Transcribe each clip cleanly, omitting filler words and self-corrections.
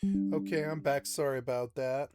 Okay, I'm back. Sorry about that.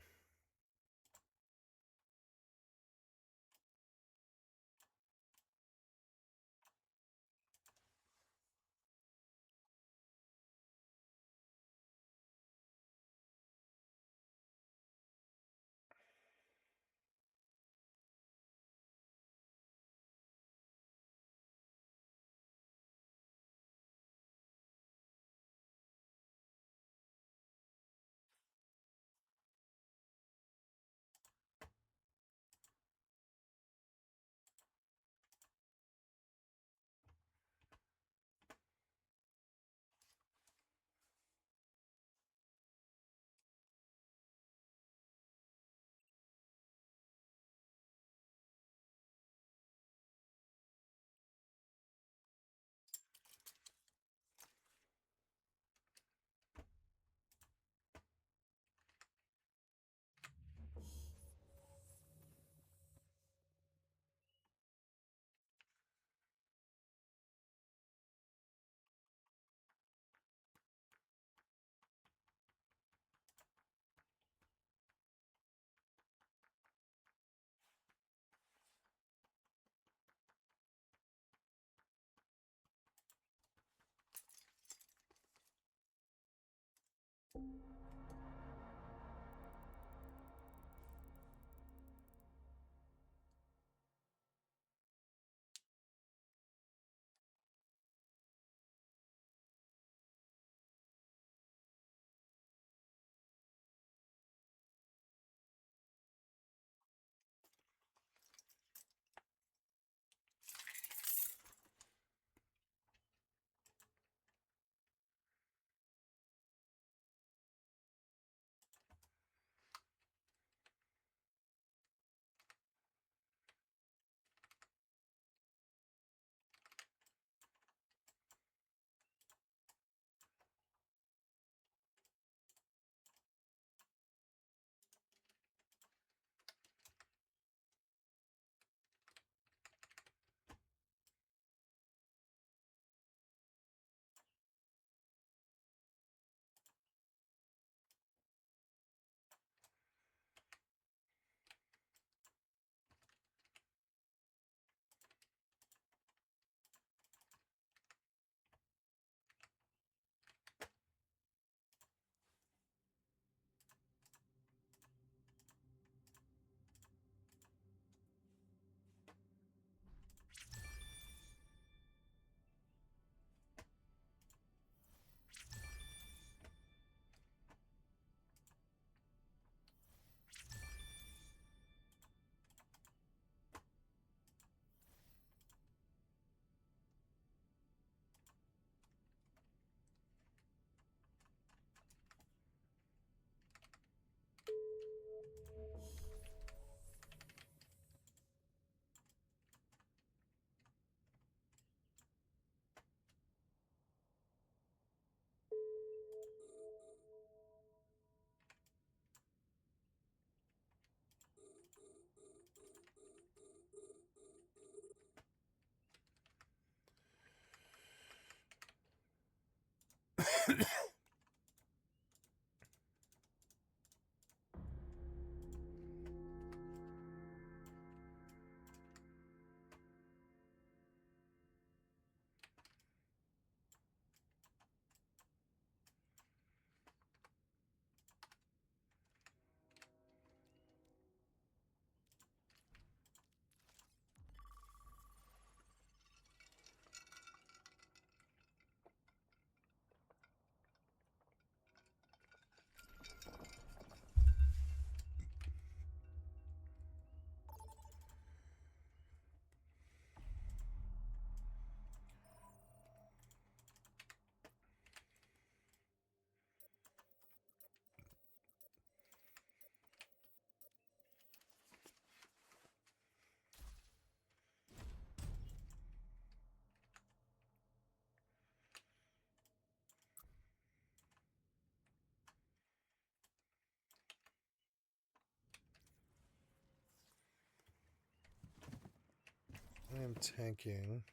I am tanking.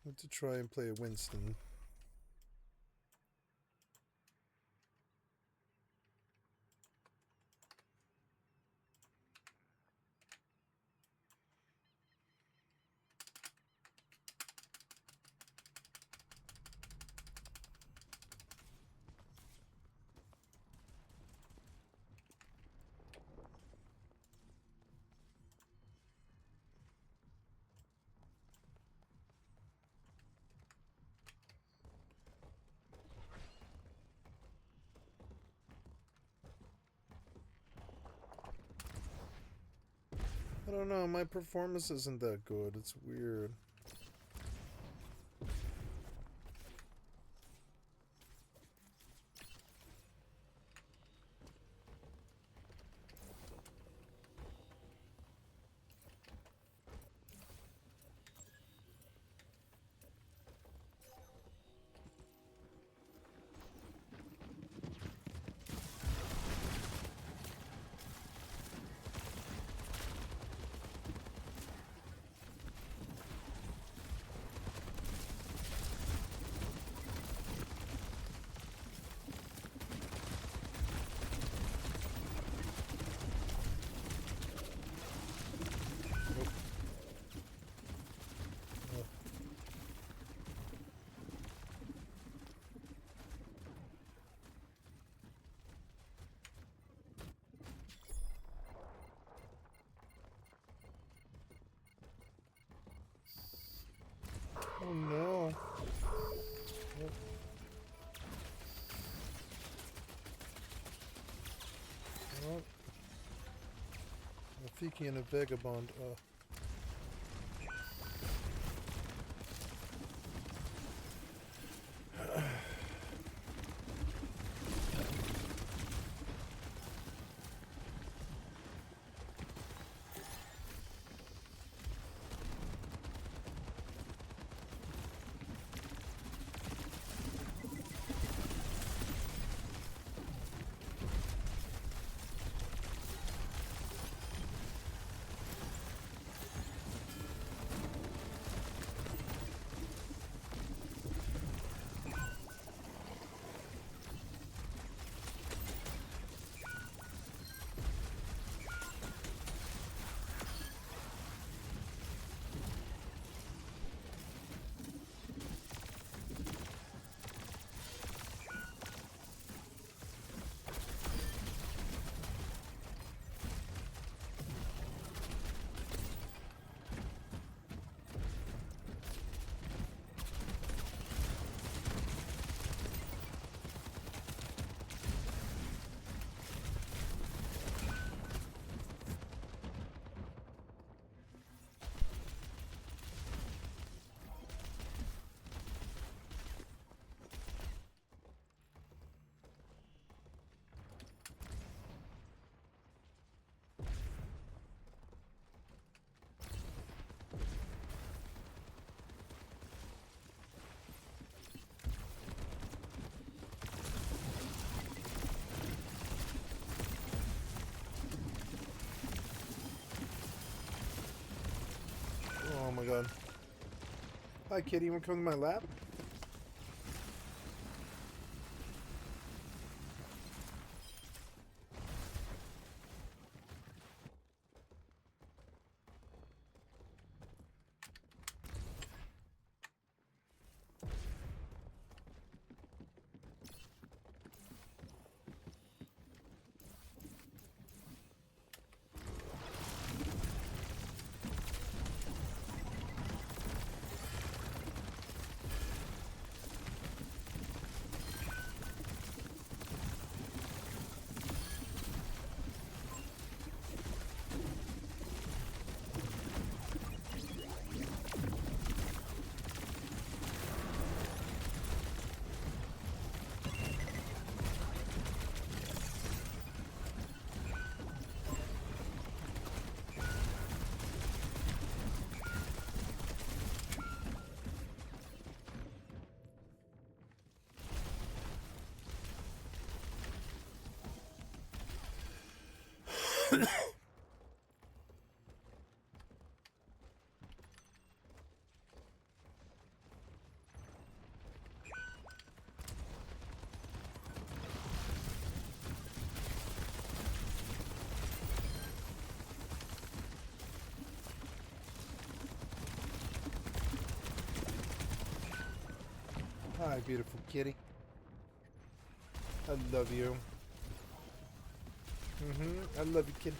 I have to try and play a Winston. I don't know, my performance isn't that good. It's weird. Oh no. Oh. Rafiki and a vagabond. Oh my god. Hi kitty, you wanna come to my lap? Hi, beautiful kitty. I love you. I love you, kitty.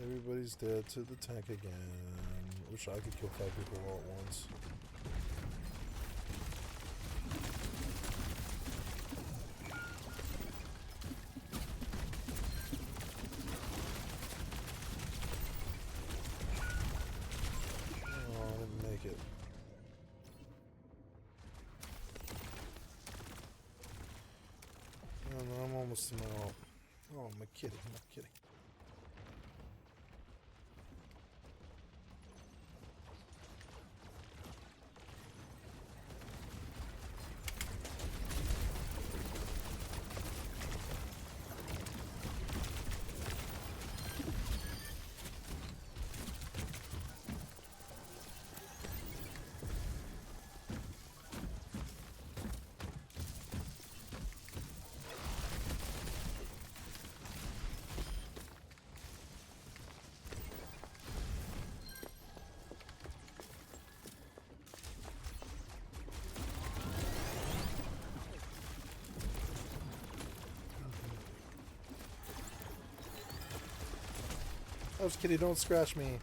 Everybody's dead to the tank again. Wish I could kill 5 people all at once. almost to my ult. Oh, my kitty, my kitty. Oh, kitty, don't scratch me.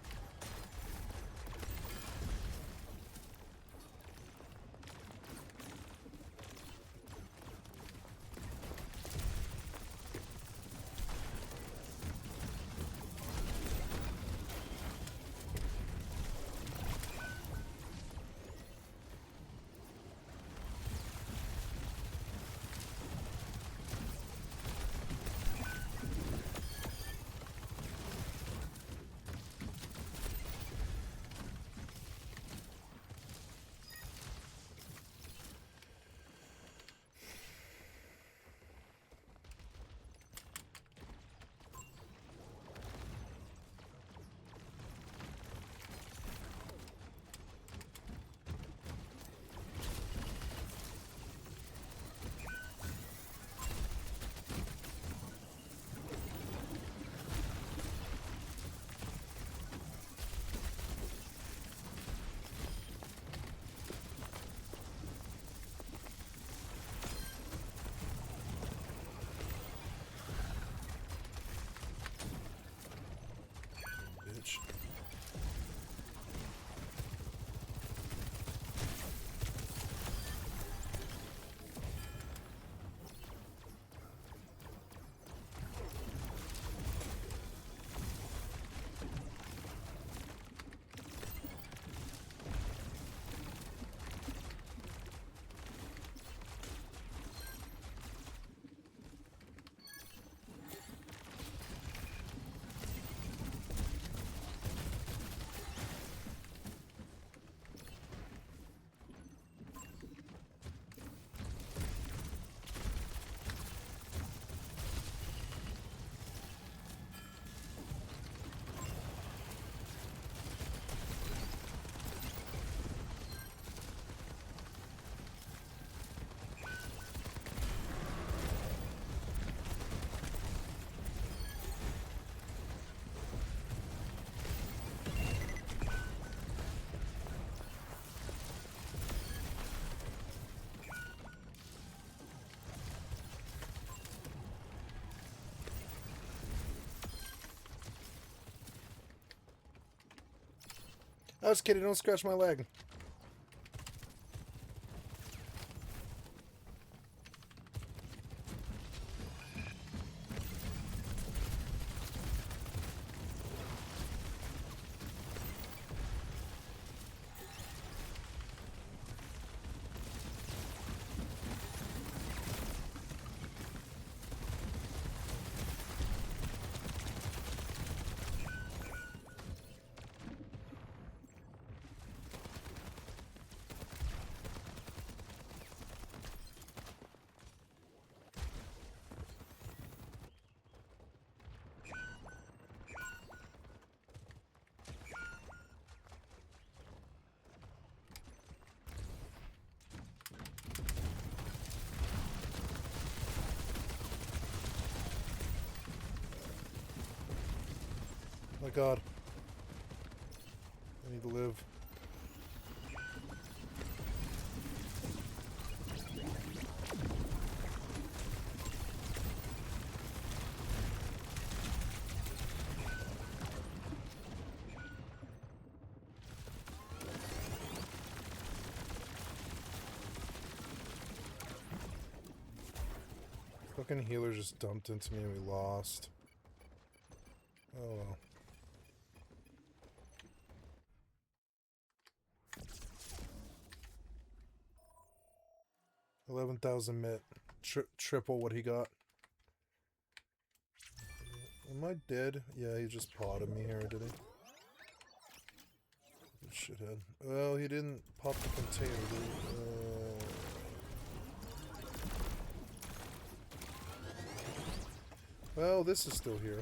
Bitch. I was kidding, don't scratch my leg. Oh my god. I need to live. Fucking healer just dumped into me and we lost. Oh well. 11,000 mit. Triple what he got. Am I dead? Yeah, he just potted me here, did he? Shithead. Well, he didn't pop the container, did he? Well, this is still here.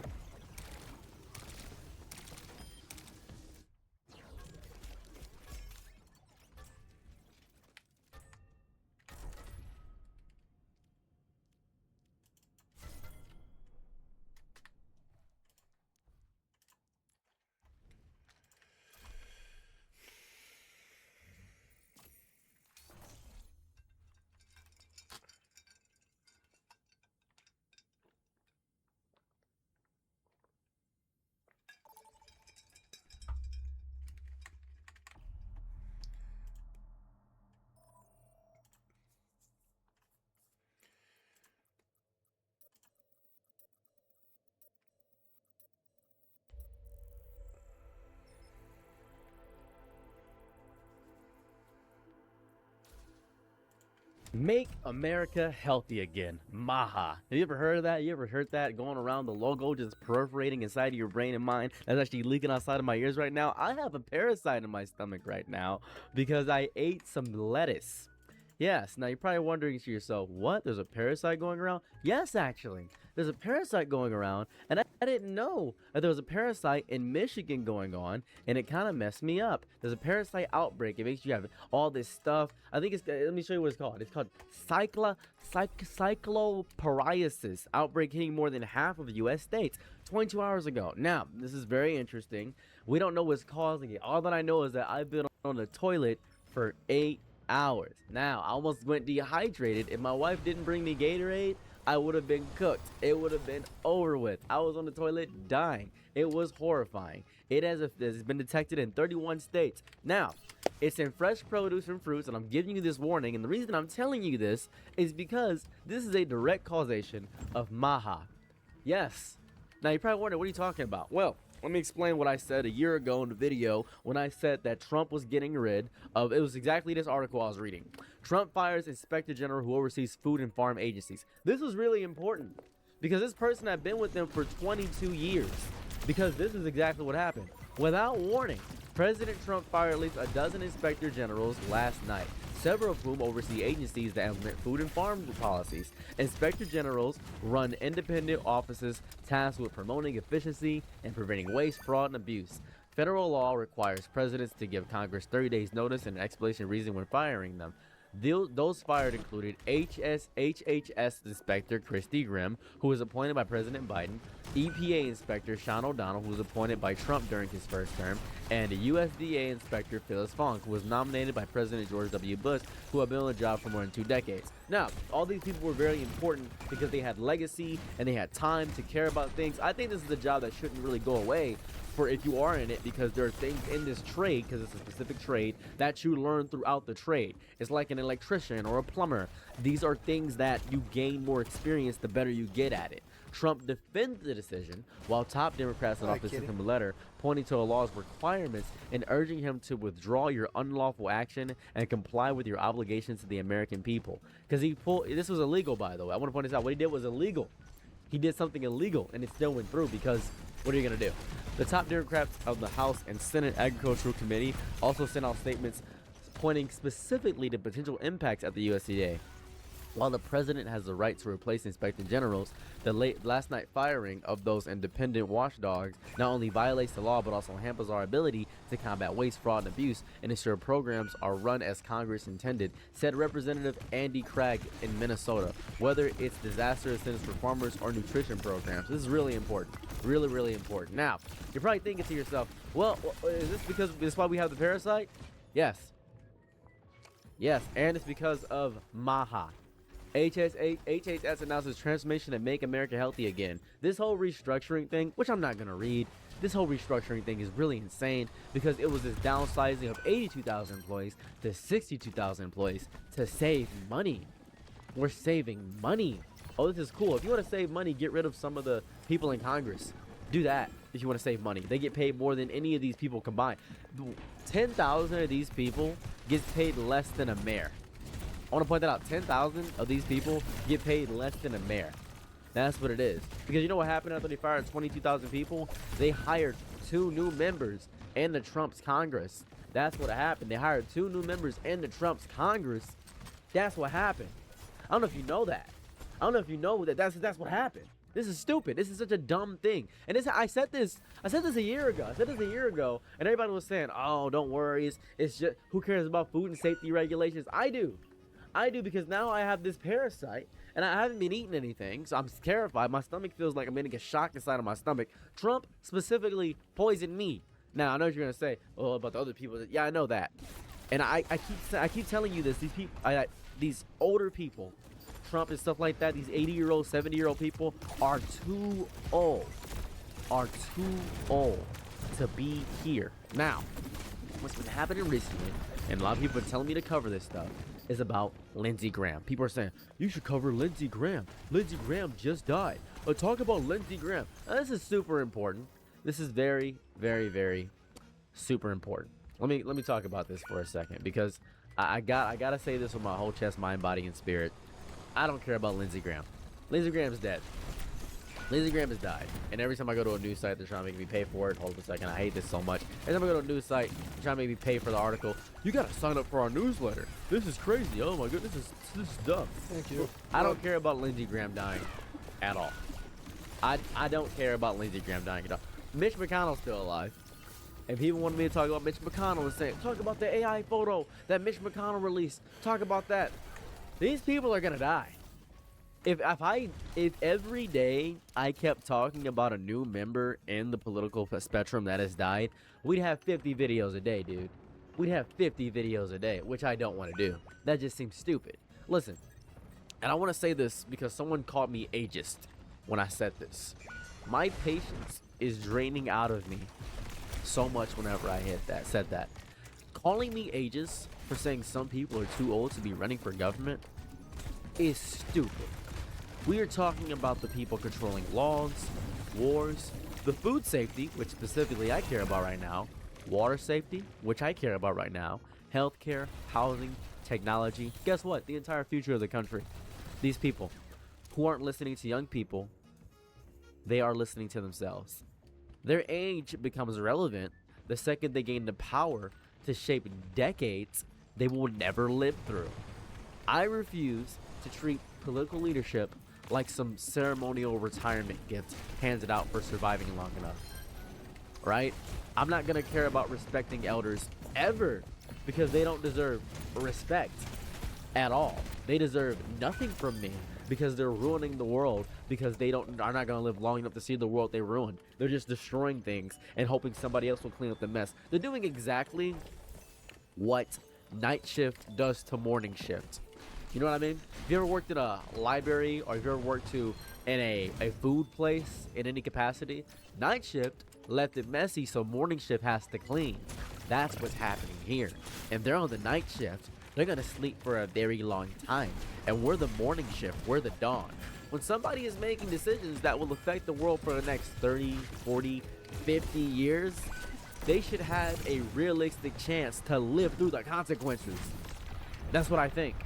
Make America healthy again. Maha. Have you ever heard of that? You ever heard that going around the logo, just perforating inside of your brain and mind? That's actually leaking outside of my ears right now. I have a parasite in my stomach right now because I ate some lettuce. Yes, now you're probably wondering to yourself, what? There's a parasite going around? Yes, actually. There's a parasite going around, and I didn't know that there was a parasite in Michigan going on, and it kind of messed me up. There's a parasite outbreak. It makes you have all this stuff. I think it's, let me show you what it's called. It's called cyclopariasis outbreak hitting more than half of the U.S. states 22 hours ago. Now, this is very interesting. We don't know what's causing it. All that I know is that I've been on the toilet for 8 hours. Now, I almost went dehydrated. If my wife didn't bring me Gatorade, I would have been cooked. It would have been over with. I was on the toilet dying. It was horrifying. It has been detected in 31 states. Now, it's in fresh produce and fruits, and I'm giving you this warning. And the reason I'm telling you this is because this is a direct causation of Maha. Yes. Now, you're probably wondering, what are you talking about? Well, let me explain what I said a year ago in the video when I said that Trump was getting rid of, it was exactly this article I was reading. Trump fires Inspector General who oversees food and farm agencies. This was really important because this person had been with them for 22 years because this is exactly what happened. Without warning, President Trump fired at least a dozen Inspector Generals last night, several of whom oversee agencies that implement food and farm policies. Inspector Generals run independent offices tasked with promoting efficiency and preventing waste, fraud, and abuse. Federal law requires presidents to give Congress 30 days notice and an explanation reason when firing them. Those fired included HHS Inspector Christy Grimm, who was appointed by President Biden, EPA Inspector Sean O'Donnell, who was appointed by Trump during his first term, and USDA Inspector Phyllis Funk, who was nominated by President George W. Bush, who had been on the job for more than 2 decades. Now, all these people were very important because they had legacy and they had time to care about things. I think this is a job that shouldn't really go away for if you are in it, because there are things in this trade, because it's a specific trade, that you learn throughout the trade. It's like an electrician or a plumber. These are things that you gain more experience the better you get at it. Trump defends the decision, while top Democrats in office sent him a letter pointing to a law's requirements and urging him to withdraw your unlawful action and comply with your obligations to the American people. Because this was illegal, by the way. I want to point this out. What he did was illegal. He did something illegal, and it still went through because what are you going to do? The top Democrats of the House and Senate Agricultural Committee also sent out statements pointing specifically to potential impacts at the USDA. While the president has the right to replace inspector generals, the last night firing of those independent watchdogs not only violates the law but also hampers our ability to combat waste, fraud, and abuse and ensure programs are run as Congress intended, said Representative Andy Craig in Minnesota. Whether it's disaster assistance for farmers or nutrition programs, this is really important. Really, really important. Now, you're probably thinking to yourself, well, is this because this is why we have the parasite? Yes. Yes, and it's because of Maha. HHS announces transformation to make America healthy again. This whole restructuring thing, which I'm not going to read, this whole restructuring thing is really insane because it was this downsizing of 82,000 employees to 62,000 employees to save money. We're saving money. Oh, this is cool. If you want to save money, get rid of some of the people in Congress. Do that if you want to save money. They get paid more than any of these people combined. 10,000 of these people gets paid less than a mayor. I want to point that out. 10,000 of these people get paid less than a mayor. That's what it is. Because you know what happened after they fired 22,000 people? They hired 2 new members in the Trump's Congress. That's what happened. They hired 2 new members in the Trump's Congress. That's what happened. I don't know if you know that. I don't know if you know that that's what happened. This is stupid. This is such a dumb thing. And I said this a year ago. And everybody was saying, "Oh, don't worry. It's just who cares about food and safety regulations?" I do. Because now I have this parasite and I haven't been eating anything, so I'm terrified. My stomach feels like I'm gonna get shocked inside of my stomach. Trump specifically poisoned me. Now I know what you're gonna say, "Oh, about the other people." Yeah, I know that. And I keep telling you this. These people, these older people, Trump and stuff like that, these 80-year-old, 70-year-old people are too old to be here. Now, what's been happening recently, and a lot of people are telling me to cover this stuff, is about Lindsey Graham. People are saying, you should cover Lindsey Graham. Lindsey Graham just died. Talk about Lindsey Graham. Now, this is super important. This is very, very, very super important. Let me talk about this for a second, because I gotta say this with my whole chest, mind, body, and spirit. I don't care about Lindsey Graham. Lindsey Graham's dead. Lindsey Graham has died. And every time I go to a news site, they're trying to make me pay for it. Hold a second. I hate this so much. Every time I go to a news site, they're trying to make me pay for the article. You got to sign up for our newsletter. This is crazy. Oh, my goodness. This is dumb. Thank you. I don't care about Lindsey Graham dying at all. I don't care about Lindsey Graham dying at all. Mitch McConnell's still alive. And people wanted me to talk about Mitch McConnell and say, talk about the AI photo that Mitch McConnell released. Talk about that. These people are gonna die. If every day I kept talking about a new member in the political spectrum that has died, we'd have 50 videos a day, dude. We'd have 50 videos a day, which I don't want to do. That just seems stupid. Listen, and I want to say this because someone called me ageist when I said this. My patience is draining out of me so much whenever I said that. Calling me ageist for saying some people are too old to be running for government is stupid. We are talking about the people controlling laws, wars, the food safety, which specifically I care about right now, water safety, which I care about right now, healthcare, housing, technology. Guess what? The entire future of the country. These people who aren't listening to young people, they are listening to themselves. Their age becomes relevant the second they gain the power to shape decades they will never live through. I refuse to treat political leadership like some ceremonial retirement gift handed out for surviving long enough. Right? I'm not gonna care about respecting elders ever, because they don't deserve respect at all. They deserve nothing from me because they're ruining the world, because are not gonna live long enough to see the world they ruined. They're just destroying things and hoping somebody else will clean up the mess. They're doing exactly what night shift does to morning shift. You know what I mean? If you ever worked at a library, or if you ever worked in a food place in any capacity, night shift left it messy, so morning shift has to clean. That's what's happening here. And they're on the night shift. They're gonna sleep for a very long time. And we're the morning shift. We're the dawn. When somebody is making decisions that will affect the world for the next 30, 40, 50 years, they should have a realistic chance to live through the consequences. That's what I think.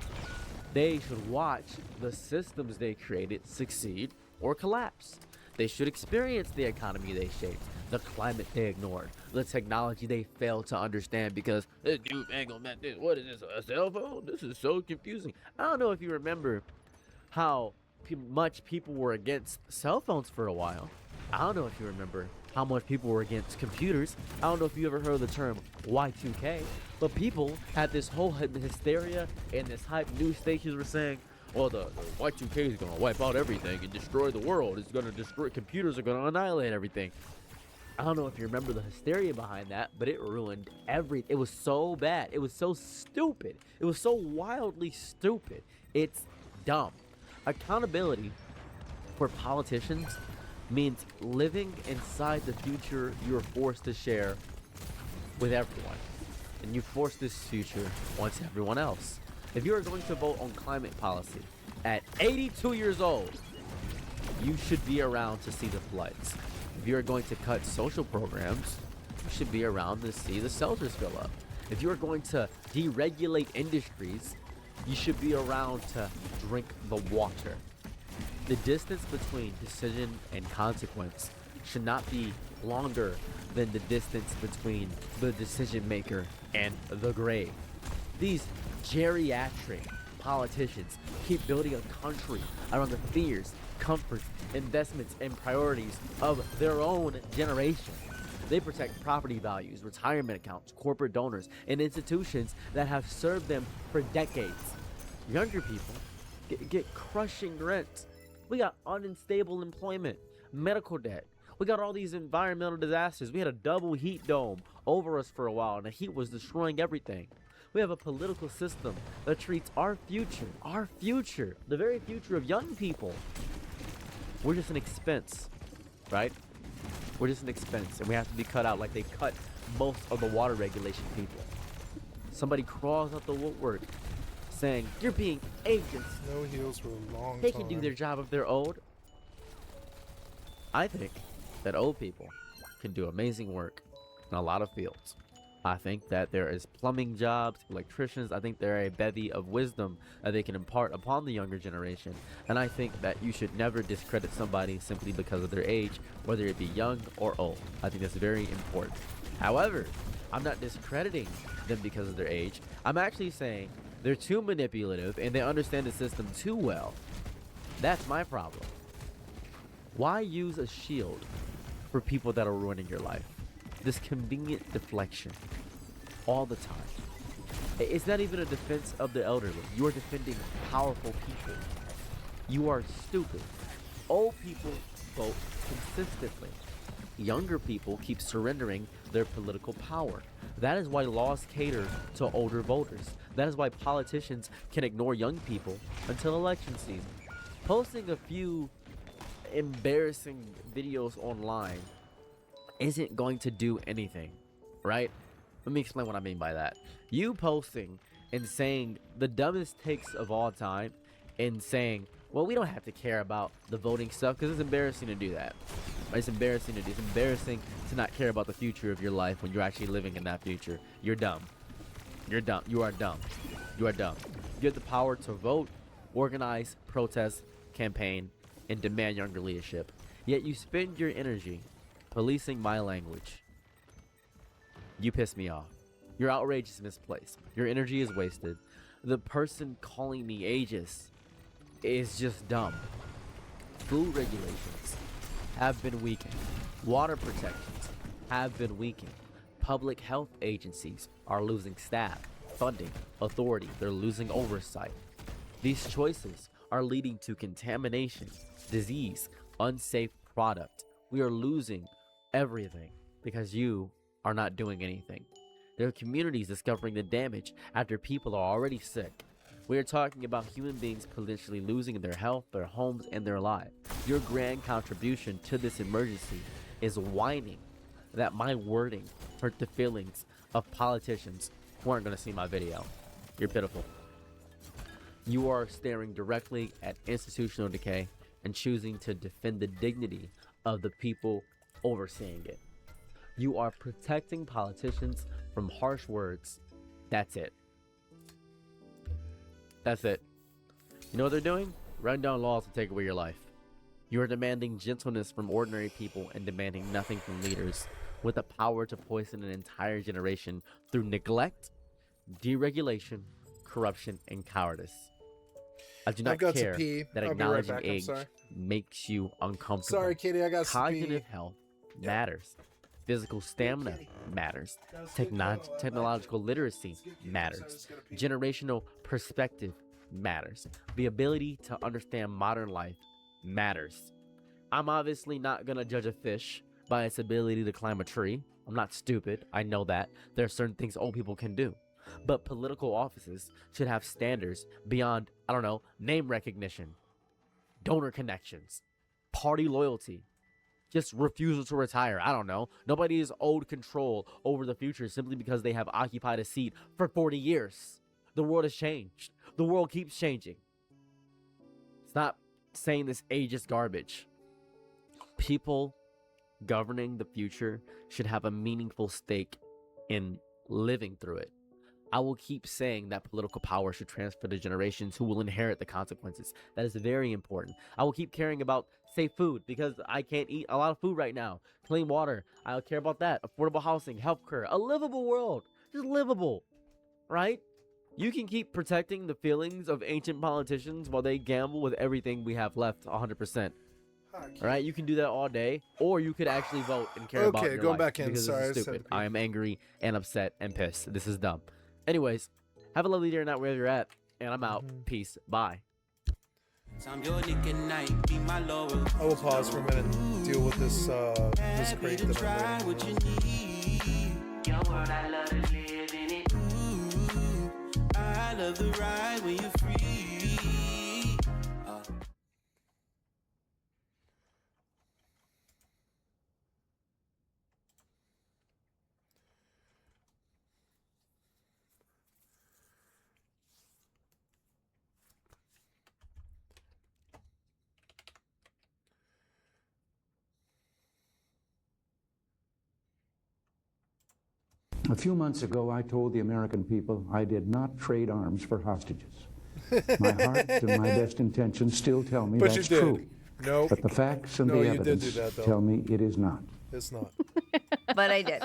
They should watch the systems they created succeed or collapse. They should experience the economy they shaped, the climate they ignored, the technology they failed to understand because this dude ain't gonna met this. What is this, a cell phone? This is so confusing. I don't know if you remember how much people were against cell phones for a while. I don't know if you remember how much people were against computers. I don't know if you ever heard the term Y2K, but people had this whole hysteria, and this hype news stations were saying, well, the Y2K is going to wipe out everything and destroy the world. It's going to destroy, computers are going to annihilate everything. I don't know if you remember the hysteria behind that, but it ruined everything. It was so bad. It was so stupid. It was so wildly stupid. It's dumb. Accountability for politicians means living inside the future you're forced to share with everyone. And you force this future onto everyone else. If you are going to vote on climate policy at 82 years old, you should be around to see the floods. If you're going to cut social programs, you should be around to see the shelters fill up. If you're going to deregulate industries, you should be around to drink the water. The distance between decision and consequence should not be longer than the distance between the decision maker and the grave. These geriatric politicians keep building a country around the fears, comforts, investments, and priorities of their own generation. They protect property values, retirement accounts, corporate donors, and institutions that have served them for decades. Younger people get crushing rent. We got unstable employment, medical debt. We got all these environmental disasters. We had a double heat dome over us for a while, and the heat was destroying everything. We have a political system that treats our future, the very future of young people, we're just an expense, right? We're just an expense, and we have to be cut out like they cut most of the water regulation people. Somebody crawls out the woodwork saying, you're being ageist. Snow heels for a long They time. can do their job if they're old. I think that old people can do amazing work in a lot of fields. I think that there is plumbing jobs, electricians. I think there are a bevy of wisdom that they can impart upon the younger generation. And I think that you should never discredit somebody simply because of their age, whether it be young or old. I think that's very important. However, I'm not discrediting them because of their age. I'm actually saying they're too manipulative and they understand the system too well. That's my problem. Why use a shield for people that are ruining your life? This convenient deflection all the time. It's not even a defense of the elderly. You are defending powerful people. You are stupid. Old people vote consistently. Younger people keep surrendering their political power. That is why laws cater to older voters. That is why politicians can ignore young people until election season. Posting a few embarrassing videos online isn't going to do anything, right? Let me explain what I mean by that. You posting and saying the dumbest takes of all time and saying, well, we don't have to care about the voting stuff because it's embarrassing to do that. It's embarrassing to do. It's embarrassing to not care about the future of your life when you're actually living in that future. You're dumb. You're dumb. You are dumb. You are dumb. You have the power to vote, organize, protest, campaign, and demand younger leadership. Yet you spend your energy policing my language. You piss me off. Your outrage is misplaced. Your energy is wasted. The person calling me ageist is just dumb. Food regulations have been weakened. Water protections have been weakened. Public health agencies are losing staff, funding, authority. They're losing oversight. These choices are leading to contamination, disease, unsafe product. We are losing everything because you are not doing anything. There are communities discovering the damage after people are already sick. We are talking about human beings potentially losing their health, their homes, and their lives. Your grand contribution to this emergency is whining that my wording hurt the feelings of politicians who aren't going to see my video. You're pitiful. You are staring directly at institutional decay and choosing to defend the dignity of the people overseeing it. You are protecting politicians from harsh words. That's it. That's it. You know what they're doing? Running down laws to take away your life. You are demanding gentleness from ordinary people and demanding nothing from leaders with the power to poison an entire generation through neglect, deregulation, corruption, and cowardice. I do not care that acknowledging age makes you uncomfortable. Sorry, Kitty, I got Cognitive health matters. Physical stamina matters. Technological literacy matters. Generational perspective matters. The ability to understand modern life matters. I'm obviously not going to judge a fish by its ability to climb a tree. I'm not stupid. I know that. There are certain things old people can do. But political offices should have standards beyond, I don't know, name recognition, donor connections, party loyalty, just refusal to retire. I don't know. Nobody is owed control over the future simply because they have occupied a seat for 40 years. The world has changed. The world keeps changing. Stop saying this ageist garbage. People governing the future should have a meaningful stake in living through it. I will keep saying that political power should transfer to generations who will inherit the consequences. That is very important. I will keep caring about safe food because I can't eat a lot of food right now. Clean water, I'll care about that. Affordable housing, healthcare, a livable world. Just livable, right? You can keep protecting the feelings of ancient politicians while they gamble with everything we have left 100%. All right, you can do that all day, or you could actually vote and care about your go life, back in. because Sorry, this is stupid. I am angry and upset and pissed. This is dumb. Anyways, have a lovely day or night wherever you're at, and I'm out. Peace. Bye. I will pause for a minute and deal with this this crate that I'm waiting for. Your world, I love to live in it. I love the ride when you're free. A few months ago, I told the American people I did not trade arms for hostages. My heart and my best intentions still tell me that's true. Nope. But the facts and the evidence tell me it is not. It's not. But I did.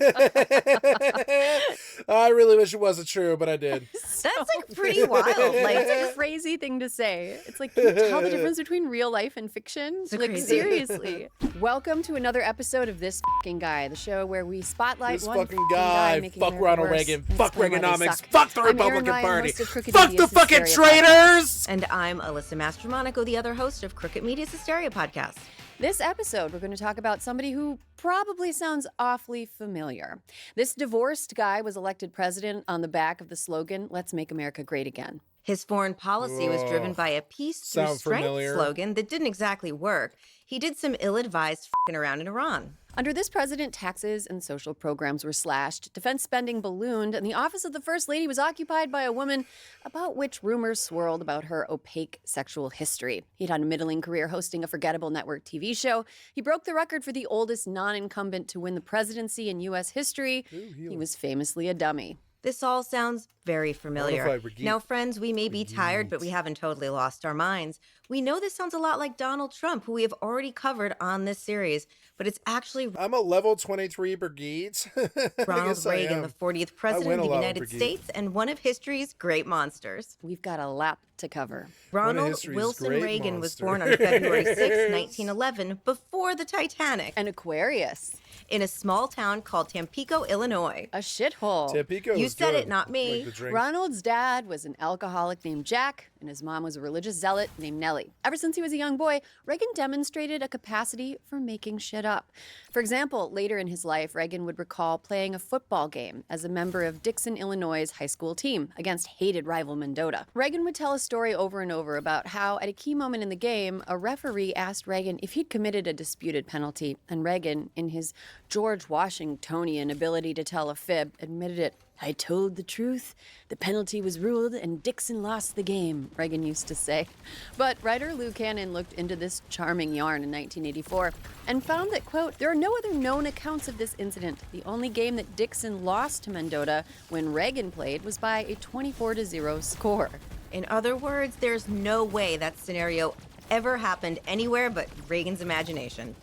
I really wish it wasn't true, but I did. That's like pretty wild. Like, That's a crazy thing to say. It's like, can you tell the difference between real life and fiction? Like, crazy. seriously. Welcome to another episode of This Fucking Guy, the show where we spotlight This one fucking guy. making Fuck America Ronald worse Reagan. and Fuck explain why they Reaganomics. suck. Fuck the I'm Erin Republican Ryan, Party. host of Crooked Fuck the Media's fucking Hysteria traitors! and I'm Alyssa Mastromonaco, the other host of Crooked Media's Hysteria podcast. This episode, we're going to talk about somebody who probably sounds awfully familiar. This divorced guy was elected president on the back of the slogan, "Let's make America great again." His foreign policy was driven by a peace through Sound strength familiar? slogan that didn't exactly work. He did some ill-advised f***ing around in Iran. Under this president, taxes and social programs were slashed, defense spending ballooned, and the office of the First Lady was occupied by a woman about which rumors swirled about her opaque sexual history. He'd had a middling career hosting a forgettable network TV show. He broke the record for the oldest non-incumbent to win the presidency in U.S. history. He was famously a dummy. This all sounds very familiar. Bonafide Brigitte. Now, friends, we may be tired, but we haven't totally lost our minds. We know this sounds a lot like Donald Trump, who we have already covered on this series, but it's actually I'm a level 23 Brigitte. Ronald Reagan, the 40th president of the United Brigitte. States and one of history's great monsters. We've got a lot to cover. Ronald history's Wilson great Reagan was monster. born on February 6, 1911, before the Titanic, An Aquarius. in a small town called Tampico, Illinois. A shithole. Tampico You is said good. it, not me. Like the drink. Ronald's dad was an alcoholic named Jack, and his mom was a religious zealot named Nellie. Ever since he was a young boy, Reagan demonstrated a capacity for making shit up. For example, later in his life, Reagan would recall playing a football game as a member of Dixon, Illinois' high school team against hated rival Mendota. Reagan would tell a story over and over about how, at a key moment in the game, a referee asked Reagan if he'd committed a disputed penalty, and Reagan, in his George Washingtonian ability to tell a fib, admitted it. "I told the truth. The penalty was ruled and Dixon lost the game," Reagan used to say. But writer Lou Cannon looked into this charming yarn in 1984 and found that, quote, "there are no other known accounts of this incident. The only game that Dixon lost to Mendota when Reagan played was by a 24-0 score." In other words, there's no way that scenario ever happened anywhere but Reagan's imagination.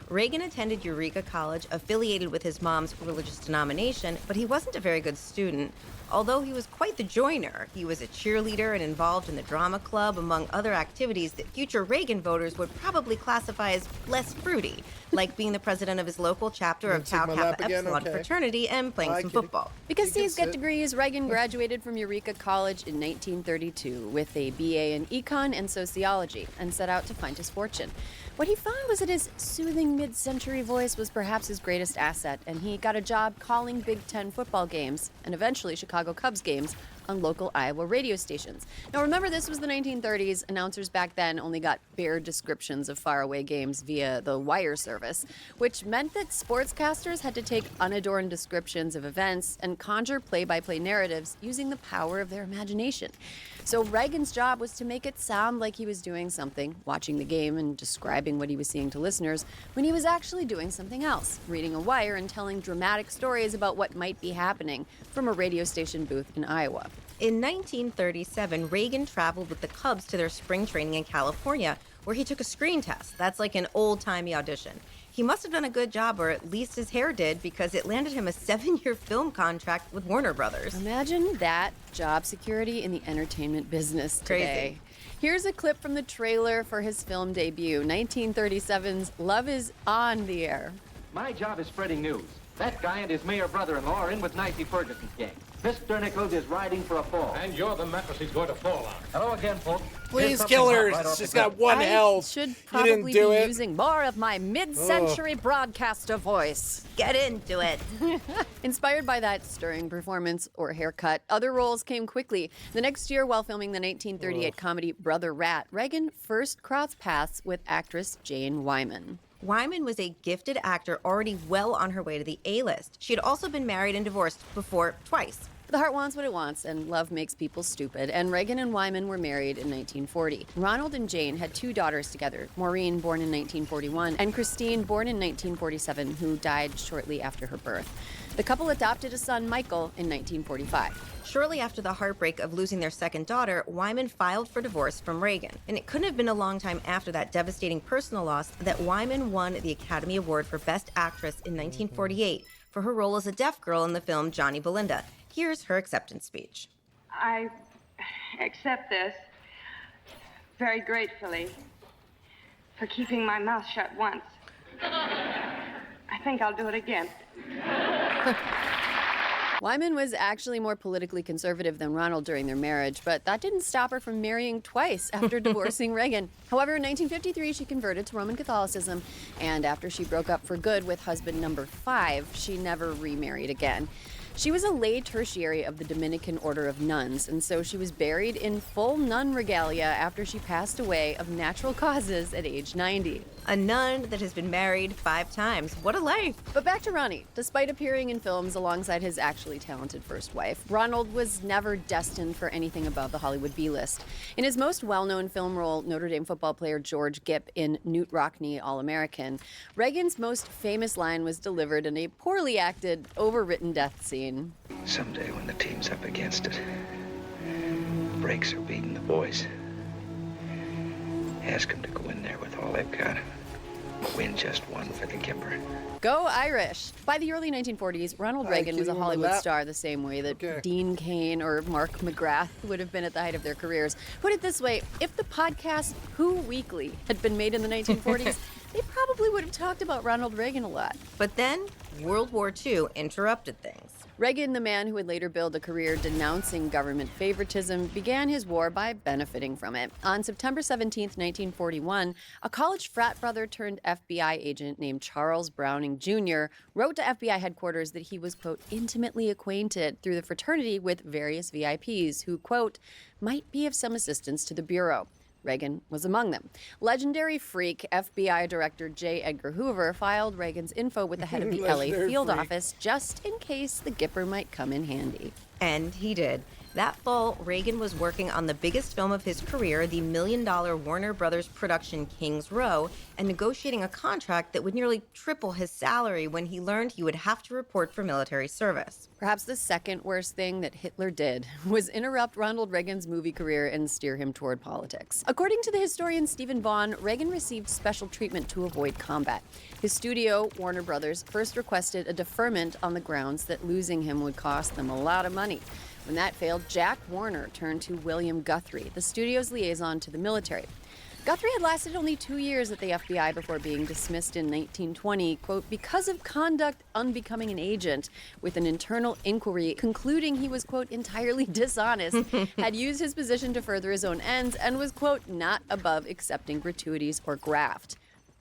Reagan attended Eureka College, affiliated with his mom's religious denomination, but he wasn't a very good student. Although he was quite the joiner, he was a cheerleader and involved in the drama club, among other activities that future Reagan voters would probably classify as less fruity, like being the president of his local chapter of Take Tau my Kappa lap again? Epsilon Okay. fraternity and playing Hi, some kitty. football. Because You can these get sit. degrees, Reagan graduated from Eureka College in 1932 with a BA in Econ and Sociology and set out to find his fortune. What he found was that his soothing mid-century voice was perhaps his greatest asset, and he got a job calling Big Ten football games and eventually Chicago Cubs games on local Iowa radio stations. Now remember, this was the 1930s. Announcers back then only got bare descriptions of faraway games via the wire service, which meant that sportscasters had to take unadorned descriptions of events and conjure play-by-play narratives using the power of their imagination. So Reagan's job was to make it sound like he was doing something, watching the game and describing what he was seeing to listeners, when he was actually doing something else, reading a wire and telling dramatic stories about what might be happening from a radio station booth in Iowa. In 1937, Reagan traveled with the Cubs to their spring training in California, where he took a screen test. That's like an old-timey audition. He must have done a good job, or at least his hair did, because it landed him a 7-year film contract with Warner Brothers. Imagine that job security in the entertainment business today. Crazy. Here's a clip from the trailer for his film debut, 1937's Love Is on the Air. My job is spreading news. That guy and his mayor brother-in-law are in with Nicey Ferguson's gang. Mr. Nichols is riding for a fall. And you're the mattress he's going to fall on. Hello again, folks. Please kill her. She's got one health. Should You probably didn't be do it. using more of my mid-century broadcaster voice. Get into it. Inspired by that stirring performance or haircut, other roles came quickly. The next year, while filming the 1938 comedy Brother Rat, Reagan first crossed paths with actress Jane Wyman. Wyman was a gifted actor already well on her way to the A-list. She had also been married and divorced before twice. The heart wants what it wants, and love makes people stupid, and Reagan and Wyman were married in 1940. Ronald and Jane had 2 daughters together, Maureen, born in 1941, and Christine, born in 1947, who died shortly after her birth. The couple adopted a son, Michael, in 1945. Shortly after the heartbreak of losing their second daughter, Wyman filed for divorce from Reagan. And it couldn't have been a long time after that devastating personal loss that Wyman won the Academy Award for Best Actress in 1948 for her role as a deaf girl in the film Johnny Belinda. Here's her acceptance speech. I accept this very gratefully for keeping my mouth shut once. I think I'll do it again. Wyman was actually more politically conservative than Ronald during their marriage, but that didn't stop her from marrying twice after divorcing Reagan. However, in 1953, she converted to Roman Catholicism, and after she broke up for good with husband number 5, she never remarried again. She was a lay tertiary of the Dominican Order of Nuns, and so she was buried in full nun regalia after she passed away of natural causes at age 90. A nun that has been married 5 times. What a life. But back to Ronnie. Despite appearing in films alongside his actually talented first wife, Ronald was never destined for anything above the Hollywood B-list. In his most well-known film role, Notre Dame football player George Gipp in Newt Rockne All-American, Reagan's most famous line was delivered in a poorly acted, overwritten death scene. Someday when the team's up against it, brakes are beating the boys. Ask them to go in there with all they've got. Win just one for the Gipper. Go Irish! By the early 1940s, Ronald Reagan was a Hollywood star the same way that Dean Cain or Mark McGrath would have been at the height of their careers. Put it this way, if the podcast Who Weekly had been made in the 1940s, they probably would have talked about Ronald Reagan a lot. But then, World War II interrupted things. Reagan, the man who would later build a career denouncing government favoritism, began his war by benefiting from it. On September 17, 1941, a college frat brother turned FBI agent named Charles Browning Jr. wrote to FBI headquarters that he was, quote, intimately acquainted through the fraternity with various VIPs who, quote, might be of some assistance to the Bureau. Reagan was among them. Legendary freak FBI Director J. Edgar Hoover filed Reagan's info with the head of the LA field office just in case the Gipper might come in handy. And he did. That fall, Reagan was working on the biggest film of his career, the $1 million Warner Brothers production Kings Row, and negotiating a contract that would nearly triple his salary when he learned he would have to report for military service. Perhaps the second worst thing that Hitler did was interrupt Ronald Reagan's movie career and steer him toward politics. According to the historian Stephen Vaughn, Reagan received special treatment to avoid combat. His studio, Warner Brothers, first requested a deferment on the grounds that losing him would cost them a lot of money. When that failed, Jack Warner turned to William Guthrie, the studio's liaison to the military. Guthrie had lasted only 2 years at the FBI before being dismissed in 1920, quote, because of conduct unbecoming an agent, with an internal inquiry concluding he was, quote, entirely dishonest, had used his position to further his own ends, and was, quote, not above accepting gratuities or graft.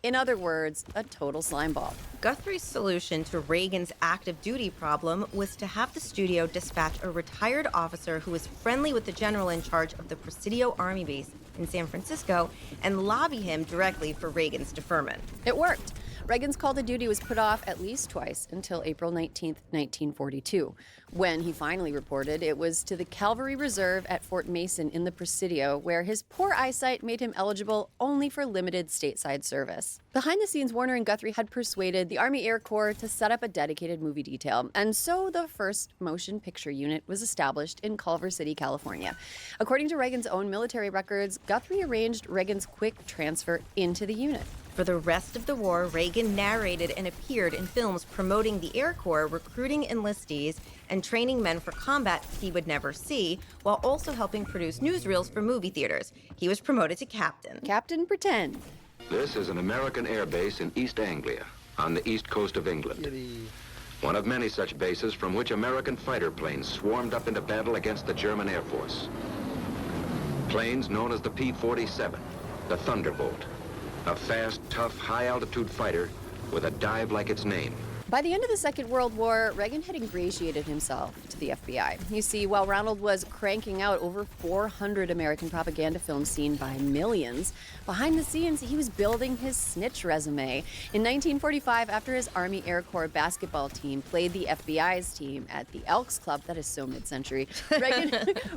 In other words, a total slimeball. Guthrie's solution to Reagan's active duty problem was to have the studio dispatch a retired officer who was friendly with the general in charge of the Presidio Army base in San Francisco and lobby him directly for Reagan's deferment. It worked. Reagan's call to duty was put off at least twice until April 19, 1942. When he finally reported, it was to the Cavalry Reserve at Fort Mason in the Presidio, where his poor eyesight made him eligible only for limited stateside service. Behind the scenes, Warner and Guthrie had persuaded the Army Air Corps to set up a dedicated movie detail, and so the first motion picture unit was established in Culver City, California. According to Reagan's own military records, Guthrie arranged Reagan's quick transfer into the unit. For the rest of the war, Reagan narrated and appeared in films promoting the Air Corps, recruiting enlistees, and training men for combat he would never see, while also helping produce newsreels for movie theaters. He was promoted to captain. Captain Pretend. This is an American air base in East Anglia, on the east coast of England. One of many such bases from which American fighter planes swarmed up into battle against the German Air Force. Planes known as the P-47, the Thunderbolt. A fast, tough, high-altitude fighter with a dive like its name. By the end of the Second World War, Reagan had ingratiated himself to the FBI. You see, while Ronald was cranking out over 400 American propaganda films seen by millions, behind the scenes, he was building his snitch resume. In 1945, after his Army Air Corps basketball team played the FBI's team at the Elks Club, that is so mid-century,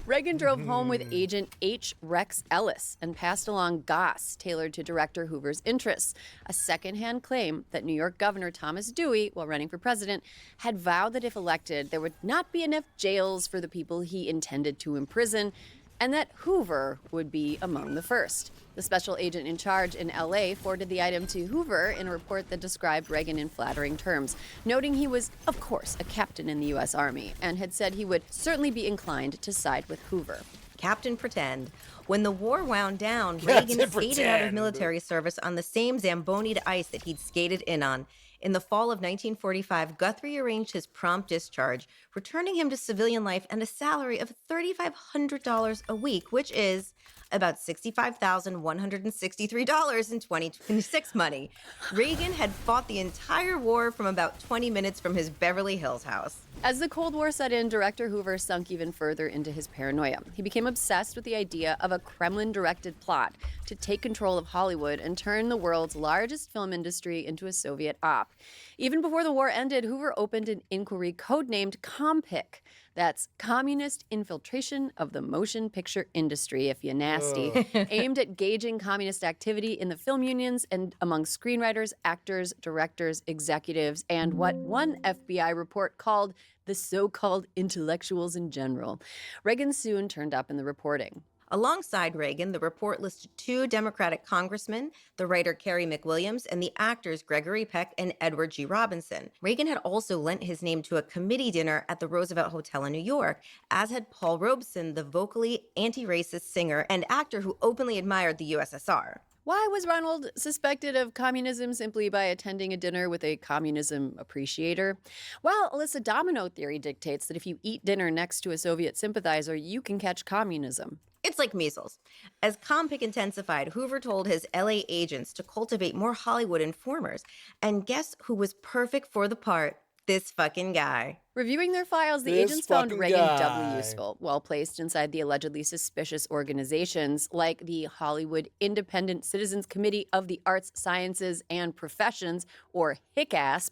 Reagan drove home with agent H. Rex Ellis and passed along goss tailored to Director Hoover's interests, a secondhand claim that New York Governor Thomas Dewey, while running for president, had vowed that if elected, there would not be enough jails for the people he intended to imprison, and that Hoover would be among the first. The special agent in charge in L.A. forwarded the item to Hoover in a report that described Reagan in flattering terms, noting he was, of course, a captain in the U.S. Army, and had said he would certainly be inclined to side with Hoover. Captain Pretend. When the war wound down, Reagan skated out of military service on the same Zambonied ice that he'd skated in on. In the fall of 1945, Guthrie arranged his prompt discharge, returning him to civilian life and a salary of $3,500 a week, which is about $65,163 in 2026 money. Reagan had fought the entire war from about 20 minutes from his Beverly Hills house. As the Cold War set in, Director Hoover sunk even further into his paranoia. He became obsessed with the idea of a Kremlin-directed plot to take control of Hollywood and turn the world's largest film industry into a Soviet op. Even before the war ended, Hoover opened an inquiry codenamed COMPIC. That's Communist Infiltration of the Motion Picture Industry, if you're nasty, aimed at gauging communist activity in the film unions and among screenwriters, actors, directors, executives, and what one FBI report called the so-called intellectuals in general. Reagan soon turned up in the reporting. Alongside Reagan, the report listed 2 Democratic congressmen, the writer Carey McWilliams, and the actors Gregory Peck and Edward G. Robinson. Reagan had also lent his name to a committee dinner at the Roosevelt Hotel in New York, as had Paul Robeson, the vocally anti-racist singer and actor who openly admired the USSR. Why was Ronald suspected of communism simply by attending a dinner with a communism appreciator? Well, Alyssa, domino theory dictates that if you eat dinner next to a Soviet sympathizer, you can catch communism. It's like measles. As COMPIC intensified, Hoover told his LA agents to cultivate more Hollywood informers. And guess who was perfect for the part? This fucking guy. Reviewing their files, the agents found Reagan doubly useful, well placed inside the allegedly suspicious organizations like the Hollywood Independent Citizens Committee of the Arts, Sciences, and Professions, or HICASP.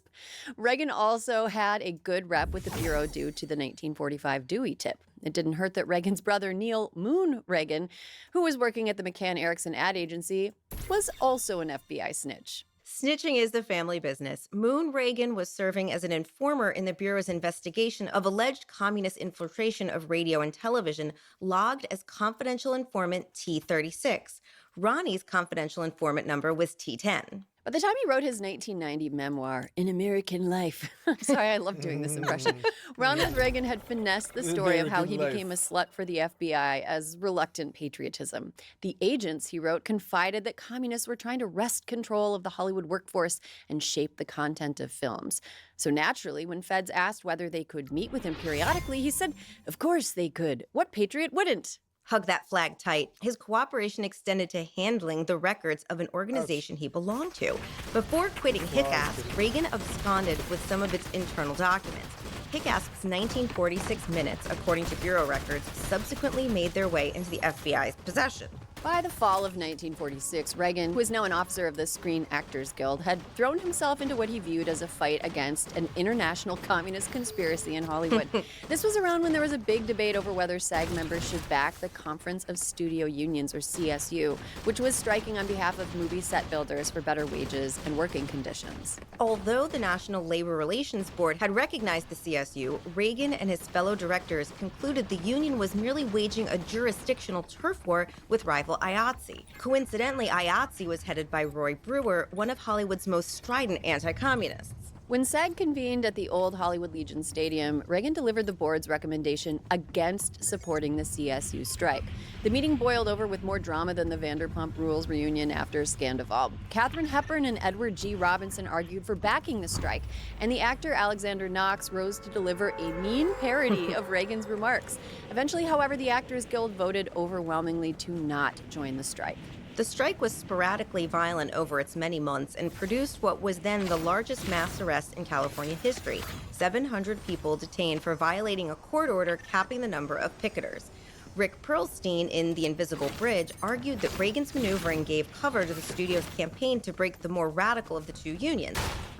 Reagan also had a good rep with the Bureau due to the 1945 Dewey tip. It didn't hurt that Reagan's brother, Neil Moon Reagan, who was working at the McCann Erickson ad agency, was also an FBI snitch. Snitching is the family business. Moon Reagan was serving as an informer in the Bureau's investigation of alleged communist infiltration of radio and television, logged as confidential informant T36. Ronnie's confidential informant number was T10. By the time he wrote his 1990 memoir, In American Life, sorry, I love doing this impression, Ronald Reagan had finessed the story of how he became a slut for the FBI as reluctant patriotism. The agents, he wrote, confided that communists were trying to wrest control of the Hollywood workforce and shape the content of films. So naturally, when feds asked whether they could meet with him periodically, he said, of course they could. What patriot wouldn't? Hug that flag tight. His cooperation extended to handling the records of an organization he belonged to. Before quitting Hickass, Reagan absconded with some of its internal documents. Hickass's 1946 minutes, according to Bureau records, subsequently made their way into the FBI's possession. By the fall of 1946, Reagan, who is now an officer of the Screen Actors Guild, had thrown himself into what he viewed as a fight against an international communist conspiracy in Hollywood. This was around when there was a big debate over whether SAG members should back the Conference of Studio Unions, or CSU, which was striking on behalf of movie set builders for better wages and working conditions. Although the National Labor Relations Board had recognized the CSU, Reagan and his fellow directors concluded the union was merely waging a jurisdictional turf war with rival IATSE. Coincidentally, IATSE was headed by Roy Brewer, one of Hollywood's most strident anti-communists. When SAG convened at the old Hollywood Legion Stadium, Reagan delivered the board's recommendation against supporting the CSU strike. The meeting boiled over with more drama than the Vanderpump Rules reunion after Scandival. Katharine Hepburn and Edward G. Robinson argued for backing the strike, and the actor Alexander Knox rose to deliver a mean parody of Reagan's remarks. Eventually, however, the Actors Guild voted overwhelmingly to not join the strike. The strike was sporadically violent over its many months and produced what was then the largest mass arrest in California history, 700 people detained for violating a court order capping the number of picketers. Rick Perlstein in The Invisible Bridge argued that Reagan's maneuvering gave cover to the studio's campaign to break the more radical of the two unions,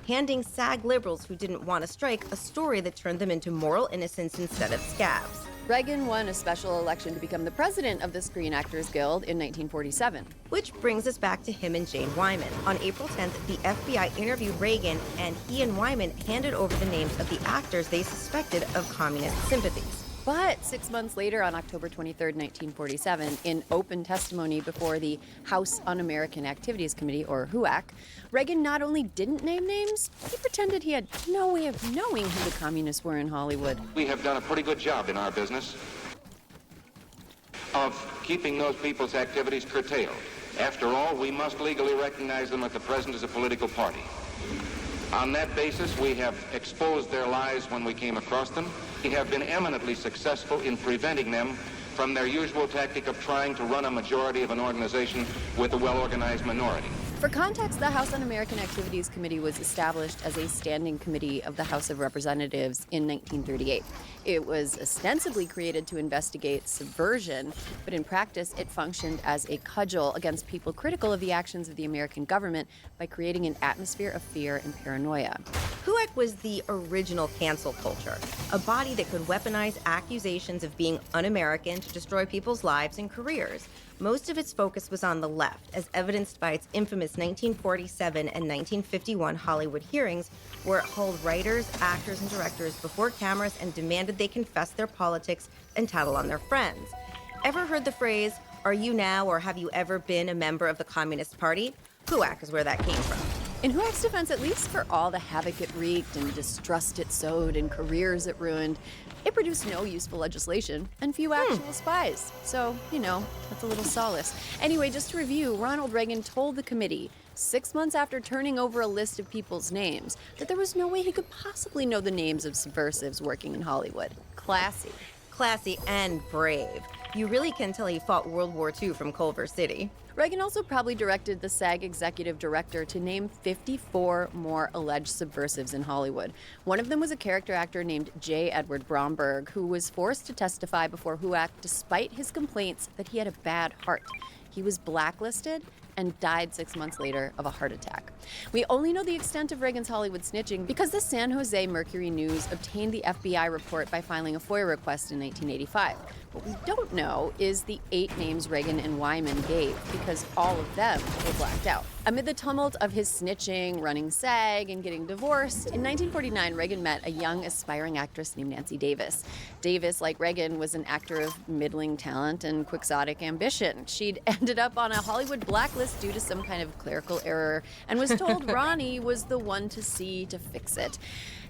handing SAG liberals who didn't want to strike a story that turned them into moral innocents instead of scabs. Reagan won a special election to become the president of the Screen Actors Guild in 1947. Which brings us back to him and Jane Wyman. On April 10th, the FBI interviewed Reagan, and he and Wyman handed over the names of the actors they suspected of communist sympathies. But 6 months later, on October 23, 1947, in open testimony before the House Un-American Activities Committee, or HUAC, Reagan not only didn't name names, he pretended he had no way of knowing who the communists were in Hollywood. We have done a pretty good job in our business of keeping those people's activities curtailed. After all, we must legally recognize them at the present as a political party. On that basis, we have exposed their lies when we came across them. We have been eminently successful in preventing them from their usual tactic of trying to run a majority of an organization with a well-organized minority. For context, the House Un-American Activities Committee was established as a standing committee of the House of Representatives in 1938. It was ostensibly created to investigate subversion, but in practice it functioned as a cudgel against people critical of the actions of the American government by creating an atmosphere of fear and paranoia. HUAC was the original cancel culture, a body that could weaponize accusations of being un-American to destroy people's lives and careers. Most of its focus was on the left, as evidenced by its infamous 1947 and 1951 Hollywood hearings, where it hauled writers, actors, and directors before cameras and demanded they confess their politics and tattle on their friends. Ever heard the phrase, "Are you now or have you ever been a member of the Communist Party?" HUAC is where that came from. In HUAC's defense, at least for all the havoc it wreaked and distrust it sowed and careers it ruined, it produced no useful legislation and few actual spies. So, that's a little solace. Anyway, just to review, Ronald Reagan told the committee 6 months after turning over a list of people's names that there was no way he could possibly know the names of subversives working in Hollywood. Classy. Classy and brave. You really can tell he fought World War II from Culver City. Reagan also probably directed the SAG executive director to name 54 more alleged subversives in Hollywood. One of them was a character actor named J. Edward Bromberg, who was forced to testify before HUAC despite his complaints that he had a bad heart. He was blacklisted and died 6 months later of a heart attack. We only know the extent of Reagan's Hollywood snitching because the San Jose Mercury News obtained the FBI report by filing a FOIA request in 1985. What we don't know is the 8 names Reagan and Wyman gave, because all of them were blacked out. Amid the tumult of his snitching, running SAG, and getting divorced, in 1949, Reagan met a young, aspiring actress named Nancy Davis. Davis, like Reagan, was an actor of middling talent and quixotic ambition. She'd ended up on a Hollywood blacklist due to some kind of clerical error and was told Ronnie was the one to see to fix it.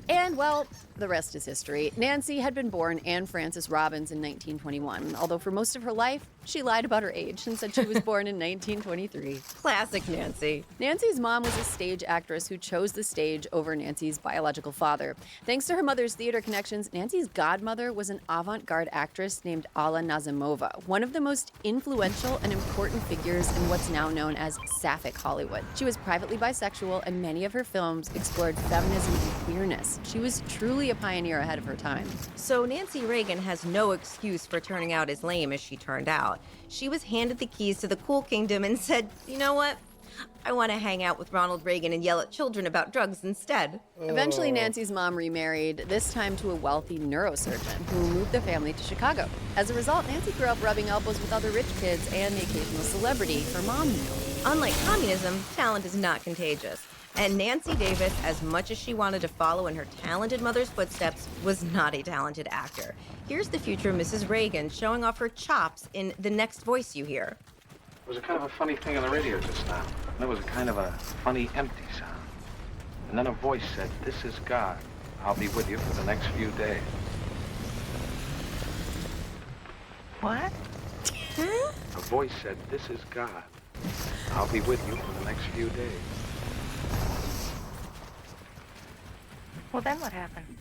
And, well, the rest is history. Nancy had been born Anne Frances Robbins in 1921, although for most of her life, She lied about her age and said she was born in 1923. Classic Nancy. Nancy's mom was a stage actress who chose the stage over Nancy's biological father. Thanks to her mother's theater connections, Nancy's godmother was an avant-garde actress named Alla Nazimova, one of the most influential and important figures in what's now known as Sapphic Hollywood. She was privately bisexual, and many of her films explored feminism and queerness. She was truly a pioneer ahead of her time. So Nancy Reagan has no excuse for turning out as lame as she turned out. She was handed the keys to the cool kingdom and said, you know what? I want to hang out with Ronald Reagan and yell at children about drugs instead. Eventually, Nancy's mom remarried, this time to a wealthy neurosurgeon who moved the family to Chicago. As a result, Nancy grew up rubbing elbows with other rich kids and the occasional celebrity her mom knew. Unlike communism, talent is not contagious. And Nancy Davis, as much as she wanted to follow in her talented mother's footsteps, was not a talented actor. Here's the future Mrs. Reagan showing off her chops in The Next Voice You Hear. It was a kind of a funny thing on the radio just now. There was a kind of a funny, empty sound. And then a voice said, "This is God. I'll be with you for the next few days." What? A voice said, "This is God. I'll be with you for the next few days." Well, then what happened?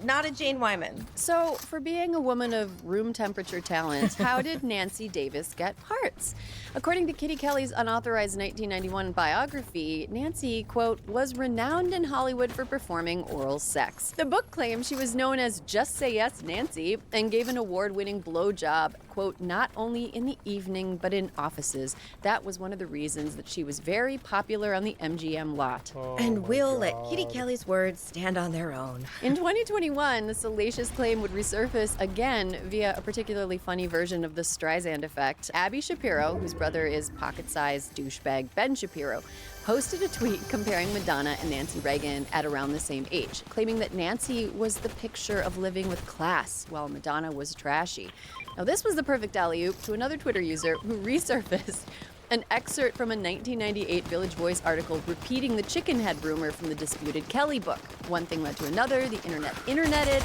Not a Jane Wyman. So, for being a woman of room temperature talent, how did Nancy Davis get parts? According to Kitty Kelly's unauthorized 1991 biography, Nancy, quote, was renowned in Hollywood for performing oral sex. The book claims she was known as Just Say Yes Nancy and gave an award-winning blowjob, quote, not only in the evening but in offices. That was one of the reasons that she was very popular on the MGM lot. And we'll let Kitty Kelly's words stand on their own. In 2021, the salacious claim would resurface again via a particularly funny version of the Streisand effect. Abby Shapiro, whose brother is pocket-sized douchebag Ben Shapiro, posted a tweet comparing Madonna and Nancy Reagan at around the same age, claiming that Nancy was the picture of living with class while Madonna was trashy. Now, this was the perfect alley-oop to another Twitter user who resurfaced an excerpt from a 1998 Village Voice article repeating the chicken head rumor from the disputed Kelly book. One thing led to another, the interneted,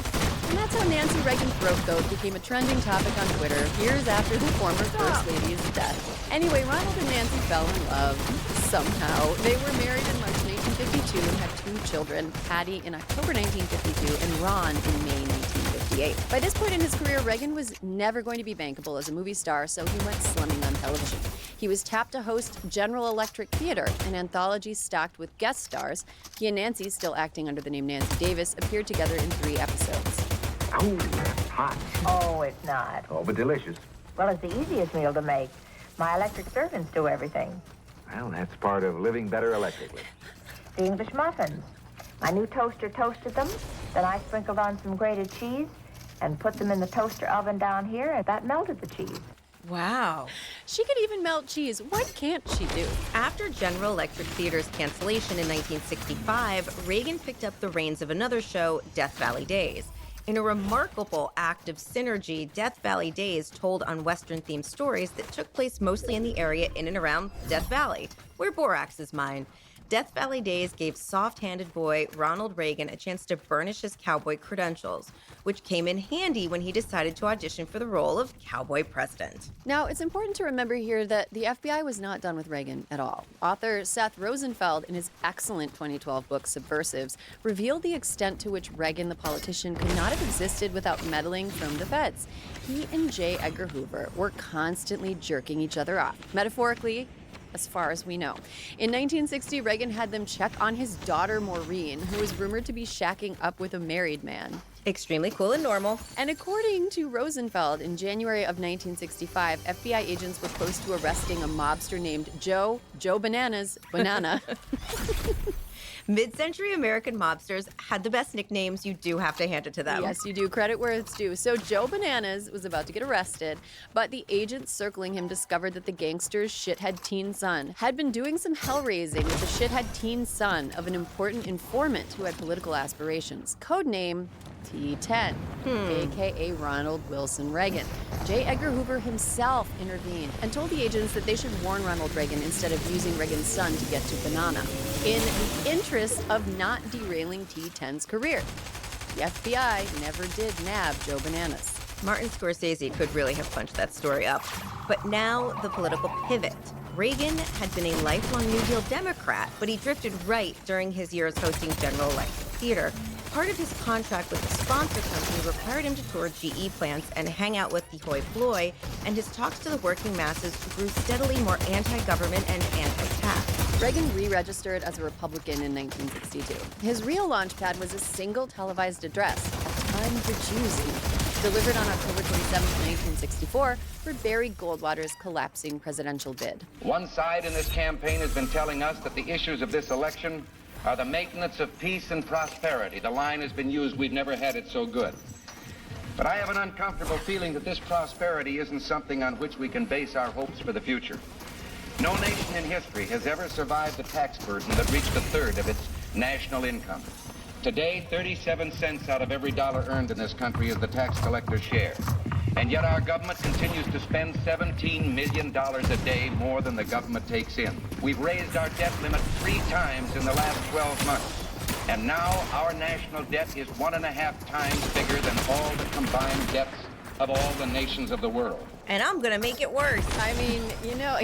and that's how Nancy Reagan's throat goat became a trending topic on Twitter years after the former First Lady's death. Anyway, Ronald and Nancy fell in love somehow. They were married in March 1952 and had 2 children, Patty in October 1952 and Ron in May 1958. By this point in his career, Reagan was never going to be bankable as a movie star, so he went slumming on television. He was tapped to host General Electric Theater, an anthology stocked with guest stars. He and Nancy, still acting under the name Nancy Davis, appeared together in 3 episodes. Oh, hot. Oh, it's not. Oh, but delicious. Well, it's the easiest meal to make. My electric servants do everything. Well, that's part of living better electrically. The English muffins. My new toaster toasted them. Then I sprinkled on some grated cheese and put them in the toaster oven down here, and that melted the cheese. Wow. She could even melt cheese. What can't she do? After General Electric Theater's cancellation in 1965, Reagan picked up the reins of another show, Death Valley Days. In a remarkable act of synergy, Death Valley Days told on Western-themed stories that took place mostly in the area in and around Death Valley, where Borax is mined. Death Valley Days gave soft-handed boy Ronald Reagan a chance to burnish his cowboy credentials, which came in handy when he decided to audition for the role of cowboy president. Now, it's important to remember here that the FBI was not done with Reagan at all. Author Seth Rosenfeld, in his excellent 2012 book Subversives, revealed the extent to which Reagan, the politician, could not have existed without meddling from the feds. He and J. Edgar Hoover were constantly jerking each other off, metaphorically, as far as we know. In 1960, Reagan had them check on his daughter Maureen, who was rumored to be shacking up with a married man. Extremely cool and normal. And according to Rosenfeld, in January of 1965, FBI agents were close to arresting a mobster named Joe Banana. Mid-century American mobsters had the best nicknames. You do have to hand it to them. Yes, you do. Credit where it's due. So Joe Bananas was about to get arrested, but the agents circling him discovered that the gangster's shithead teen son had been doing some hell-raising with the shithead teen son of an important informant who had political aspirations. Codename T10, a.k.a. Ronald Wilson Reagan. J. Edgar Hoover himself intervened and told the agents that they should warn Ronald Reagan instead of using Reagan's son to get to Banana, in the interest of not derailing T10's career. The FBI never did nab Joe Bananas. Martin Scorsese could really have punched that story up. But now, the political pivot. Reagan had been a lifelong New Deal Democrat, but he drifted right during his years hosting General Electric Theater. Part of his contract with the sponsor company required him to tour GE plants and hang out with the hoi polloi, and his talks to the working masses grew steadily more anti-government and anti-tax. Reagan re-registered as a Republican in 1962. His real launchpad was a single televised address, A Time to Choose You, delivered on October 27, 1964, for Barry Goldwater's collapsing presidential bid. One side in this campaign has been telling us that the issues of this election are the maintenance of peace and prosperity. The line has been used, we've never had it so good. But I have an uncomfortable feeling that this prosperity isn't something on which we can base our hopes for the future. No nation in history has ever survived the tax burden that reached a third of its national income. Today, 37 cents out of every dollar earned in this country is the tax collector's share. And yet our government continues to spend $17 million a day more than the government takes in. We've raised our debt limit 3 times in the last 12 months. And now our national debt is 1.5 times bigger than all the combined debts of all the nations of the world. And I'm gonna make it worse. I mean, you know,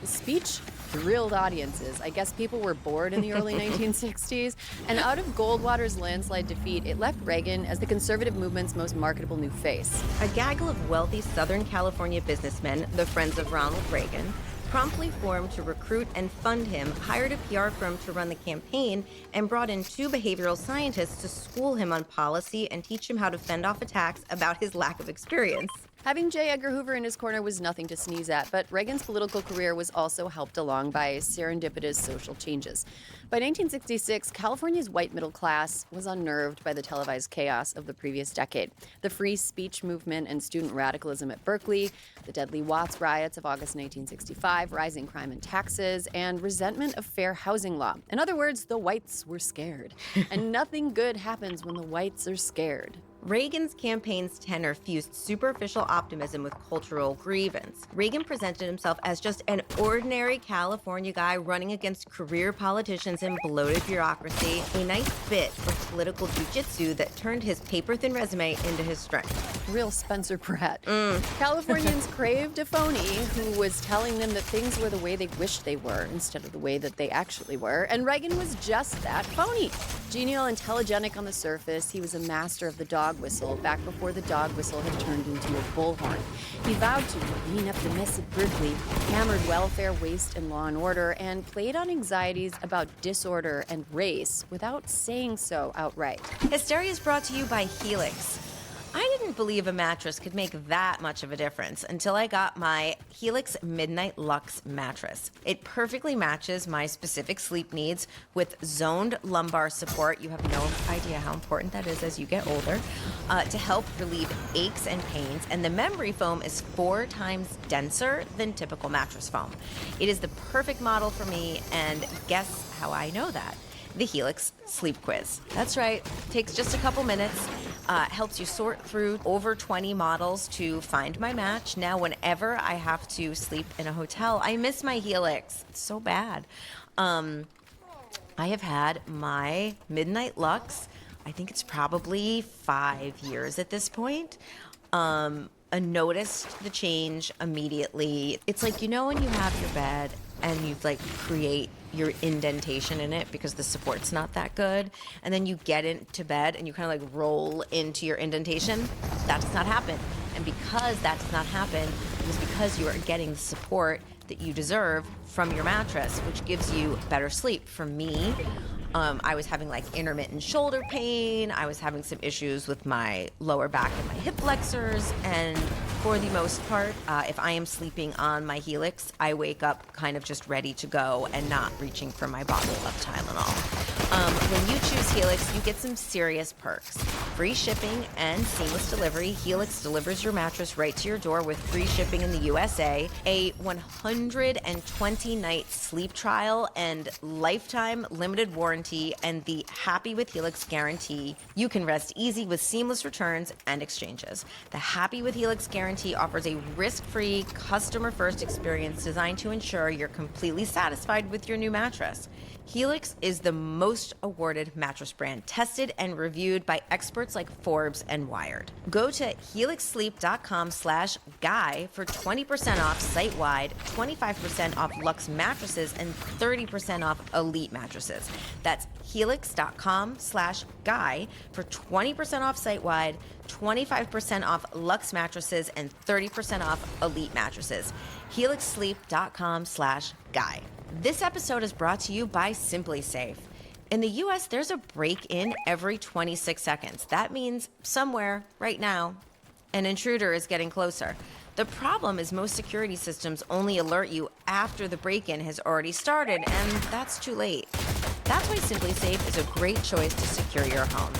the speech thrilled audiences. I guess people were bored in the early 1960s. And out of Goldwater's landslide defeat, it left Reagan as the conservative movement's most marketable new face. A gaggle of wealthy Southern California businessmen, the friends of Ronald Reagan, promptly formed to recruit and fund him, hired a PR firm to run the campaign, and brought in 2 behavioral scientists to school him on policy and teach him how to fend off attacks about his lack of experience. Having J. Edgar Hoover in his corner was nothing to sneeze at, but Reagan's political career was also helped along by serendipitous social changes. By 1966, California's white middle class was unnerved by the televised chaos of the previous decade. The free speech movement and student radicalism at Berkeley, the deadly Watts riots of August 1965, rising crime and taxes, and resentment of fair housing law. In other words, the whites were scared. And nothing good happens when the whites are scared. Reagan's campaign's tenor fused superficial optimism with cultural grievance. Reagan presented himself as just an ordinary California guy running against career politicians and bloated bureaucracy, a nice bit of political jujitsu that turned his paper-thin resume into his strength. Real Spencer Pratt. Californians craved a phony who was telling them that things were the way they wished they were instead of the way that they actually were, and Reagan was just that phony. Genial, intelligenic on the surface, he was a master of the dog whistle back before the dog whistle had turned into a bullhorn. He vowed to clean up the mess at Berkeley, hammered welfare, waste, and law and order, and played on anxieties about disorder and race without saying so outright. Hysteria is brought to you by Helix. I didn't believe a mattress could make that much of a difference until I got my Helix Midnight Luxe mattress. It perfectly matches my specific sleep needs with zoned lumbar support. You have no idea how important that is as you get older, to help relieve aches and pains. And the memory foam is 4 times denser than typical mattress foam. It is the perfect model for me, and guess how I know that? The Helix Sleep Quiz. That's right, takes just a couple minutes, helps you sort through over 20 models to find my match. Now, whenever I have to sleep in a hotel, I miss my Helix. It's so bad. I have had my Midnight Luxe, I think it's probably 5 years at this point. I noticed the change immediately. It's like, you know when you have your bed and you like create your indentation in it because the support's not that good, and then you get into bed and you kind of like roll into your indentation? That does not happen. And because that does not happen, it is because you are getting the support that you deserve from your mattress, which gives you better sleep. For me, I was having like intermittent shoulder pain. I was having some issues with my lower back and my hip flexors. And for the most part, if I am sleeping on my Helix, I wake up kind of just ready to go and not reaching for my bottle of Tylenol. When you choose Helix, you get some serious perks. Free shipping and seamless delivery. Helix delivers your mattress right to your door with free shipping in the USA, a 120-night sleep trial and lifetime limited warranty, and the Happy with Helix guarantee. You can rest easy with seamless returns and exchanges. The Happy with Helix guarantee offers a risk-free, customer-first experience designed to ensure you're completely satisfied with your new mattress. Helix is the most awarded mattress brand, tested and reviewed by experts like Forbes and Wired. Go to helixsleep.com/guy for 20% off site-wide, 25% off luxe mattresses, and 30% off elite mattresses. That's helix.com/guy for 20% off site-wide, 25% off luxe mattresses, and 30% off elite mattresses. helixsleep.com/guy. This episode is brought to you by Simply Safe. In the US, there's a break-in every 26 seconds. That means somewhere, right now, an intruder is getting closer. The problem is most security systems only alert you after the break-in has already started, and that's too late. That's why Simply Safe is a great choice to secure your home.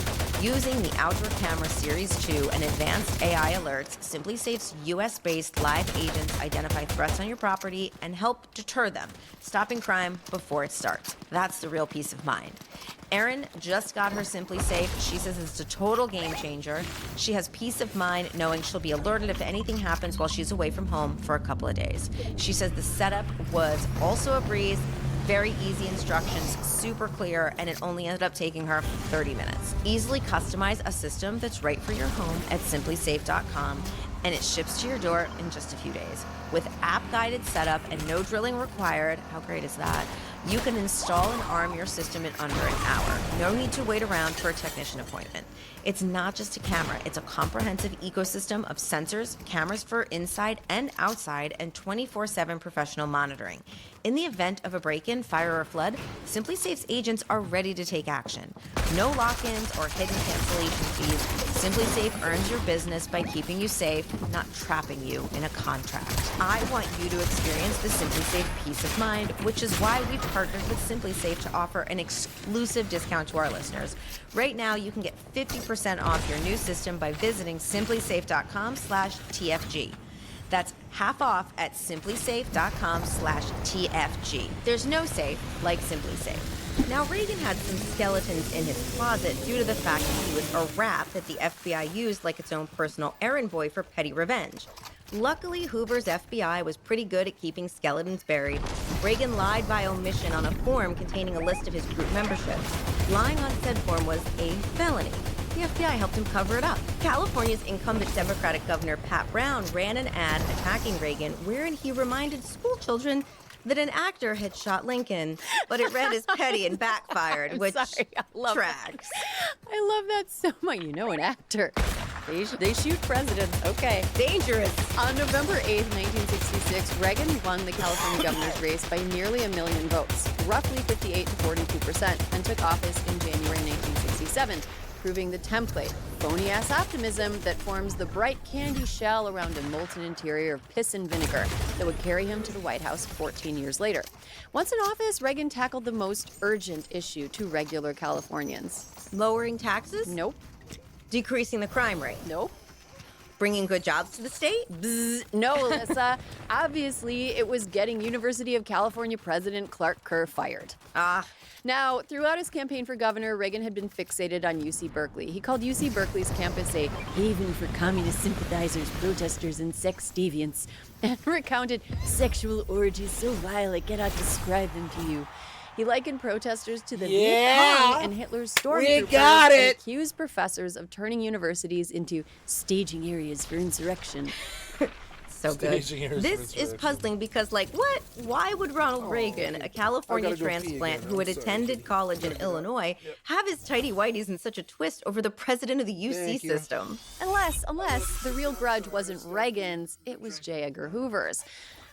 Using the Outdoor Camera Series 2 and advanced AI alerts, Simply Safe's US-based live agents identify threats on your property and help deter them, stopping crime before it starts. That's the real peace of mind. Erin just got her Simply Safe. She says it's a total game changer. She has peace of mind knowing she'll be alerted if anything happens while she's away from home for a couple of days. She says the setup was also a breeze. Very easy instructions, super clear, and it only ended up taking her 30 minutes. Easily customize a system that's right for your home at simplysafe.com, and it ships to your door in just a few days. With app-guided setup and no drilling required, how great is that? You can install and arm your system in under an hour. No need to wait around for a technician appointment. It's not just a camera, it's a comprehensive ecosystem of sensors, cameras for inside and outside, and 24/7 professional monitoring. In the event of a break-in, fire, or flood, Simply Safe's agents are ready to take action. No lock-ins or hidden cancellation fees. Simply Safe earns your business by keeping you safe, not trapping you in a contract. I want you to experience the Simply Safe peace of mind, which is why we've partnered with Simply Safe to offer an exclusive discount to our listeners. Right now, you can get 50% off your new system by visiting simplysafe.com/TFG. That's half off at simplysafe.com/TFG. There's no safe like Simply Safe. Now, Reagan had some skeletons in his closet due to the fact that he was a rat that the FBI used like its own personal errand boy for petty revenge. Luckily, Hoover's FBI was pretty good at keeping skeletons buried. Reagan lied by omission on a form containing a list of his group membership. Lying on said form was a felony. The FBI helped him cover it up. California's incumbent Democratic Governor Pat Brown ran an ad attacking Reagan wherein he reminded school children that an actor had shot Lincoln, but it read as petty and backfired, which tracks. I love that so much. You know, an actor. They shoot presidents. Okay. Dangerous. On November 8th, 1966, Reagan won the California governor's race by nearly 1 million votes, roughly 58 to 42%, and took office in January 1967. Proving the template, phony-ass optimism that forms the bright candy shell around a molten interior of piss and vinegar that would carry him to the White House 14 years later. Once in office, Reagan tackled the most urgent issue to regular Californians. Lowering taxes? Nope. Decreasing the crime rate? Nope. Bringing good jobs to the state? Bzz. No, Alyssa. Obviously, it was getting University of California President Clark Kerr fired. Now, throughout his campaign for governor, Reagan had been fixated on UC Berkeley. He called UC Berkeley's campus a haven for communist sympathizers, protesters, and sex deviants, and recounted sexual orgies so vile I cannot describe them to you. He likened protesters to the Viet Cong and Hitler's stormtroopers and accused professors of turning universities into staging areas for insurrection. So good. This is puzzling because, like, what? Why would Ronald Reagan, a California transplant who had attended college in Illinois, have his tighty whities in such a twist over the president of the UC system? Unless the real grudge wasn't Reagan's, it was J. Edgar Hoover's.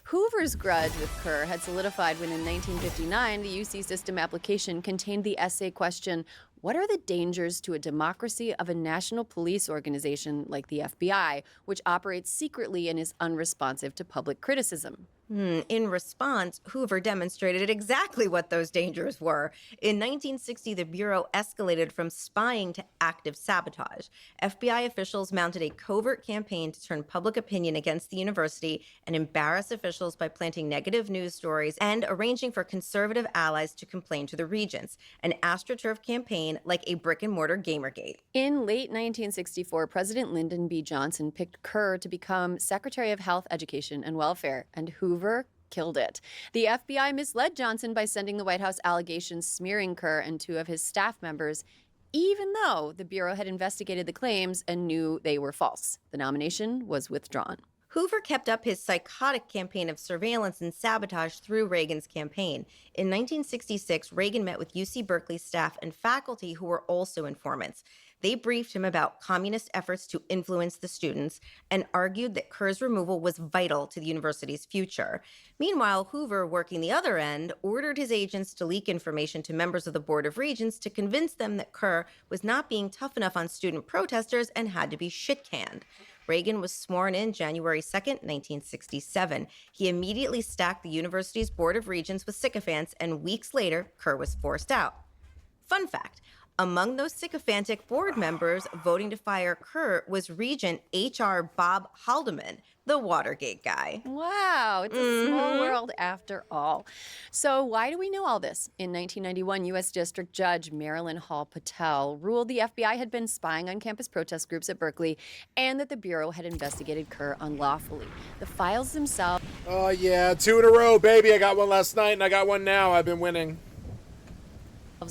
Hoover's grudge with Kerr had solidified when in 1959 the UC system application contained the essay question, what are the dangers to a democracy of a national police organization like the FBI, which operates secretly and is unresponsive to public criticism? In response, Hoover demonstrated exactly what those dangers were. In 1960, the Bureau escalated from spying to active sabotage. FBI officials mounted a covert campaign to turn public opinion against the university and embarrass officials by planting negative news stories and arranging for conservative allies to complain to the regents. An AstroTurf campaign like a brick-and-mortar Gamergate. In late 1964, President Lyndon B. Johnson picked Kerr to become Secretary of Health, Education, and Welfare, and Hoover killed it. The FBI misled Johnson by sending the White House allegations smearing Kerr and 2 of his staff members, even though the Bureau had investigated the claims and knew they were false. The nomination was withdrawn. Hoover kept up his psychotic campaign of surveillance and sabotage through Reagan's campaign. In 1966, Reagan met with UC Berkeley staff and faculty who were also informants. They briefed him about communist efforts to influence the students and argued that Kerr's removal was vital to the university's future. Meanwhile, Hoover, working the other end, ordered his agents to leak information to members of the Board of Regents to convince them that Kerr was not being tough enough on student protesters and had to be shit-canned. Reagan was sworn in January 2nd, 1967. He immediately stacked the university's Board of Regents with sycophants, and weeks later, Kerr was forced out. Fun fact, among those sycophantic board members voting to fire Kerr was Regent H.R. Bob Haldeman, the Watergate guy. Wow, it's a small world after all. So why do we know all this? In 1991, U.S. District Judge Marilyn Hall Patel ruled the FBI had been spying on campus protest groups at Berkeley and that the Bureau had investigated Kerr unlawfully. The files themselves... Oh, yeah, 2 in a row, baby. I got one last night, and I got one now. I've been winning.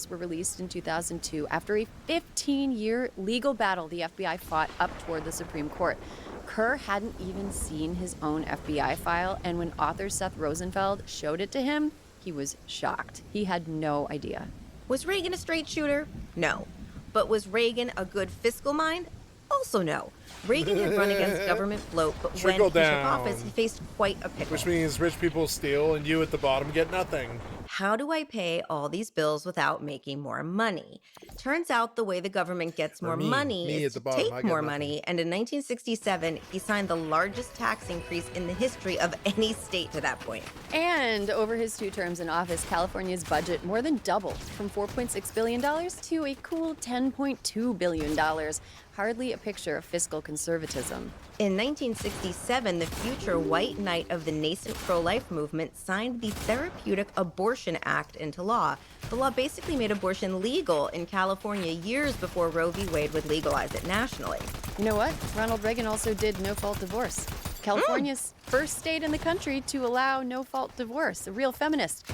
...were released in 2002 after a 15-year legal battle the FBI fought up toward the Supreme Court. Kerr hadn't even seen his own FBI file, and when author Seth Rosenfeld showed it to him, he was shocked. He had no idea. Was Reagan a straight shooter? No. But was Reagan a good fiscal mind? Also no. Reagan had run against government bloat, but when he took office, he faced quite a pickle. Which means rich people steal and you at the bottom get nothing. How do I pay all these bills without making more money? Turns out the way the government gets more money is to take more money, and in 1967, he signed the largest tax increase in the history of any state to that point. And over his 2 terms in office, California's budget more than doubled from $4.6 billion to a cool $10.2 billion. Hardly a picture of fiscal conservatism. In 1967, the future white knight of the nascent pro-life movement signed the Therapeutic Abortion Act into law. The law basically made abortion legal in California years before Roe v. Wade would legalize it nationally. You know what? Ronald Reagan also did no-fault divorce. California's first state in the country to allow no-fault divorce, a real feminist.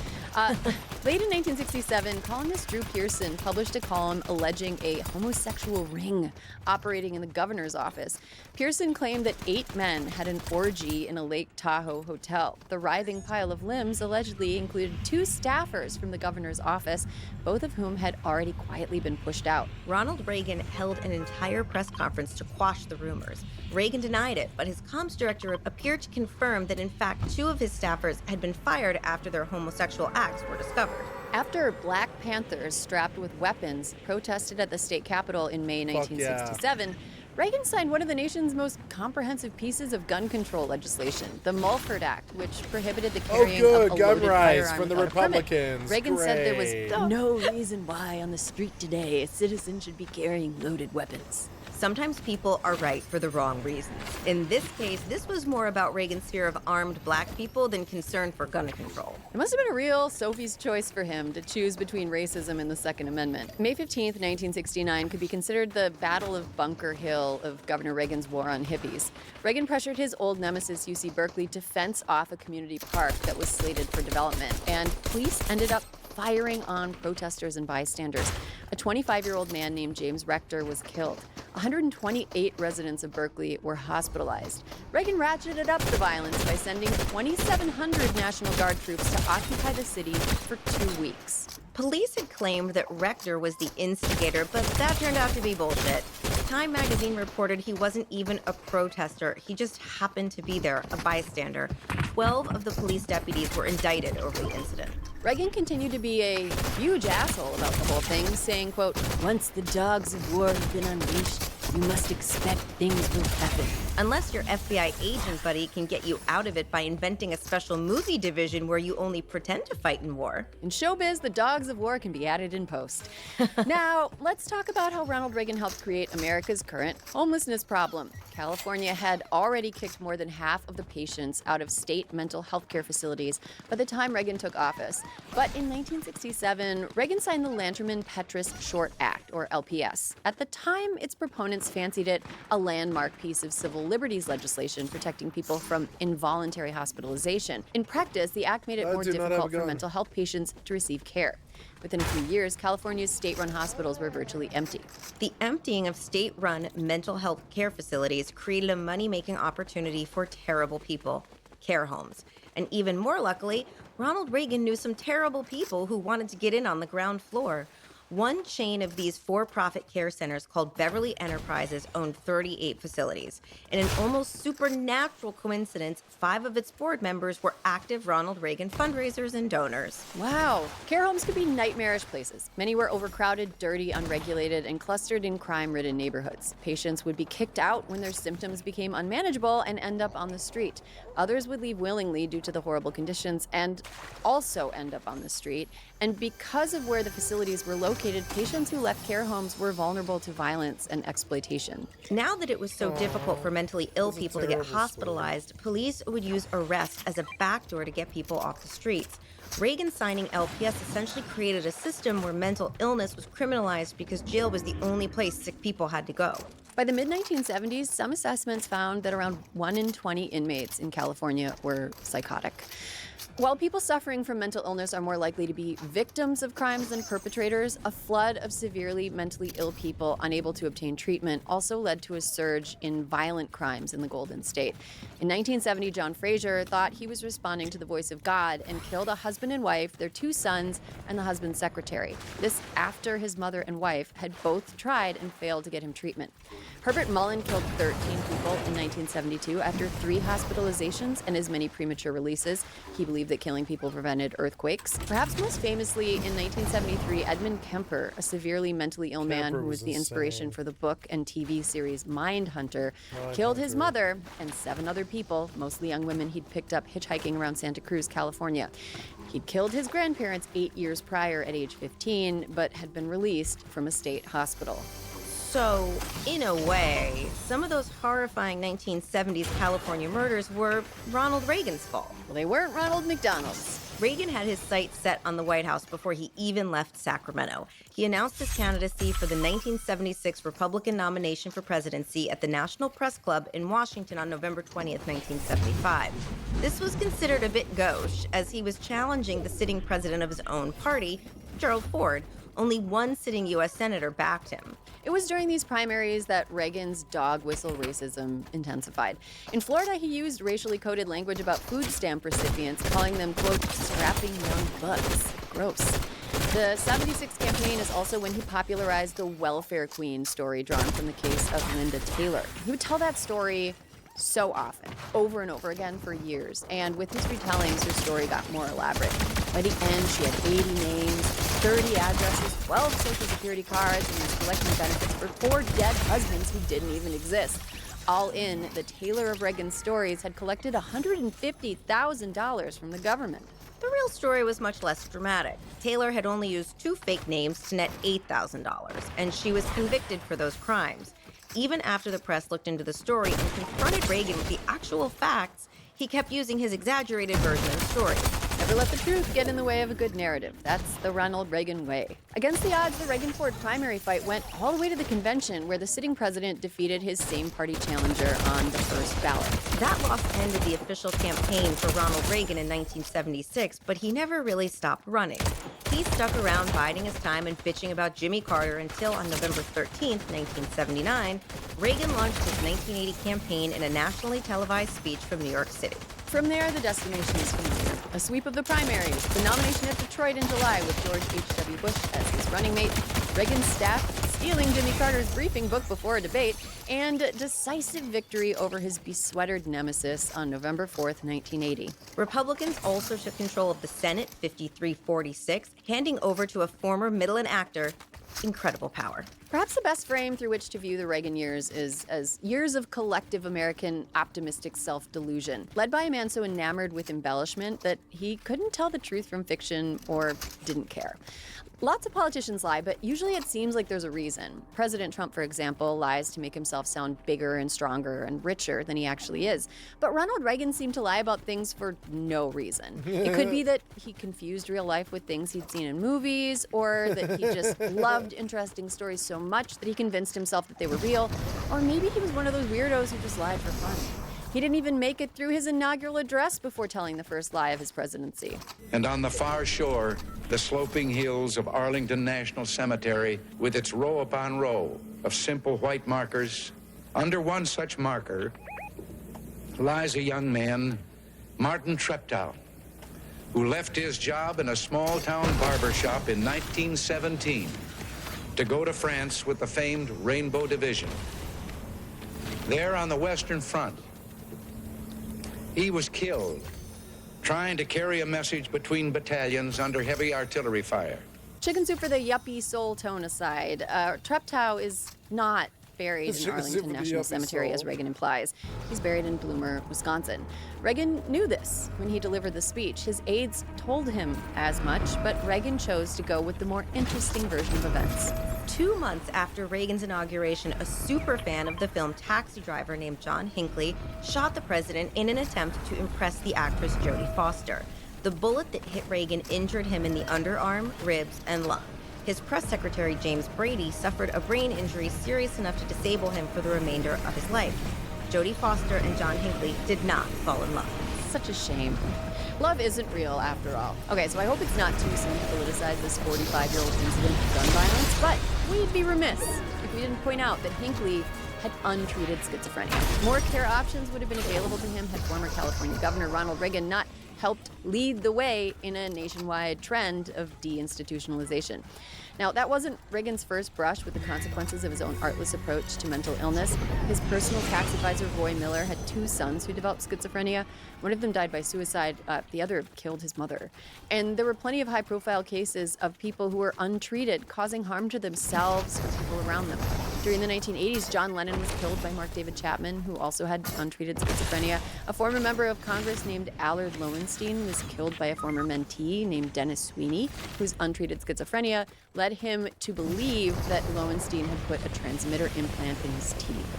Late in 1967, columnist Drew Pearson published a column alleging a homosexual ring operating in the governor's office. Pearson claimed that 8 men had an orgy in a Lake Tahoe hotel. The writhing pile of limbs allegedly included 2 staffers from the governor's office, both of whom had already quietly been pushed out. Ronald Reagan held an entire press conference to quash the rumors. Reagan denied it, but his comms director appeared to confirm that in fact 2 of his staffers had been fired after their homosexual acts were discovered. After Black Panthers strapped with weapons protested at the state capitol in May 1967, Reagan signed one of the nation's most comprehensive pieces of gun control legislation, the Mulford Act, which prohibited the carrying of a loaded firearm from the without a permit. Republicans. Reagan said there was no reason why on the street today a citizen should be carrying loaded weapons. Sometimes people are right for the wrong reasons. In this case, this was more about Reagan's fear of armed black people than concern for gun control. It must have been a real Sophie's choice for him to choose between racism and the Second Amendment. May 15th, 1969 could be considered the Battle of Bunker Hill of Governor Reagan's war on hippies. Reagan pressured his old nemesis, UC Berkeley, to fence off a community park that was slated for development, and police ended up firing on protesters and bystanders. A 25-year-old man named James Rector was killed. 128 residents of Berkeley were hospitalized. Reagan ratcheted up the violence by sending 2,700 National Guard troops to occupy the city for 2 weeks. Police had claimed that Rector was the instigator, but that turned out to be bullshit. Time magazine reported he wasn't even a protester. He just happened to be there, a bystander. 12 of the police deputies were indicted over the incident. Reagan continued to be a huge asshole about the whole thing, saying, quote, "Once the dogs of war have been unleashed, you must expect things will happen." Unless your FBI agent buddy can get you out of it by inventing a special movie division where you only pretend to fight in war. In showbiz, the dogs of war can be added in post. Now, let's talk about how Ronald Reagan helped create America's current homelessness problem. California had already kicked more than half of the patients out of state mental health care facilities by the time Reagan took office. But in 1967, Reagan signed the Lanterman-Petrus Short Act, or LPS. At the time, its proponents opponents fancied it a landmark piece of civil liberties legislation protecting people from involuntary hospitalization. In practice, the act made it more difficult for mental health patients to receive care. Within a few years, California's state-run hospitals were virtually empty. The emptying of state-run mental health care facilities created a money-making opportunity for terrible people, care homes. And even more luckily, Ronald Reagan knew some terrible people who wanted to get in on the ground floor. One chain of these for-profit care centers called Beverly Enterprises owned 38 facilities. In an almost supernatural coincidence, 5 of its board members were active Ronald Reagan fundraisers and donors. Wow. Care homes could be nightmarish places. Many were overcrowded, dirty, unregulated, and clustered in crime-ridden neighborhoods. Patients would be kicked out when their symptoms became unmanageable and end up on the street. Others would leave willingly due to the horrible conditions and also end up on the street. And because of where the facilities were located, patients who left care homes were vulnerable to violence and exploitation. Now that it was so difficult for mentally ill people to get hospitalized, police would use arrest as a backdoor to get people off the streets. Reagan signing LPS essentially created a system where mental illness was criminalized because jail was the only place sick people had to go. By the mid-1970s, some assessments found that around 1 in 20 inmates in California were psychotic. While people suffering from mental illness are more likely to be victims of crimes than perpetrators, a flood of severely mentally ill people unable to obtain treatment also led to a surge in violent crimes in the Golden State. In 1970, John Frazier thought he was responding to the voice of God and killed a husband and wife, their 2 sons, and the husband's secretary. This after his mother and wife had both tried and failed to get him treatment. Herbert Mullen killed 13 people in 1972 after 3 hospitalizations and as many premature releases. He believed that killing people prevented earthquakes. Perhaps most famously, in 1973, Edmund Kemper, a severely mentally ill man who was the inspiration for the book and TV series Mindhunter, killed his mother and 7 other people, mostly young women he'd picked up hitchhiking around Santa Cruz, California. He'd killed his grandparents 8 years prior at age 15, but had been released from a state hospital. So, in a way, some of those horrifying 1970s California murders were Ronald Reagan's fault. Well, they weren't Ronald McDonald's. Reagan had his sights set on the White House before he even left Sacramento. He announced his candidacy for the 1976 Republican nomination for presidency at the National Press Club in Washington on November 20th, 1975. This was considered a bit gauche, as he was challenging the sitting president of his own party, Gerald Ford. Only one sitting U.S. senator backed him. It was during these primaries that Reagan's dog whistle racism intensified. In Florida, he used racially coded language about food stamp recipients, calling them, quote, strapping young bucks. Gross. The 76 campaign is also when he popularized the welfare queen story drawn from the case of Linda Taylor. He would tell that story so often, over and over again for years. And with his retellings, her story got more elaborate. By the end, she had 80 names, 30 addresses, 12 social security cards, and was collecting benefits for 4 dead husbands who didn't even exist. All in, the Taylor of Reagan's stories had collected $150,000 from the government. The real story was much less dramatic. Taylor had only used 2 fake names to net $8,000, and she was convicted for those crimes. Even after the press looked into the story and confronted Reagan with the actual facts, he kept using his exaggerated version of the story. Never let the truth get in the way of a good narrative. That's the Ronald Reagan way. Against the odds, the Reagan-Ford primary fight went all the way to the convention, where the sitting president defeated his same party challenger on the first ballot. That loss ended the official campaign for Ronald Reagan in 1976, but he never really stopped running. He stuck around biding his time and bitching about Jimmy Carter until on November 13th, 1979, Reagan launched his 1980 campaign in a nationally televised speech from New York City. From there, the destination is familiar. A sweep of the primaries, the nomination at Detroit in July with George H.W. Bush as his running mate, Reagan's staff stealing Jimmy Carter's briefing book before a debate, and decisive victory over his besweatered nemesis on November 4th, 1980. Republicans also took control of the Senate, 53-46, handing over to a former Midland actor incredible power. Perhaps the best frame through which to view the Reagan years is as years of collective American optimistic self-delusion, led by a man so enamored with embellishment that he couldn't tell the truth from fiction or didn't care. Lots of politicians lie, but usually it seems like there's a reason. President Trump, for example, lies to make himself sound bigger and stronger and richer than he actually is. But Ronald Reagan seemed to lie about things for no reason. It could be that he confused real life with things he'd seen in movies, or that he just loved interesting stories so much that he convinced himself that they were real, or maybe he was one of those weirdos who just lied for fun. He didn't even make it through his inaugural address before telling the first lie of his presidency. And on the far shore, the sloping hills of Arlington National Cemetery, with its row upon row of simple white markers, under one such marker lies a young man, Martin Treptow, who left his job in a small-town barber shop in 1917 to go to France with the famed Rainbow Division. There on the Western Front, he was killed trying to carry a message between battalions under heavy artillery fire. Chicken soup for the yuppie soul tone aside, Treptow is not buried in Arlington National Cemetery, as Reagan implies. He's buried in Bloomer, Wisconsin. Reagan knew this when he delivered the speech. His aides told him as much, but Reagan chose to go with the more interesting version of events. 2 months after Reagan's inauguration, a super fan of the film Taxi Driver named John Hinckley shot the president in an attempt to impress the actress Jodie Foster. The bullet that hit Reagan injured him in the underarm, ribs, and lung. His press secretary, James Brady, suffered a brain injury serious enough to disable him for the remainder of his life. Jodie Foster and John Hinckley did not fall in love. Such a shame. Love isn't real after all. Okay, so I hope it's not too soon to politicize this 45-year-old incident of gun violence, but we'd be remiss if we didn't point out that Hinckley had untreated schizophrenia. More care options would have been available to him had former California Governor Ronald Reagan not helped lead the way in a nationwide trend of deinstitutionalization. Now, that wasn't Reagan's first brush with the consequences of his own artless approach to mental illness. His personal tax advisor, Roy Miller, had 2 sons who developed schizophrenia. One of them died by suicide. The other killed his mother. And there were plenty of high-profile cases of people who were untreated, causing harm to themselves or people around them. During the 1980s, John Lennon was killed by Mark David Chapman, who also had untreated schizophrenia. A former member of Congress named Allard Lowenstein was killed by a former mentee named Dennis Sweeney, whose untreated schizophrenia led him to believe that Lowenstein had put a transmitter implant in his teeth.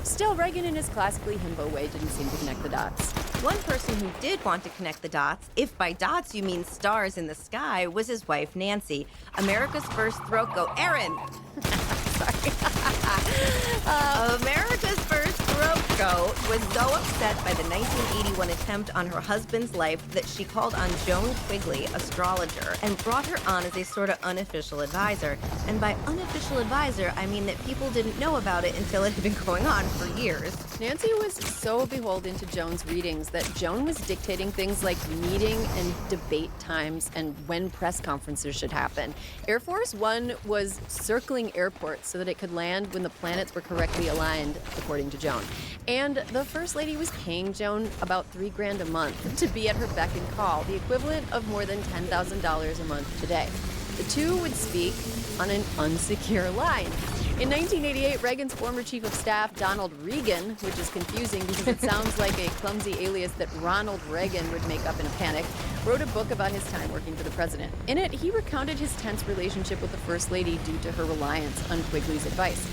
Still, Reagan, in his classically himbo way, didn't seem to connect the dots. One person who did want to connect the dots, if by dots you mean stars in the sky, was his wife, Nancy. America's first throat goat. Aaron! Sorry. America's first throat goat was so upset by the 1981 attempt on her husband's life that she called on Joan Quigley, astrologer, and brought her on as a sort of unofficial advisor. And by unofficial advisor, I mean that people didn't know about it until it had been going on for years. Nancy was so beholden to Joan's readings that Joan was dictating things like meeting and debate times and when press conferences should happen. Air Force One was circling airports so that it could land when the planets were correctly aligned, according to Joan. And the First Lady was paying Joan about $3,000 a month to be at her beck and call, the equivalent of more than $10,000 a month today. The two would speak on an unsecure line. In 1988, Reagan's former chief of staff, Donald Regan, which is confusing because it sounds like a clumsy alias that Ronald Reagan would make up in a panic, wrote a book about his time working for the president. In it, he recounted his tense relationship with the First Lady due to her reliance on Quigley's advice.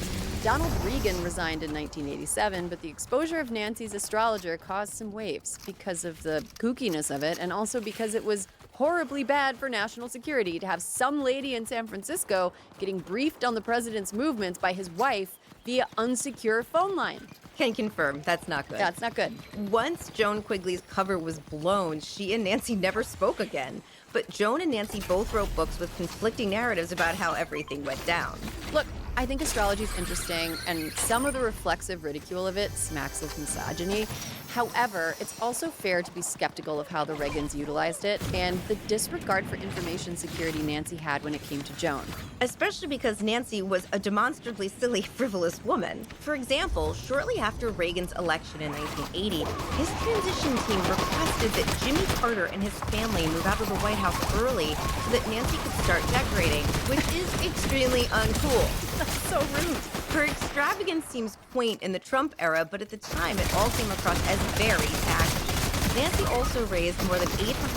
Donald Regan resigned in 1987, but the exposure of Nancy's astrologer caused some waves because of the kookiness of it, and also because it was horribly bad for national security to have some lady in San Francisco getting briefed on the president's movements by his wife via unsecure phone line. Can confirm, that's not good. That's not good. Once Joan Quigley's cover was blown, she and Nancy never spoke again. But Joan and Nancy both wrote books with conflicting narratives about how everything went down. Look, I think astrology is interesting, and some of the reflexive ridicule of it smacks of misogyny. However, it's also fair to be skeptical of how the Reagans utilized it and the disregard for information security Nancy had when it came to Joan. Especially because Nancy was a demonstrably silly, frivolous woman. For example, shortly after Reagan's election in 1980, his transition team requested that Jimmy Carter and his family move out of the White House early so that Nancy could start decorating, which is extremely uncool. That's so rude. Her extravagance seems quaint in the Trump era, but at the time it all came across as very tacky. Nancy also raised more than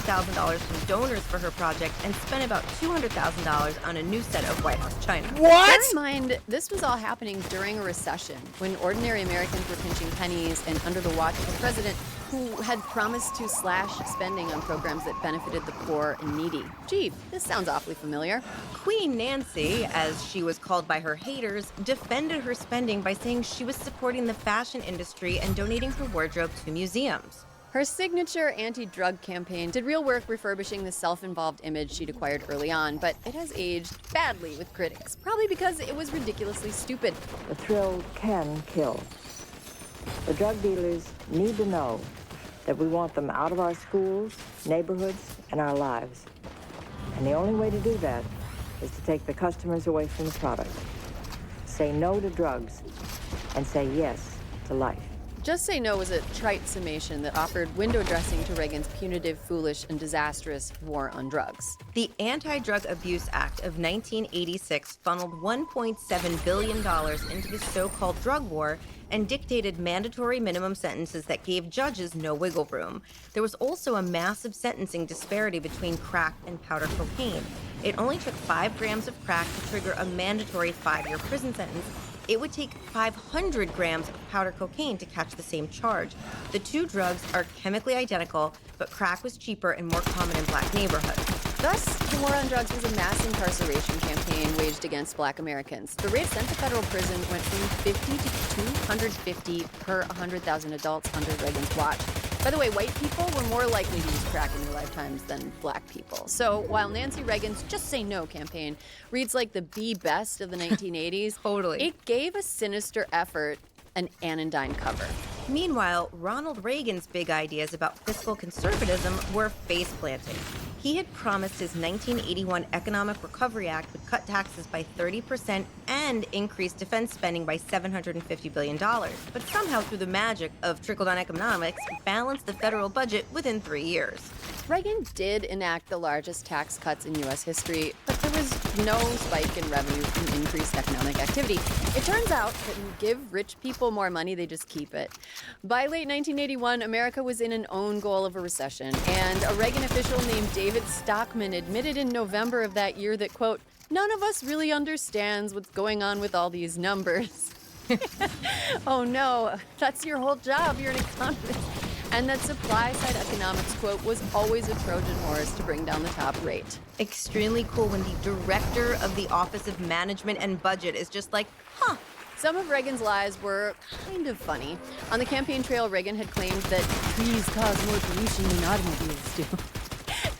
$100,000 from donors for her project and spent about $200,000 on a new set of White House china. Bear in mind, this was all happening during a recession when ordinary Americans were pinching pennies and under the watch of a president who had promised to slash spending on programs that benefited the poor and needy. Gee, this sounds awfully familiar. Queen Nancy, as she was called by her haters, defended her spending by saying she was supporting the fashion industry and donating her wardrobe to museums. Her signature anti-drug campaign did real work refurbishing the self-involved image she'd acquired early on, but it has aged badly with critics, probably because it was ridiculously stupid. The thrill can kill. The drug dealers need to know that we want them out of our schools, neighborhoods, and our lives. And the only way to do that is to take the customers away from the product. Say no to drugs and say yes to life. Just Say No was a trite summation that offered window dressing to Reagan's punitive, foolish, and disastrous war on drugs. The Anti-Drug Abuse Act of 1986 funneled $1.7 billion into the so-called drug war and dictated mandatory minimum sentences that gave judges no wiggle room. There was also a massive sentencing disparity between crack and powder cocaine. It only took 5 grams of crack to trigger a mandatory 5-year prison sentence. It would take 500 grams of powder cocaine to catch the same charge. The two drugs are chemically identical, but crack was cheaper and more common in black neighborhoods. Thus, the war on drugs was a mass incarceration campaign waged against black Americans. The rate sent to federal prison went from 50 to 250 per 100,000 adults under Reagan's watch. By the way, white people were more likely to use crack in their lifetimes than black people. So while Nancy Reagan's Just Say No campaign reads like the Be Best of the 1980s, Totally. It gave a sinister effort an anodyne cover. Meanwhile, Ronald Reagan's big ideas about fiscal conservatism were face-planting. He had promised his 1981 Economic Recovery Act would cut taxes by 30% and increase defense spending by $750 billion, but somehow through the magic of trickle-down economics, balanced the federal budget within 3 years. Reagan did enact the largest tax cuts in U.S. history, but there was no spike in revenue from increased economic activity. It turns out that when you give rich people more money, they just keep it. By late 1981, America was in an own goal of a recession, and a Reagan official named David Stockman admitted in November of that year that, quote, "None of us really understands what's going on with all these numbers." Oh no, that's your whole job, you're an economist. And that supply-side economics, quote, was always a Trojan horse to bring down the top rate. Extremely cool when the director of the Office of Management and Budget is just like, huh. Some of Reagan's lies were kind of funny. On the campaign trail, Reagan had claimed that trees cause more pollution than automobiles do.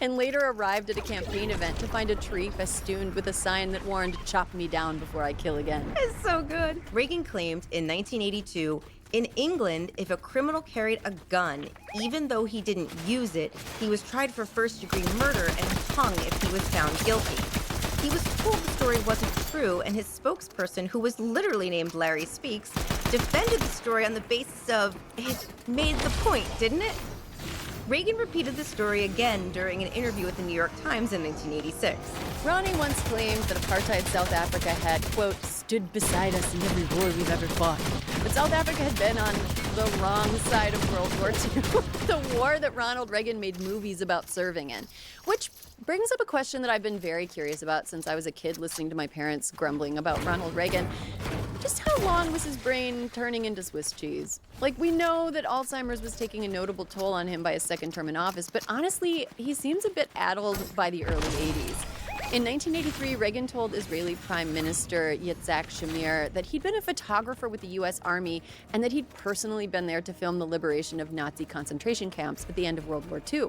And later arrived at a campaign event to find a tree festooned with a sign that warned, "Chop me down before I kill again." It's so good. Reagan claimed in 1982, in England, if a criminal carried a gun, even though he didn't use it, he was tried for first-degree murder and hung if he was found guilty. He was told the story wasn't true, and his spokesperson, who was literally named Larry Speaks, defended the story on the basis of, it made the point, didn't it? Reagan repeated the story again during an interview with the New York Times in 1986. Ronnie once claimed that apartheid South Africa had, quote, "stood beside us in every war we've ever fought." But South Africa had been on the wrong side of World War II, the war that Ronald Reagan made movies about serving in. Which brings up a question that I've been very curious about since I was a kid listening to my parents grumbling about Ronald Reagan. Just how long was his brain turning into Swiss cheese? Like, we know that Alzheimer's was taking a notable toll on him by his second term in office, but honestly, he seems a bit addled by the early 80s. In 1983, Reagan told Israeli Prime Minister Yitzhak Shamir that he'd been a photographer with the U.S. Army and that he'd personally been there to film the liberation of Nazi concentration camps at the end of World War II.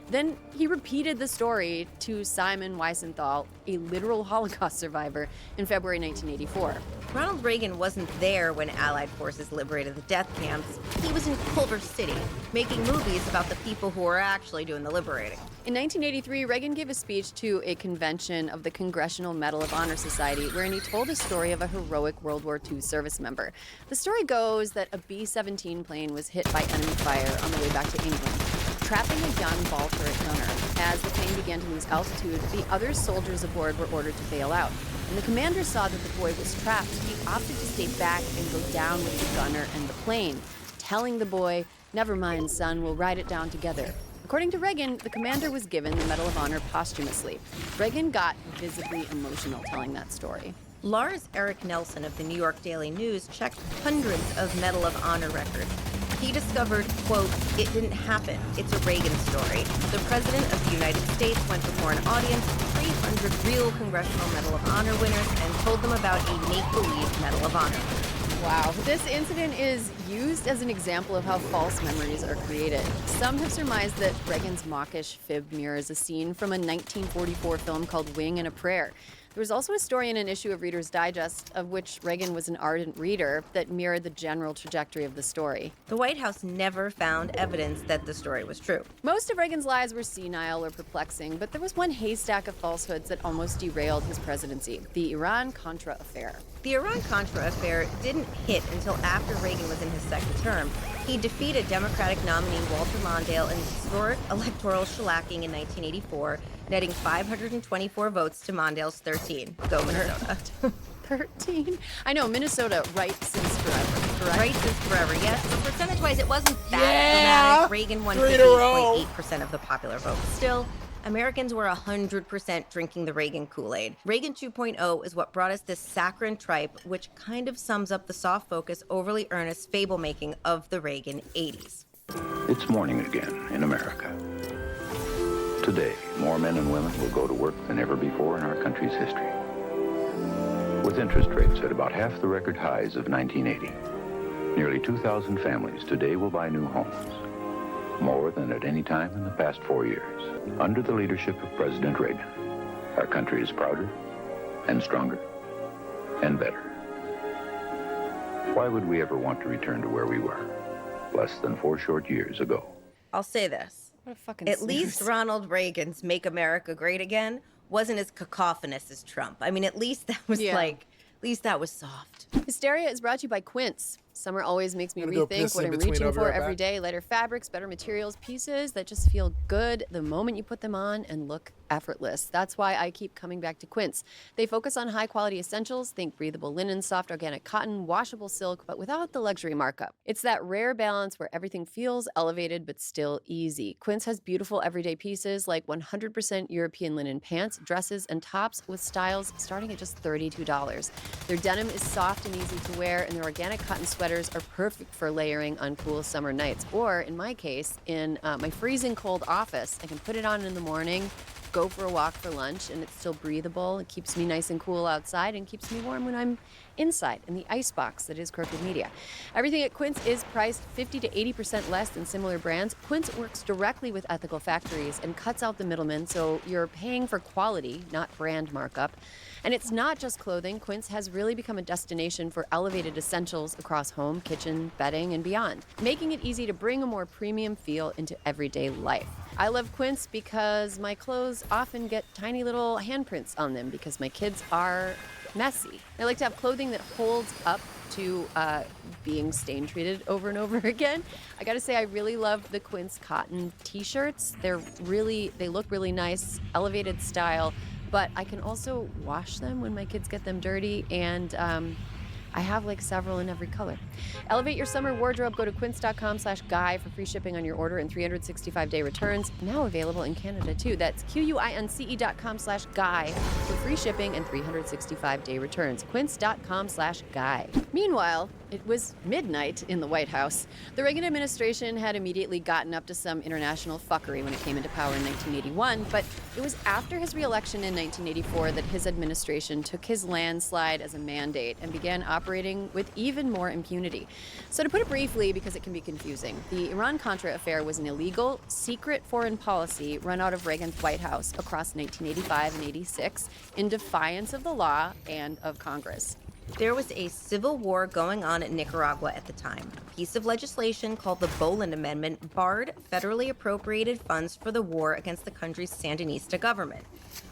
Then he repeated the story to Simon Wiesenthal, a literal Holocaust survivor, in February 1984. Ronald Reagan wasn't there when Allied forces liberated the death camps. He was in Culver City, making movies about the people who were actually doing the liberating. In 1983, Reagan gave a speech to a convention of the Congressional Medal of Honor Society wherein he told a story of a heroic World War II service member. The story goes that a B-17 plane was hit by enemy fire on the way back to England, trapping a young ball turret gunner. As the plane began to lose altitude, the other soldiers aboard were ordered to bail out. When the commander saw that the boy was trapped, he opted to stay back and go down with the gunner and the plane, telling the boy, "Never mind, son, we'll ride it down together." According to Reagan, the commander was given the Medal of Honor posthumously. Reagan got visibly emotional telling that story. Lars Eric Nelson of the New York Daily News checked hundreds of Medal of Honor records. He discovered, quote, "It didn't happen. It's a Reagan story. The President of the United States went before an audience of 300 real Congressional Medal of Honor winners and told them about a make-believe Medal of Honor." Wow. This incident is used as an example of how false memories are created. Some have surmised that Reagan's mawkish fib mirrors a scene from a 1944 film called Wing and a Prayer. There was also a story in an issue of Reader's Digest, of which Reagan was an ardent reader, that mirrored the general trajectory of the story. The White House never found evidence that the story was true. Most of Reagan's lies were senile or perplexing, but there was one haystack of falsehoods that almost derailed his presidency: the Iran-Contra affair. The Iran-Contra affair didn't hit until after Reagan was in his second term. He defeated Democratic nominee Walter Mondale in historic electoral shellacking in 1984, netting 524 votes to Mondale's 13. Go Minnesota. 13? I know, Minnesota, right since forever, correct? Right since forever, yes. But percentage-wise, it wasn't that dramatic. Reagan won 58.8% of the popular vote. Still, Americans were 100% drinking the Reagan Kool-Aid. Reagan 2.0 is what brought us this saccharine tripe, which kind of sums up the soft focus, overly earnest fable-making of the Reagan 80s. It's morning again in America. Today, more men and women will go to work than ever before in our country's history. With interest rates at about half the record highs of 1980, nearly 2,000 families today will buy new homes, more than at any time in the past 4 years. Under the leadership of President Reagan, our country is prouder and stronger and better. Why would we ever want to return to where we were less than 4 short years ago? I'll say this. What a fucking At snooze. least Ronald Reagan's Make America Great Again wasn't as cacophonous as Trump. I mean, at least that was at least that was soft. Hysteria is brought to you by Quince. Summer always makes me I'm gonna go rethink piss what in I'm between. reaching I'll be for right every back. day. Lighter fabrics, better materials, pieces that just feel good the moment you put them on and look effortless. That's why I keep coming back to Quince. They focus on high quality essentials. Think breathable linen, soft organic cotton, washable silk, but without the luxury markup. It's that rare balance where everything feels elevated but still easy. Quince has beautiful everyday pieces like 100% European linen pants, dresses, and tops with styles starting at just $32. Their denim is soft and easy to wear, and their organic cotton sweaters are perfect for layering on cool summer nights. Or, in my case, in my freezing cold office, I can put it on in the morning, go for a walk for lunch, and it's still breathable. It keeps me nice and cool outside and keeps me warm when I'm inside in the icebox that is Crooked Media. Everything at Quince is priced 50 to 80% less than similar brands. Quince works directly with ethical factories and cuts out the middlemen, so you're paying for quality, not brand markup. And it's not just clothing. Quince has really become a destination for elevated essentials across home, kitchen, bedding, and beyond, making it easy to bring a more premium feel into everyday life. I love Quince because my clothes often get tiny little handprints on them because my kids are messy. I like to have clothing that holds up to being stain treated over and over again. I gotta say, I really love the Quince cotton t-shirts. They look really nice, elevated style, but I can also wash them when my kids get them dirty, and I have like several in every color. Elevate your summer wardrobe. Go to quince.com/guy for free shipping on your order and 365-day returns. Now available in Canada too. That's QUINCE.com/guy for free shipping and 365-day returns. Quince.com/guy. Meanwhile, it was midnight in the White House. The Reagan administration had immediately gotten up to some international fuckery when it came into power in 1981, but it was after his re-election in 1984 that his administration took his landslide as a mandate and began operating with even more impunity. So to put it briefly, because it can be confusing, the Iran-Contra affair was an illegal, secret foreign policy run out of Reagan's White House across 1985 and 86 in defiance of the law and of Congress. There was a civil war going on in Nicaragua at the time. A piece of legislation called the Boland Amendment barred federally appropriated funds for the war against the country's Sandinista government.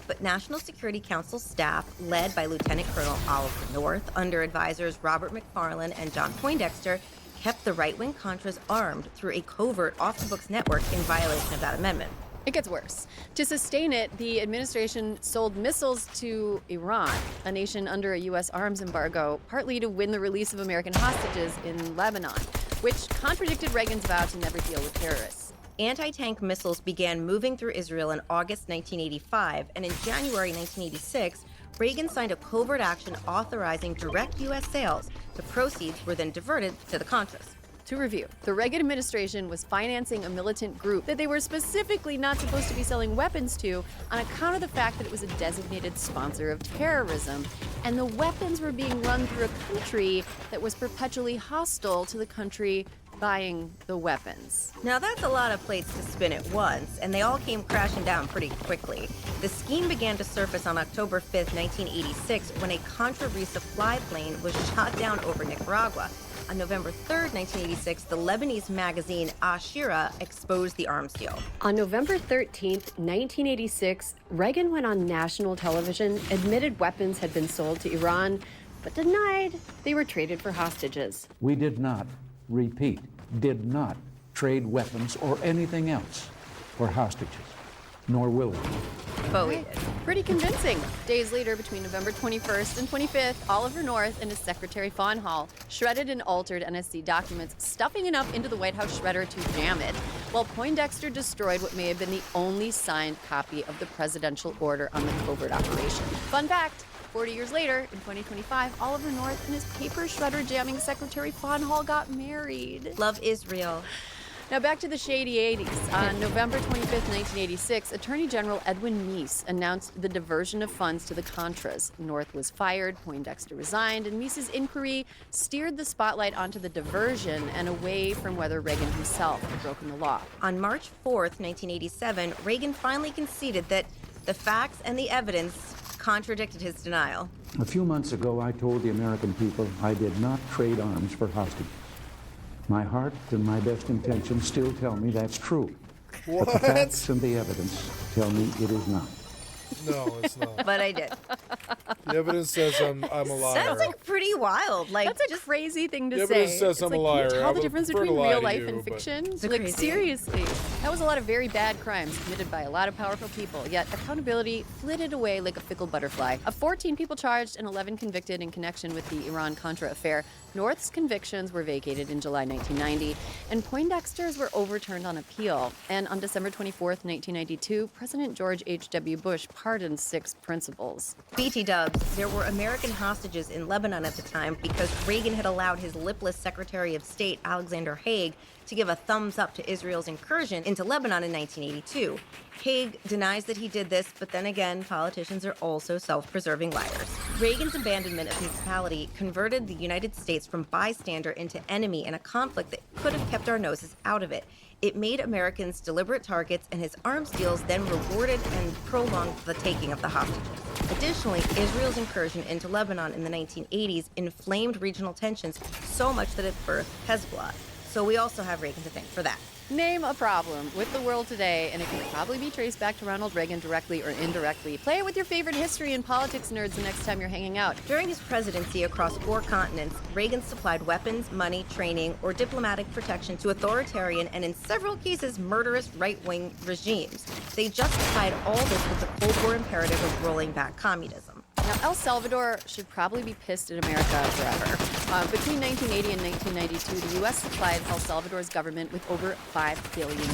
But National Security Council staff, led by Lieutenant Colonel Oliver North, under advisors Robert McFarlane and John Poindexter, kept the right-wing Contras armed through a covert off-the-books network in violation of that amendment. It gets worse. To sustain it, the administration sold missiles to Iran, a nation under a U.S. arms embargo, partly to win the release of American hostages in Lebanon, which contradicted Reagan's vow to never deal with terrorists. Anti-tank missiles began moving through Israel in August 1985, and in January 1986, Reagan signed a covert action authorizing direct U.S. sales. The proceeds were then diverted to the Contras. To review, the Reagan administration was financing a militant group that they were specifically not supposed to be selling weapons to on account of the fact that it was a designated sponsor of terrorism. And the weapons were being run through a country that was perpetually hostile to the country buying the weapons. Now that's a lot of plates to spin at once, and they all came crashing down pretty quickly. The scheme began to surface on October 5th, 1986, when a Contra resupply plane was shot down over Nicaragua. On November 3rd, 1986, the Lebanese magazine Ashira exposed the arms deal. On November 13th, 1986, Reagan went on national television, admitted weapons had been sold to Iran, but denied they were traded for hostages. We did not, repeat, did not trade weapons or anything else for hostages, nor will we. But we did. Pretty convincing. Days later, between November 21st and 25th, Oliver North and his secretary Fawn Hall shredded and altered NSC documents, stuffing enough into the White House shredder to jam it, while Poindexter destroyed what may have been the only signed copy of the presidential order on the covert operation. Fun fact, 40 years later, in 2025, Oliver North and his paper shredder jamming secretary Fawn Hall got married. Love is real. Now back to the shady 80s. On November 25th, 1986, Attorney General Edwin Meese announced the diversion of funds to the Contras. North was fired, Poindexter resigned, and Meese's inquiry steered the spotlight onto the diversion and away from whether Reagan himself had broken the law. On March 4th, 1987, Reagan finally conceded that the facts and the evidence contradicted his denial. A few months ago, I told the American people I did not trade arms for hostages. My heart and my best intentions still tell me that's true. What? But the facts and the evidence tell me it is not. No, it's not. But I did. The evidence says I'm a liar. That's like pretty wild. Like that's a crazy thing to The say. evidence says I'm a liar. Can you I tell the would difference prefer to between lie real to life you, and but- fiction? It's Like crazy. seriously, that was a lot of very bad crimes committed by a lot of powerful people. Yet accountability flitted away like a fickle butterfly. Of 14 people charged and 11 convicted in connection with the Iran-Contra affair, North's convictions were vacated in July 1990, and Poindexter's were overturned on appeal. And on December 24th, 1992, President George H.W. Bush pardoned 6 principals. BT dubs, there were American hostages in Lebanon at the time because Reagan had allowed his lipless Secretary of State, Alexander Haig, to give a thumbs up to Israel's incursion into Lebanon in 1982. Haig denies that he did this, but then again, politicians are also self-preserving liars. Reagan's abandonment of neutrality converted the United States from bystander into enemy in a conflict that could have kept our noses out of it. It made Americans deliberate targets, and his arms deals then rewarded and prolonged the taking of the hostages. Additionally, Israel's incursion into Lebanon in the 1980s inflamed regional tensions so much that it birthed Hezbollah. So we also have Reagan to thank for that. Name a problem with the world today, and it can probably be traced back to Ronald Reagan directly or indirectly. Play it with your favorite history and politics nerds the next time you're hanging out. During his presidency across 4 continents, Reagan supplied weapons, money, training, or diplomatic protection to authoritarian and, in several cases, murderous right-wing regimes. They justified all this with the Cold War imperative of rolling back communism. Now, El Salvador should probably be pissed at America forever. Between 1980 and 1992, the U.S. supplied El Salvador's government with over $5 billion.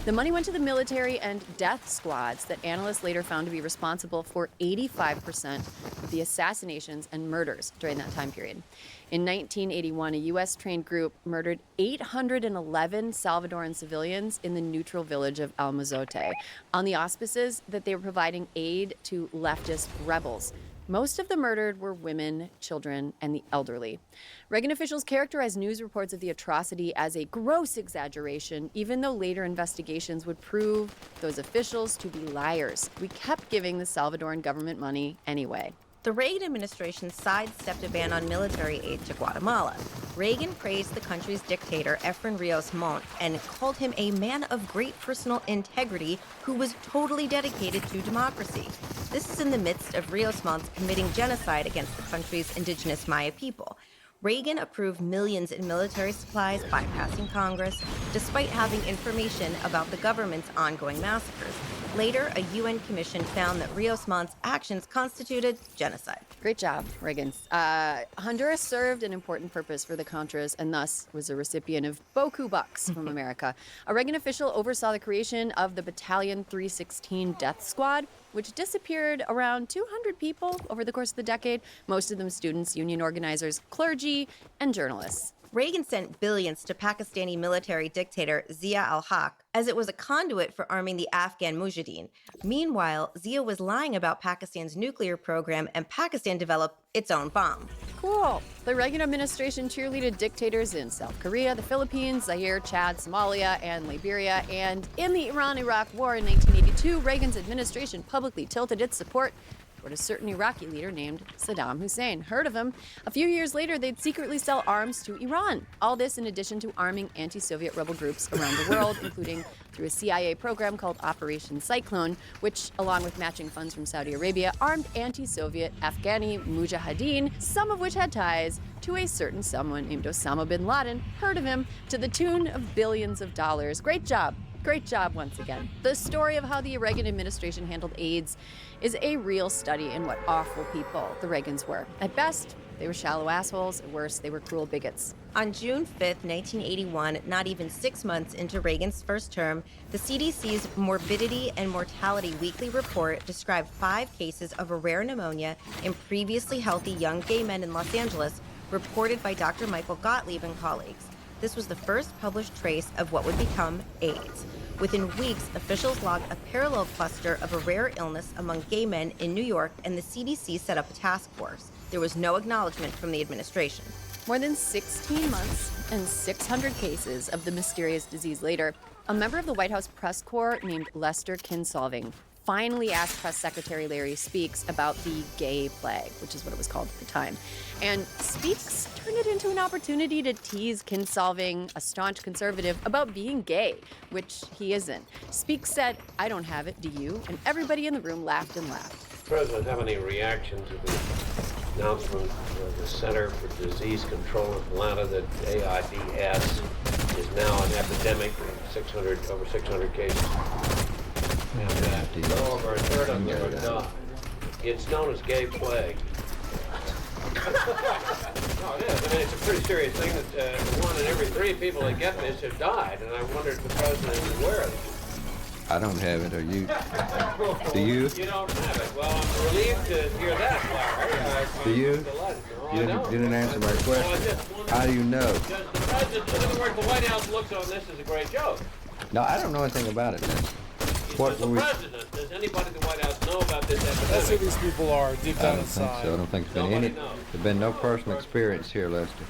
The money went to the military and death squads that analysts later found to be responsible for 85% of the assassinations and murders during that time period. In 1981, a U.S.-trained group murdered 811 Salvadoran civilians in the neutral village of El Mozote on the auspices that they were providing aid to leftist rebels. Most of the murdered were women, children, and the elderly. Reagan officials characterized news reports of the atrocity as a gross exaggeration, even though later investigations would prove those officials to be liars. We kept giving the Salvadoran government money anyway. The Reagan administration sidestepped a ban on military aid to Guatemala. Reagan praised the country's dictator, Efren Rios Montt, and called him a man of great personal integrity who was totally dedicated to democracy. This is in the midst of Rios Montt committing genocide against the country's indigenous Maya people. Reagan approved millions in military supplies, bypassing Congress, despite having information about the government's ongoing massacres. Later, a UN commission found that Rios Montt's actions constituted genocide. Great job, Reagan. Honduras served an important purpose for the Contras and thus was a recipient of beaucoup bucks from America. A Reagan official oversaw the creation of the Battalion 316 Death Squad, which disappeared around 200 people over the course of the decade, most of them students, union organizers, clergy, and journalists. Reagan sent billions to Pakistani military dictator Zia al-Haq, as it was a conduit for arming the Afghan Mujahideen. Meanwhile, Zia was lying about Pakistan's nuclear program, and Pakistan developed its own bomb. Cool. The Reagan administration cheerleaded dictators in South Korea, the Philippines, Zaire, Chad, Somalia, and Liberia. And in the Iran-Iraq War in 1982, Reagan's administration publicly tilted its support toward a certain Iraqi leader named Saddam Hussein. Heard of him? A few years later, they'd secretly sell arms to Iran. All this in addition to arming anti-Soviet rebel groups around the world, including through a CIA program called Operation Cyclone, which, along with matching funds from Saudi Arabia, armed anti-Soviet Afghani Mujahideen, some of which had ties to a certain someone named Osama bin Laden. Heard of him? To the tune of billions of dollars. Great job. Great job once again. The story of how the Reagan administration handled AIDS is a real study in what awful people the Reagans were. At best, they were shallow assholes. At worst, they were cruel bigots. On June 5th, 1981, not even 6 months into Reagan's first term, the CDC's Morbidity and Mortality Weekly Report described 5 cases of a rare pneumonia in previously healthy young gay men in Los Angeles, reported by Dr. Michael Gottlieb and colleagues. This was the first published trace of what would become AIDS. Within weeks, officials logged a parallel cluster of a rare illness among gay men in New York, and the CDC set up a task force. There was no acknowledgement from the administration. More than 16 months and 600 cases of the mysterious disease later, a member of the White House press corps named Lester Kinsolving finally asked Press Secretary Larry Speakes about the gay plague, which is what it was called at the time. And Speakes turned it into an opportunity to tease Kinsolving, a staunch conservative, about being gay, which he isn't. Speakes said, "I don't have it, do you?" And everybody in the room laughed and laughed. President, have any reaction to the announcement of the Center for Disease Control in Atlanta that AIDS is now an epidemic with over 600 cases? And over a third of them are not. It's known as gay plague. No, it is. I mean, it's a pretty serious thing that 1 in every 3 people that get this have died, and I wonder if the president is aware of it. I don't have it. Are you? Do you? You don't have it. Well, I'm relieved to hear that, Larry. Do you? No, You didn't answer my question. How do you know? Does the president, in other words, the White House looks on this as a great joke. No, I don't know anything about it. Does the president, does anybody in the White House know about this epidemic? That's who these people are, deep down inside. So I don't think there's been no personal experience here, Lester.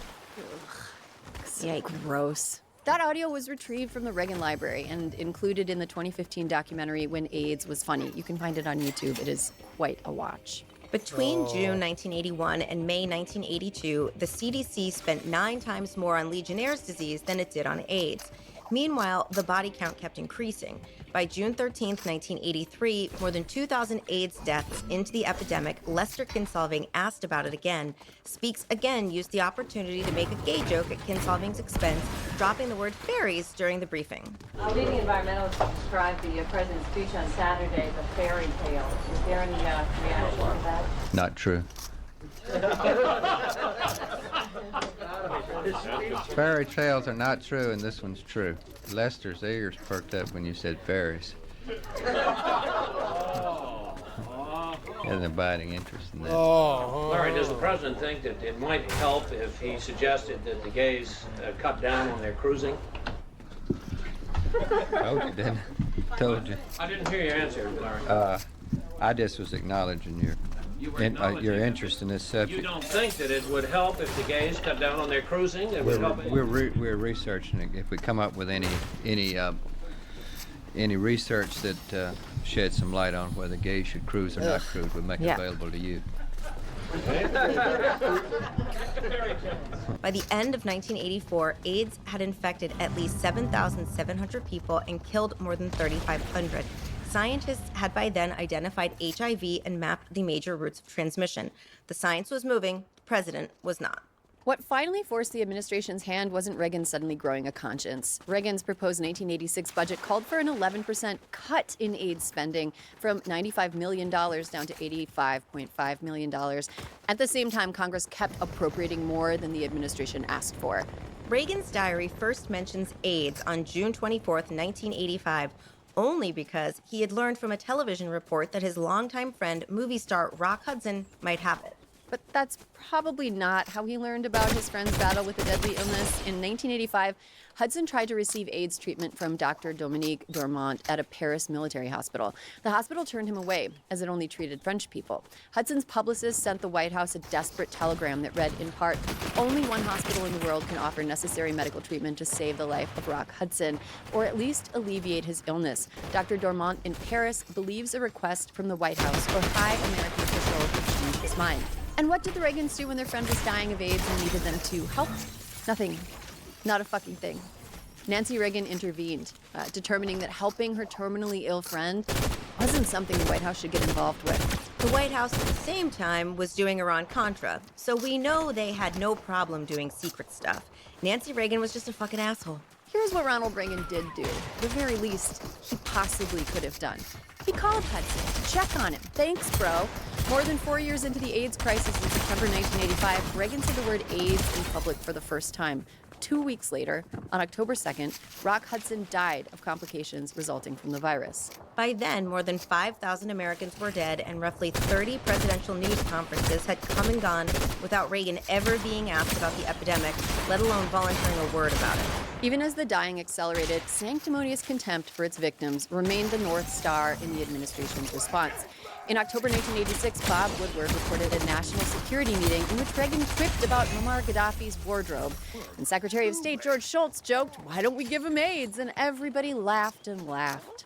Yeah, gross. That audio was retrieved from the Reagan Library and included in the 2015 documentary When AIDS Was Funny. You can find it on YouTube. It is quite a watch. Between June 1981 and May 1982, the CDC spent 9 times more on Legionnaire's disease than it did on AIDS. Meanwhile, the body count kept increasing. By June 13, 1983, more than 2,000 AIDS deaths into the epidemic, Lester Kinsolving asked about it again. Speakes again used the opportunity to make a gay joke at Kinsolving's expense, dropping the word fairies during the briefing. Leading environmentalists described the president's speech on Saturday as a fairy tale. Is there any reaction to that? Not true. Fairy tales are not true, and this one's true. Lester's ears perked up when you said fairies. He has an abiding interest in that. Larry, does the president think that it might help if he suggested that the gays cut down on their cruising? Told you, didn't I? Told you. I didn't hear your answer, Larry. I just was acknowledging your interest in this subject. You don't think that it would help if the gays cut down on their cruising? It would help. We're researching it. If we come up with any research that sheds some light on whether gays should cruise or not cruise, we'll make it available to you. By the end of 1984, AIDS had infected at least 7,700 people and killed more than 3,500. Scientists had by then identified HIV and mapped the major routes of transmission. The science was moving, the president was not. What finally forced the administration's hand wasn't Reagan suddenly growing a conscience. Reagan's proposed 1986 budget called for an 11% cut in aid spending from $95 million down to $85.5 million. At the same time, Congress kept appropriating more than the administration asked for. Reagan's diary first mentions AIDS on June 24, 1985, only because he had learned from a television report that his longtime friend, movie star Rock Hudson, might have it. But that's probably not how he learned about his friend's battle with a deadly illness. In 1985, Hudson tried to receive AIDS treatment from Dr. Dominique Dormont at a Paris military hospital. The hospital turned him away, as it only treated French people. Hudson's publicist sent the White House a desperate telegram that read, in part, "Only one hospital in the world can offer necessary medical treatment to save the life of Rock Hudson, or at least alleviate his illness. Dr. Dormont in Paris believes a request from the White House or high American official could change his mind." And what did the Reagans do when their friend was dying of AIDS and needed them to help? Nothing. Not a fucking thing. Nancy Reagan intervened, determining that helping her terminally ill friend wasn't something the White House should get involved with. The White House, at the same time, was doing Iran-Contra, so we know they had no problem doing secret stuff. Nancy Reagan was just a fucking asshole. Here's what Ronald Reagan did do. The very least he possibly could have done. He called Hudson to check on him. Thanks, bro. More than 4 years into the AIDS crisis in September 1985, Reagan said the word AIDS in public for the first time. 2 weeks later, on October 2nd, Rock Hudson died of complications resulting from the virus. By then, more than 5,000 Americans were dead, and roughly 30 presidential news conferences had come and gone without Reagan ever being asked about the epidemic, let alone volunteering a word about it. Even as the dying accelerated, sanctimonious contempt for its victims remained the North Star in the administration's response. In October 1986, Bob Woodward reported a national security meeting in which Reagan quipped about Muammar Gaddafi's wardrobe. And Secretary of State George Shultz joked, "Why don't we give him AIDS?" And everybody laughed and laughed.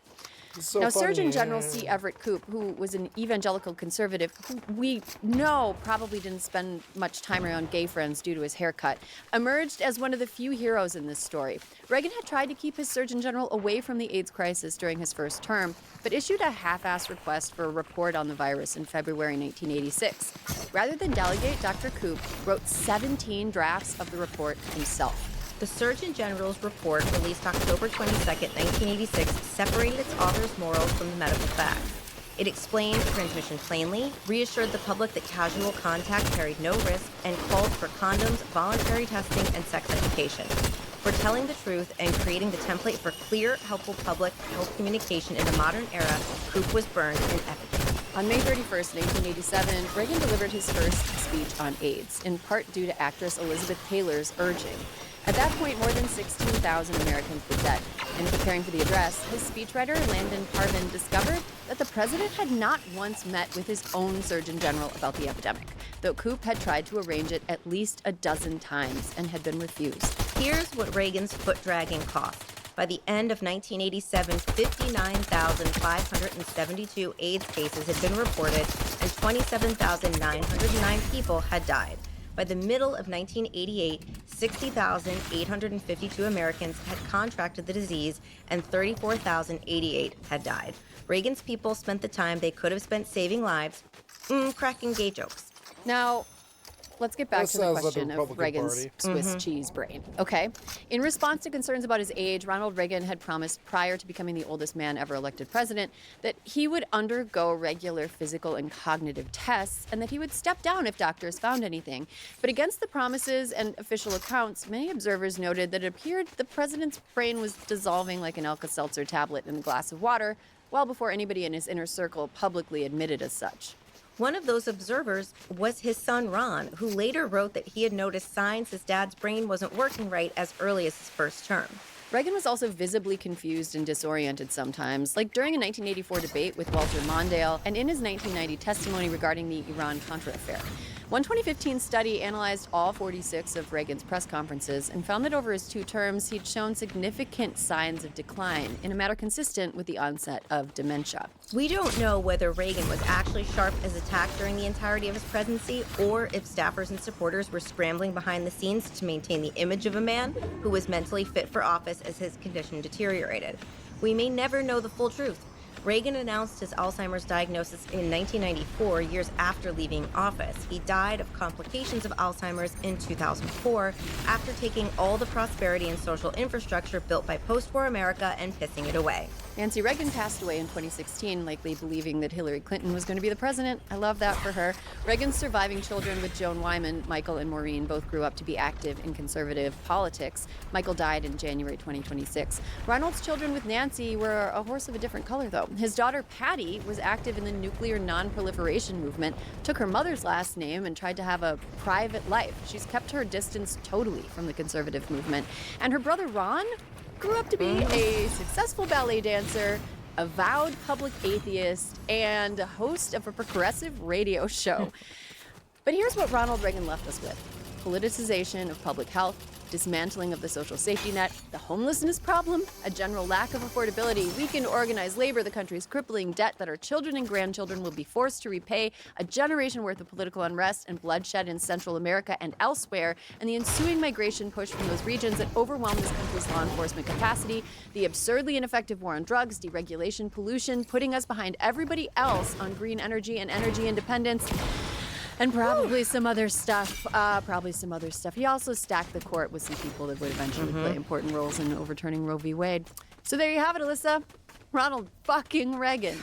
So now, funny. Surgeon General C. Everett Koop, who was an evangelical conservative, who we know probably didn't spend much time around gay friends due to his haircut, emerged as one of the few heroes in this story. Reagan had tried to keep his Surgeon General away from the AIDS crisis during his first term, but issued a half-assed request for a report on the virus in February 1986. Rather than delegate, Dr. Koop wrote 17 drafts of the report himself. The Surgeon General's report, released October 22, 1986, separated its author's morals from the medical facts. It explained transmission plainly, reassured the public that casual contact carried no risk, and called for condoms, voluntary testing, and sex education. For telling the truth and creating the template for clear, helpful public health communication in the modern era, Koop was burned in effigy. On May 31st, 1987, Reagan delivered his first speech on AIDS, in part due to actress Elizabeth Taylor's urging. At that point, more than 16,000 Americans were dead. In preparing for the address, his speechwriter, Landon Parvin, discovered that the president had not once met with his own Surgeon General about the epidemic, though Koop had tried to arrange it at least a dozen times and had been refused. Here's what Reagan's foot-dragging cost. By the end of 1987, 59,572 AIDS cases had been reported, and 27,909 people had died. By the middle of 1988, 60,852 Americans had contracted the disease, and 34,088 had died. Reagan's people spent the time they could have spent saving lives, cracking gay jokes. Now, let's get back That to the sounds like question the of Republican Reagan's Party. Swiss cheese brain. Okay. In response to concerns about his age, Ronald Reagan had promised prior to becoming the oldest man ever elected president that he would undergo regular physical and cognitive tests and that he would step down if doctors found anything. But against the promises and official accounts, many observers noted that it appeared the president's brain was dissolving like an Alka-Seltzer tablet in a glass of water, well before anybody in his inner circle publicly admitted as such. One of those observers was his son, Ron, who later wrote that he had noticed signs his dad's brain wasn't working right as early as his first term. Reagan was also visibly confused and disoriented sometimes, like during a 1984 debate with Walter Mondale and in his 1990 testimony regarding the Iran-Contra affair. One 2015 study analyzed all 46 of Reagan's press conferences and found that over his 2 terms, he'd shown significant signs of decline in a manner consistent with the onset of dementia. We don't know whether Reagan was actually sharp as a tack during the entirety of his presidency, or if staffers and supporters were scrambling behind the scenes to maintain the image of a man who was mentally fit for office as his condition deteriorated. We may never know the full truth, Reagan announced his Alzheimer's diagnosis in 1994, years after leaving office. He died of complications of Alzheimer's in 2004 after taking all the prosperity and social infrastructure built by post-war America and pissing it away. Nancy Reagan passed away in 2016, likely believing that Hillary Clinton was going to be the president. I love that for her. Reagan's surviving children with Joan Wyman, Michael and Maureen, both grew up to be active in conservative politics. Michael died in January 2026. Ronald's children with Nancy were a horse of a different color, though. His daughter, Patty, was active in the nuclear non-proliferation movement, took her mother's last name, and tried to have a private life. She's kept her distance totally from the conservative movement. And her brother, Ron, grew up to be a successful ballet dancer, avowed public atheist, and a host of a progressive radio show. But here's what Ronald Reagan left us with: politicization of public health, dismantling of the social safety net, the homelessness problem, a general lack of affordability, weakened organized labor, the country's crippling debt that our children and grandchildren will be forced to repay, a generation worth of political unrest and bloodshed in Central America and elsewhere, and the ensuing migration push from those regions that overwhelm this country's law enforcement capacity, the absurdly ineffective war on drugs, deregulation, pollution, putting us behind everybody else on green energy and energy independence. And probably some other stuff. He also stacked the court with some people that would eventually play important roles in overturning Roe v. Wade. So there you have it, Alyssa. Ronald fucking Reagan.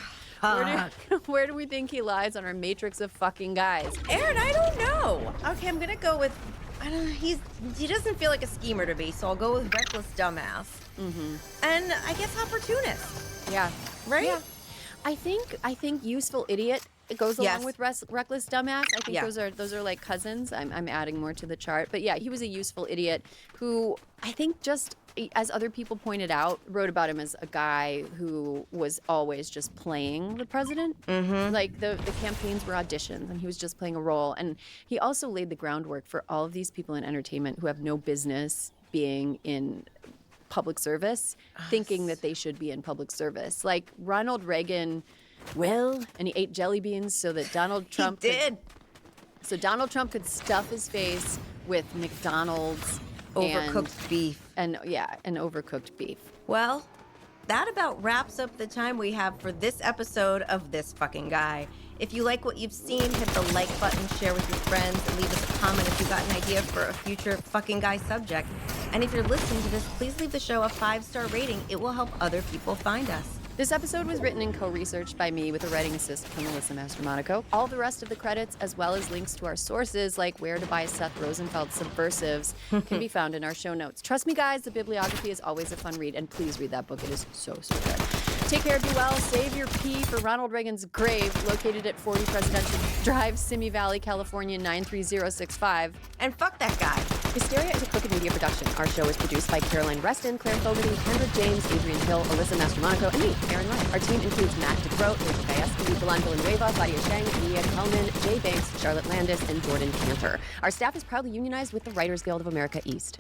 Where do we think he lies on our matrix of fucking guys? Aaron, I don't know. Okay, I'm gonna go with, he doesn't feel like a schemer to me, so I'll go with reckless dumbass. And I guess opportunist. Yeah. Right? Yeah. I think useful idiot. It goes along with reckless dumbass. I think those are like cousins. I'm adding more to the chart. But yeah, he was a useful idiot who I think just, as other people pointed out, wrote about him as a guy who was always just playing the president. Like the campaigns were auditions and he was just playing a role. And he also laid the groundwork for all of these people in entertainment who have no business being in public service, thinking that they should be in public service. Like Ronald Reagan, and he ate jelly beans so that Donald Trump so Donald Trump could stuff his face with McDonald's overcooked beef. And overcooked beef. Well, that about wraps up the time we have for this episode of This Fucking Guy. If you like what you've seen, hit the like button, share with your friends, and leave us a comment if you got an idea for a future fucking guy subject. And if you're listening to this, please leave the show a 5-star rating. It will help other people find us. This episode was written and co-researched by me with a writing assist from Melissa Mastromonaco. All the rest of the credits, as well as links to our sources, like where to buy Seth Rosenfeld's Subversives, can be found in our show notes. Trust me, guys, the bibliography is always a fun read, and please read that book. It is so good. Take care, be well, save your pee for Ronald Reagan's grave, located at 40 Presidential Drive, Simi Valley, California, 93065. And fuck that guy. Hysteria is a Crooked Media production. Our show is produced by Caroline Reston, Claire Fogarty, Kendra James, Adrian Hill, Alyssa Mastromonaco, and me, Aaron Ryan. Our team includes Matt DeCrow, Rachel Gajewski, Delan Villanueva, Claudia Shang, Leah Kalman, Jay Banks, Charlotte Landis, and Jordan Cantor. Our staff is proudly unionized with the Writers Guild of America East.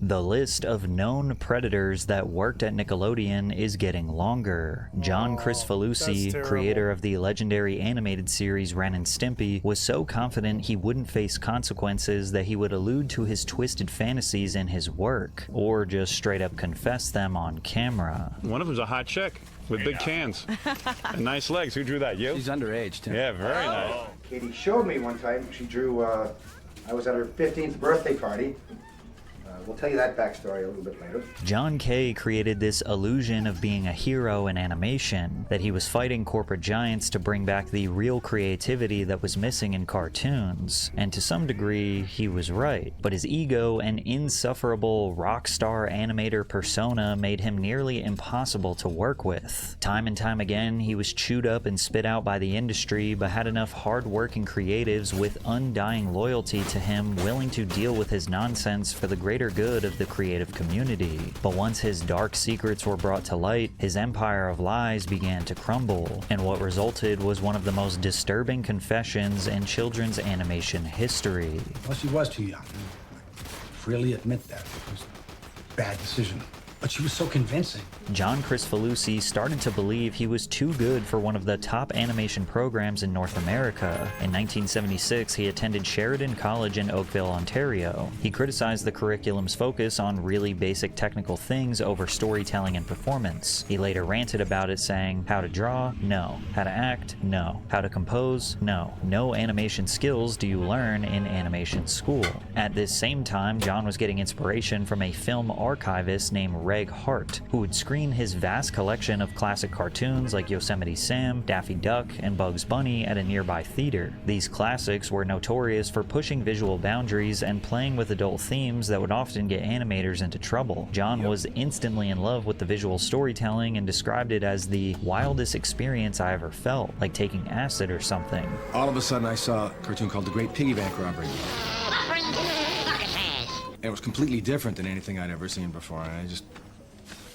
The list of known predators that worked at Nickelodeon is getting longer. John Kricfalusi, creator of the legendary animated series Ren and Stimpy, was so confident he wouldn't face consequences that he would allude to his twisted fantasies in his work, or just straight up confess them on camera. One of them's a hot chick with big cans and nice legs. Who drew that? You? She's underage, too. Yeah, very nice. Katie showed me one time. She drew, I was at her 15th birthday party. We'll tell you that backstory a little bit later. John Kay created this illusion of being a hero in animation, that he was fighting corporate giants to bring back the real creativity that was missing in cartoons. And to some degree, he was right. But his ego and insufferable rock star animator persona made him nearly impossible to work with. Time and time again, he was chewed up and spit out by the industry, but had enough hard-working creatives with undying loyalty to him willing to deal with his nonsense for the greater good of the creative community. But once his dark secrets were brought to light, his empire of lies began to crumble, and what resulted was one of the most disturbing confessions in children's animation history. Well, she was too young. I freely admit that. It was a bad decision. But she was so convincing. John Kricfalusi started to believe he was too good for one of the top animation programs in North America. In 1976, he attended Sheridan College in Oakville, Ontario. He criticized the curriculum's focus on really basic technical things over storytelling and performance. He later ranted about it, saying, "How to draw? No. How to act? No. How to compose? No. No animation skills do you learn in animation school." At this same time, John was getting inspiration from a film archivist named Reg Hart, who would screen his vast collection of classic cartoons like Yosemite Sam, Daffy Duck, and Bugs Bunny at a nearby theater. These classics were notorious for pushing visual boundaries and playing with adult themes that would often get animators into trouble. John was instantly in love with the visual storytelling and described it as the wildest experience I ever felt, like taking acid or something. All of a sudden, I saw a cartoon called The Great Piggy Bank Robbery. It was completely different than anything I'd ever seen before, and I just,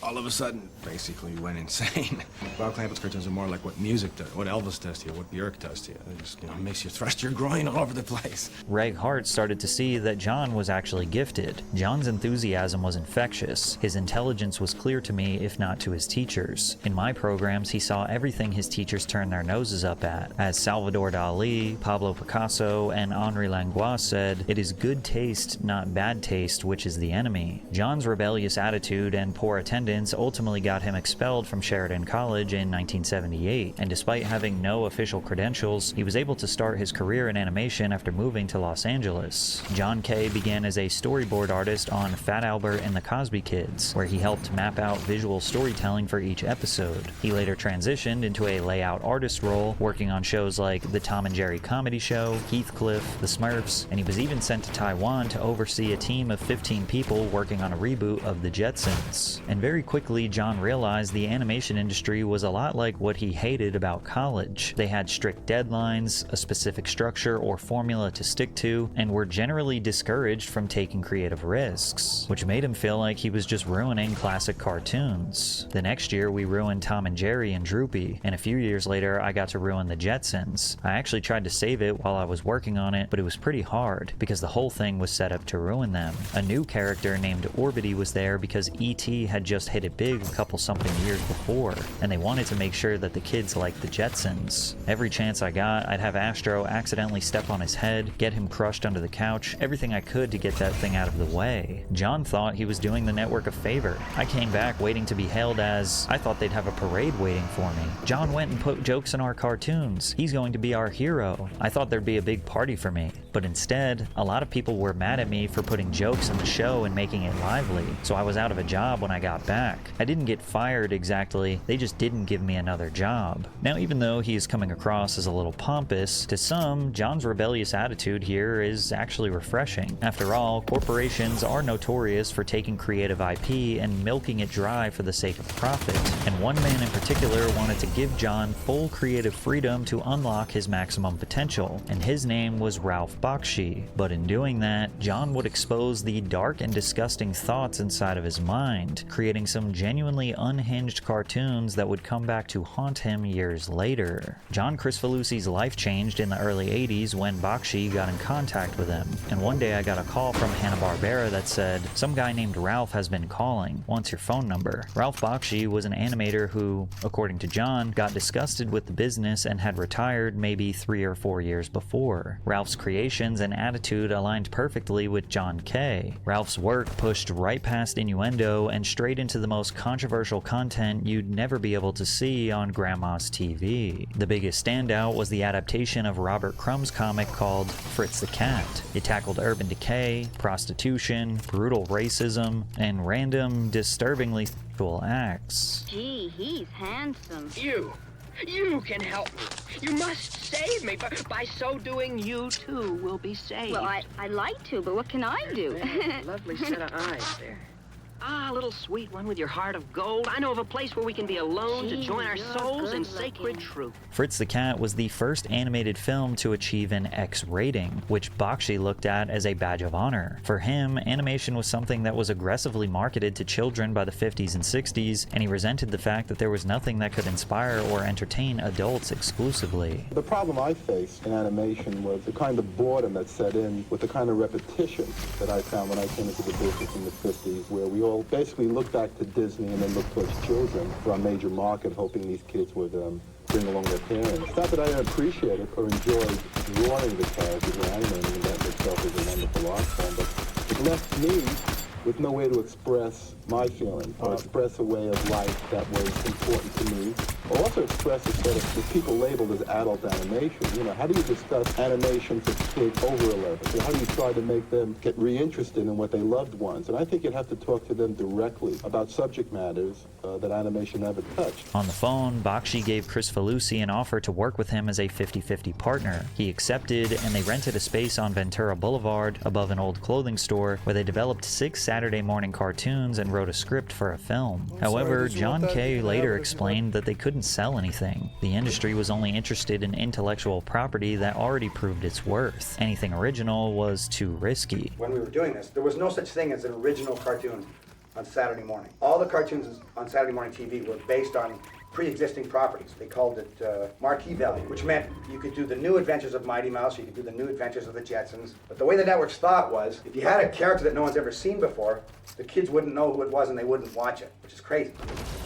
all of a sudden, basically went insane. Bob Clampett's cartoons are more like what music does, what Elvis does to you, what Björk does to you. It just, makes you thrust your groin all over the place. Reg Hart started to see that John was actually gifted. John's enthusiasm was infectious. His intelligence was clear to me, if not to his teachers. In my programs, he saw everything his teachers turned their noses up at. As Salvador Dali, Pablo Picasso, and Henri Langlois said, "It is good taste, not bad taste, which is the enemy." John's rebellious attitude and poor attendance ultimately got him expelled from Sheridan College in 1978, and despite having no official credentials, he was able to start his career in animation after moving to Los Angeles. John Kay began as a storyboard artist on Fat Albert and the Cosby Kids, where he helped map out visual storytelling for each episode. He later transitioned into a layout artist role, working on shows like The Tom and Jerry Comedy Show, Heathcliff, The Smurfs, and he was even sent to Taiwan to oversee a team of 15 people working on a reboot of The Jetsons. And very quickly, John realized the animation industry was a lot like what he hated about college. They had strict deadlines, a specific structure or formula to stick to, and were generally discouraged from taking creative risks, which made him feel like he was just ruining classic cartoons. The next year, we ruined Tom and Jerry and Droopy, and a few years later, I got to ruin The Jetsons. I actually tried to save it while I was working on it, but it was pretty hard, because the whole thing was set up to ruin them. A new character named Orbity was there because E.T. had just hit it big a couple something years before, and they wanted to make sure that the kids liked the Jetsons. Every chance I got, I'd have Astro accidentally step on his head, get him crushed under the couch, everything I could to get that thing out of the way. John thought he was doing the network a favor. I came back waiting to be hailed as, I thought they'd have a parade waiting for me. John went and put jokes in our cartoons. He's going to be our hero. I thought there'd be a big party for me. But instead, a lot of people were mad at me for putting jokes in the show and making it lively, so I was out of a job when I got back. I didn't get fired exactly, they just didn't give me another job. Now, even though he is coming across as a little pompous, to some, John's rebellious attitude here is actually refreshing. After all, corporations are notorious for taking creative IP and milking it dry for the sake of profit, and one man in particular wanted to give John full creative freedom to unlock his maximum potential, and his name was Ralph Bakshi. But in doing that, John would expose the dark and disgusting thoughts inside of his mind, creating some genuinely unhinged cartoons that would come back to haunt him years later. John Kricfalusi's life changed in the early 80s when Bakshi got in contact with him, and one day I got a call from Hanna-Barbera that said, "Some guy named Ralph has been calling, wants your phone number." Ralph Bakshi was an animator who, according to John, got disgusted with the business and had retired maybe 3 or 4 years before. Ralph's creations and attitude aligned perfectly with John Kay. Ralph's work pushed right past innuendo and straight into the most controversial content you'd never be able to see on Grandma's TV. The biggest standout was the adaptation of Robert Crumb's comic called Fritz the Cat. It tackled urban decay, prostitution, brutal racism, and random, disturbingly sexual acts. Gee, he's handsome. You can help me. You must save me. By so doing, you too will be saved. Well, I'd like to, but what can I do? Lovely set of eyes there. Ah, a little sweet one with your heart of gold. I know of a place where we can be alone to join our souls in sacred truth. Fritz the Cat was the first animated film to achieve an X rating, which Bakshi looked at as a badge of honor. For him, animation was something that was aggressively marketed to children by the 50s and 60s, and he resented the fact that there was nothing that could inspire or entertain adults exclusively. The problem I faced in animation was the kind of boredom that set in with the kind of repetition that I found when I came into the business in the 50s, where we all basically looked back to Disney and then looked towards children for our major market, hoping these kids would bring along their parents. It's not that I didn't appreciate it or enjoy drawing the characters or animating them. That itself is a wonderful art form, but it left me with no way to express my feelings or express a way of life that was important to me, or also express a set of what people labeled as adult animation. You know, how do you discuss animation for kids over 11? So how do you try to make them get reinterested in what they loved once? And I think you'd have to talk to them directly about subject matters that animation never touched. On the phone, Bakshi gave Kricfalusi an offer to work with him as a 50-50 partner. He accepted, and they rented a space on Ventura Boulevard above an old clothing store where they developed 6 Saturday morning cartoons and wrote a script for a film. However, John Kay later explained that they couldn't sell anything. The industry was only interested in intellectual property that already proved its worth. Anything original was too risky. When we were doing this, there was no such thing as an original cartoon on Saturday morning. All the cartoons on Saturday morning TV were based on pre-existing properties. They called it marquee value, which meant you could do the new adventures of Mighty Mouse, you could do the new adventures of the Jetsons. But the way the networks thought was, if you had a character that no one's ever seen before, the kids wouldn't know who it was and they wouldn't watch it, which is crazy.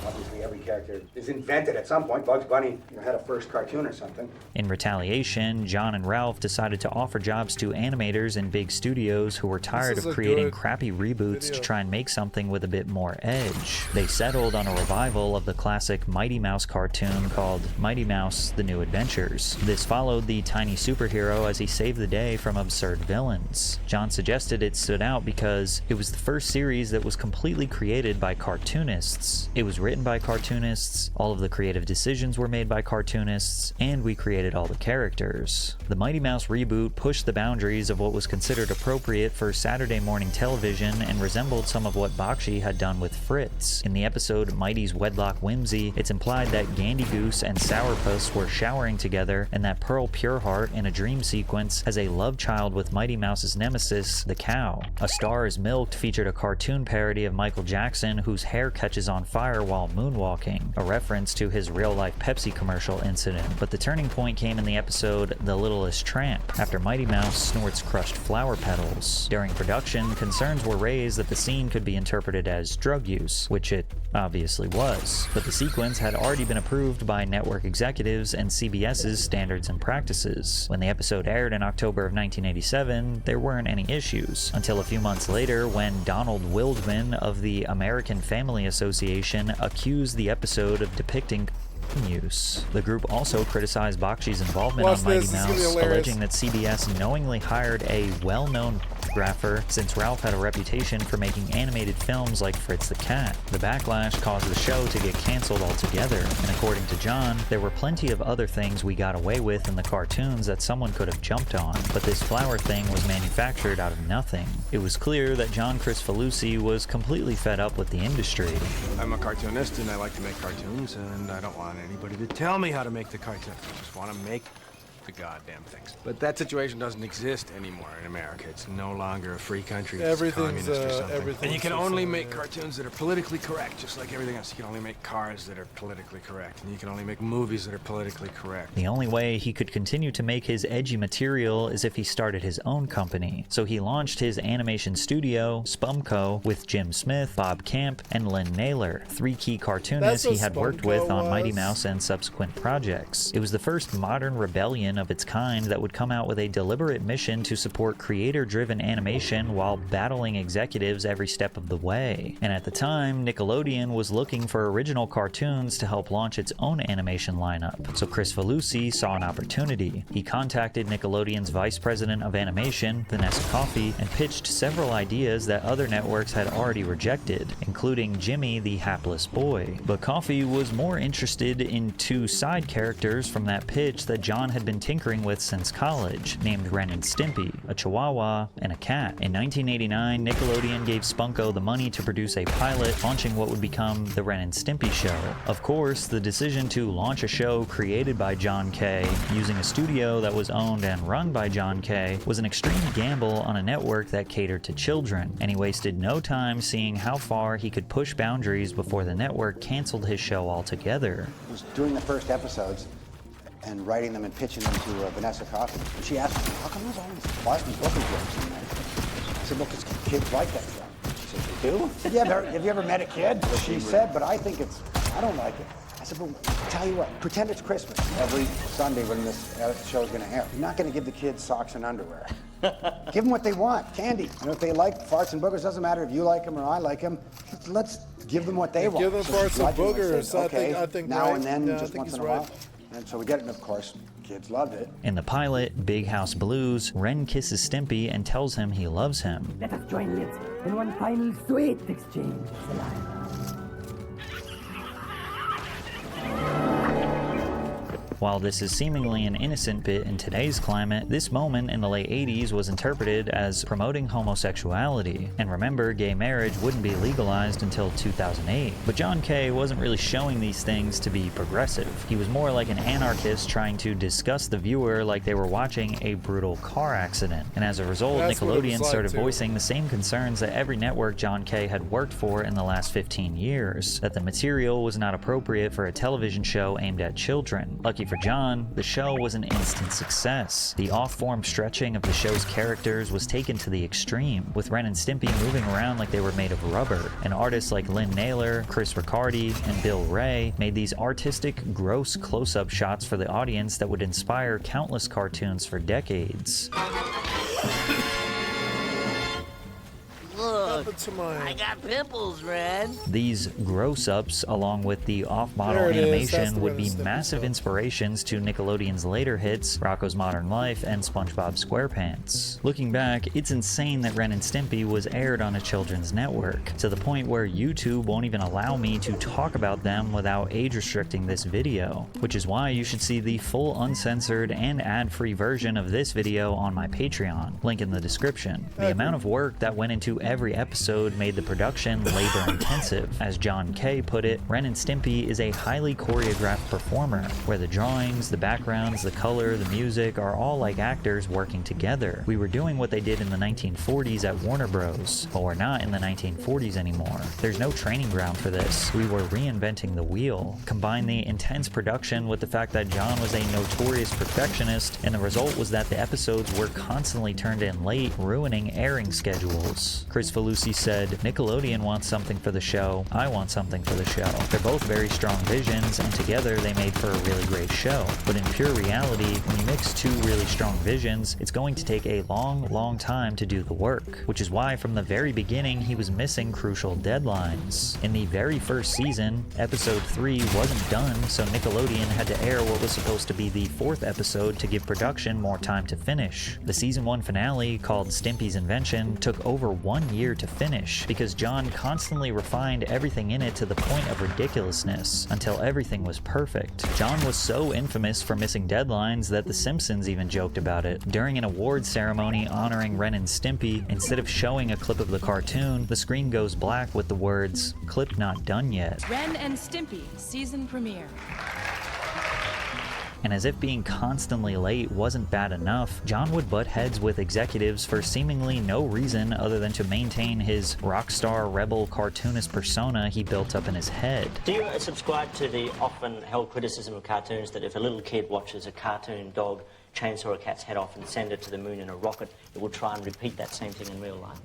Obviously, every character is invented at some point. Bugs Bunny, had a first cartoon or something. In retaliation, John and Ralph decided to offer jobs to animators in big studios who were tired of creating crappy reboots to try and make something with a bit more edge. They settled on a revival of the classic Mighty Mouse cartoon called Mighty Mouse: The New Adventures. This followed the tiny superhero as he saved the day from absurd villains. John suggested it stood out because it was the first series that was completely created by cartoonists. It was written by cartoonists, all of the creative decisions were made by cartoonists, and we created all the characters. The Mighty Mouse reboot pushed the boundaries of what was considered appropriate for Saturday morning television and resembled some of what Bakshi had done with Fritz. In the episode Mighty's Wedlock Whimsy, it's implied that Gandy Goose and Sourpuss were showering together and that Pearl Pureheart in a dream sequence has a love child with Mighty Mouse's nemesis, the cow. A Star is Milked featured a cartoon parody of Michael Jackson whose hair catches on fire while moonwalking, a reference to his real-life Pepsi commercial incident. But the turning point came in the episode The Littlest Tramp, after Mighty Mouse snorts crushed flower petals. During production, concerns were raised that the scene could be interpreted as drug use, which it obviously was, but the sequence had already been approved by network executives and CBS's standards and practices. When the episode aired in October of 1987, there weren't any issues, until a few months later when Donald Wildman of the American Family Association accused the episode of depicting use. The group also criticized Bakshi's involvement on Mighty Mouse, alleging that CBS knowingly hired a well-known photographer since Ralph had a reputation for making animated films like Fritz the Cat. The backlash caused the show to get canceled altogether, and according to John, there were plenty of other things we got away with in the cartoons that someone could have jumped on, but this flower thing was manufactured out of nothing. It was clear that John Kricfalusi was completely fed up with the industry. I'm a cartoonist and I like to make cartoons, and I don't want anybody to tell me how to make the cartoon. I just want to make the goddamn things. But that situation doesn't exist anymore in America. It's no longer a free country. It's Everything's, communist or something. everything's And you can for only sale, make yeah. cartoons that are politically correct, just like everything else. You can only make cars that are politically correct. And you can only make movies that are politically correct. The only way he could continue to make his edgy material is if he started his own company. So he launched his animation studio, Spumco, with Jim Smith, Bob Camp, and Lynn Naylor, 3 key cartoonists he had worked with on Mighty Mouse and subsequent projects. It was the first modern rebellion of its kind that would come out with a deliberate mission to support creator-driven animation while battling executives every step of the way. And at the time, Nickelodeon was looking for original cartoons to help launch its own animation lineup. So Chris Falusi saw an opportunity. He contacted Nickelodeon's vice president of animation, Vanessa Coffey, and pitched several ideas that other networks had already rejected, including Jimmy the Hapless Boy. But Coffey was more interested in 2 side characters from that pitch that John had been tinkering with since college, named Ren and Stimpy, a chihuahua, and a cat. In 1989, Nickelodeon gave Spunko the money to produce a pilot, launching what would become the Ren and Stimpy Show. Of course, the decision to launch a show created by John Kay, using a studio that was owned and run by John Kay, was an extreme gamble on a network that catered to children, and he wasted no time seeing how far he could push boundaries before the network canceled his show altogether. I was doing the first episodes and writing them and pitching them to Vanessa Coffey. And she asked me, how come there's all these Boston Poker jokes in there? I said, well, because kids like that stuff. She said, they do? I said, yeah, have you ever met a kid? She said, but I think I don't like it. I said, well, tell you what, pretend it's Christmas every Sunday when this show's gonna air. You're not gonna give the kids socks and underwear. Give them what they want, candy. And if they like farts and boogers, doesn't matter if you like them or I like them. Let's give them what they want. Give them farts and boogers. Okay, I think now right. and then, Yeah, just I think once in he's a while. right. And so we get it, and of course, kids loved it. In the pilot, Big House Blues, Ren kisses Stimpy and tells him he loves him. Let us join lips in one final sweet exchange. While this is seemingly an innocent bit in today's climate, this moment in the late 80s was interpreted as promoting homosexuality. And remember, gay marriage wouldn't be legalized until 2008. But John Kay wasn't really showing these things to be progressive. He was more like an anarchist trying to disgust the viewer like they were watching a brutal car accident. And as a result, Nickelodeon started voicing the same concerns that every network John Kay had worked for in the last 15 years, that the material was not appropriate for a television show aimed at children. Lucky for John, the show was an instant success. The off-form stretching of the show's characters was taken to the extreme, with Ren and Stimpy moving around like they were made of rubber. And artists like Lynn Naylor, Chris Riccardi, and Bill Ray made these artistic, gross close-up shots for the audience that would inspire countless cartoons for decades. Look, I got pimples, Red. These gross-ups, along with the off-model There it is. That's animation, the would Ren be and Stimpy massive stuff. inspirations to Nickelodeon's later hits, Rocko's Modern Life and SpongeBob SquarePants. Looking back, it's insane that Ren and Stimpy was aired on a children's network, to the point where YouTube won't even allow me to talk about them without age-restricting this video, which is why you should see the full uncensored and ad-free version of this video on my Patreon, link in the description. The amount of work that went into every episode made the production labor-intensive. As John Kay put it, Ren and Stimpy is a highly choreographed performer, where the drawings, the backgrounds, the color, the music are all like actors working together. We were doing what they did in the 1940s at Warner Bros., but we're not in the 1940s anymore. There's no training ground for this. We were reinventing the wheel. Combine the intense production with the fact that John was a notorious perfectionist, and the result was that the episodes were constantly turned in late, ruining airing schedules. Chris Falusi said, Nickelodeon wants something for the show, I want something for the show. They're both very strong visions, and together they made for a really great show. But in pure reality, when you mix 2 really strong visions, it's going to take a long time to do the work, which is why from the very beginning he was missing crucial deadlines. In the very first season, episode 3 wasn't done, so Nickelodeon had to air what was supposed to be the 4th episode to give production more time to finish. The season 1 finale, called Stimpy's Invention, took over 1 year to finish, because John constantly refined everything in it to the point of ridiculousness, until everything was perfect. John was so infamous for missing deadlines that The Simpsons even joked about it. During an awards ceremony honoring Ren and Stimpy, instead of showing a clip of the cartoon, the screen goes black with the words, "Clip not done yet." Ren and Stimpy season premiere. And as if being constantly late wasn't bad enough, John would butt heads with executives for seemingly no reason other than to maintain his rock star rebel cartoonist persona he built up in his head. Do you subscribe to the often held criticism of cartoons that if a little kid watches a cartoon dog chainsaw a cat's head off and send it to the moon in a rocket, it will try and repeat that same thing in real life?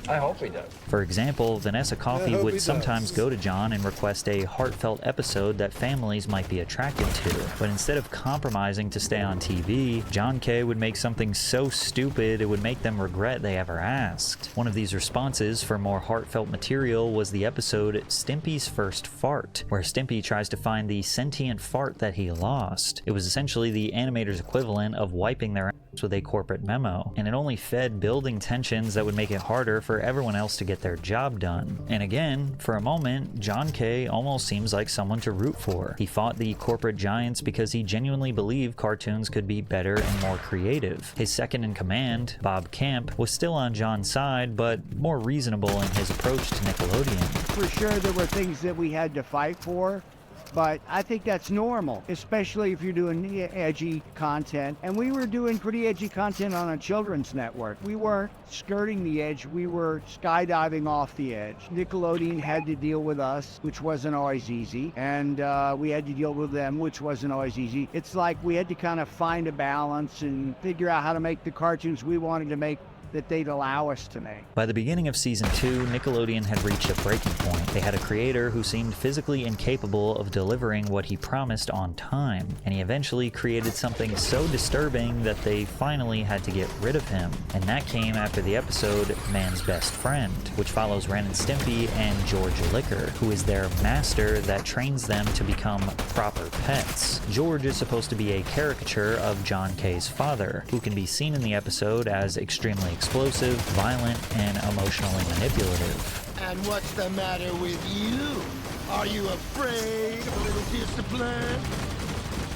I hope he does. For example, Vanessa Coffey would sometimes go to John and request a heartfelt episode that families might be attracted to. But instead of compromising to stay on TV, John K. would make something so stupid it would make them regret they ever asked. One of these responses for more heartfelt material was the episode Stimpy's First Fart, where Stimpy tries to find the sentient fart that he lost. It was essentially the animators' equivalent of wiping their ass with a corporate memo, and it only fed building tensions that would make it harder for everyone else to get their job done. And again, for a moment, John K. almost seems like someone to root for. He fought the corporate giants because he genuinely believed cartoons could be better and more creative. His second in command, Bob Camp, was still on John's side, but more reasonable in his approach to Nickelodeon. For sure there were things that we had to fight for, but I think that's normal, especially if you're doing edgy content. And we were doing pretty edgy content on a children's network. We weren't skirting the edge, we were skydiving off the edge. Nickelodeon had to deal with us, which wasn't always easy, and we had to deal with them, which wasn't always easy. It's like we had to kind of find a balance and figure out how to make the cartoons we wanted to make that they'd allow us to make. By the beginning of season 2, Nickelodeon had reached a breaking point. They had a creator who seemed physically incapable of delivering what he promised on time, and he eventually created something so disturbing that they finally had to get rid of him. And that came after the episode Man's Best Friend, which follows Ren and Stimpy and George Liquor, who is their master that trains them to become proper pets. George is supposed to be a caricature of John K.'s father, who can be seen in the episode as extremely explosive, violent, and emotionally manipulative. And what's the matter with you? Are you afraid of a little discipline?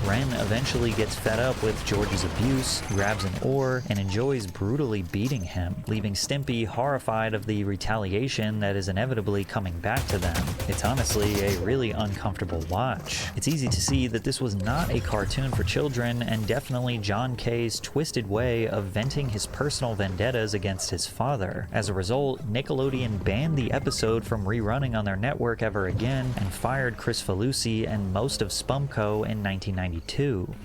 Ren eventually gets fed up with George's abuse, grabs an oar, and enjoys brutally beating him, leaving Stimpy horrified of the retaliation that is inevitably coming back to them. It's honestly a really uncomfortable watch. It's easy to see that this was not a cartoon for children, and definitely John K.'s twisted way of venting his personal vendettas against his father. As a result, Nickelodeon banned the episode from rerunning on their network ever again, and fired Chris Falusi and most of Spumco in 1992.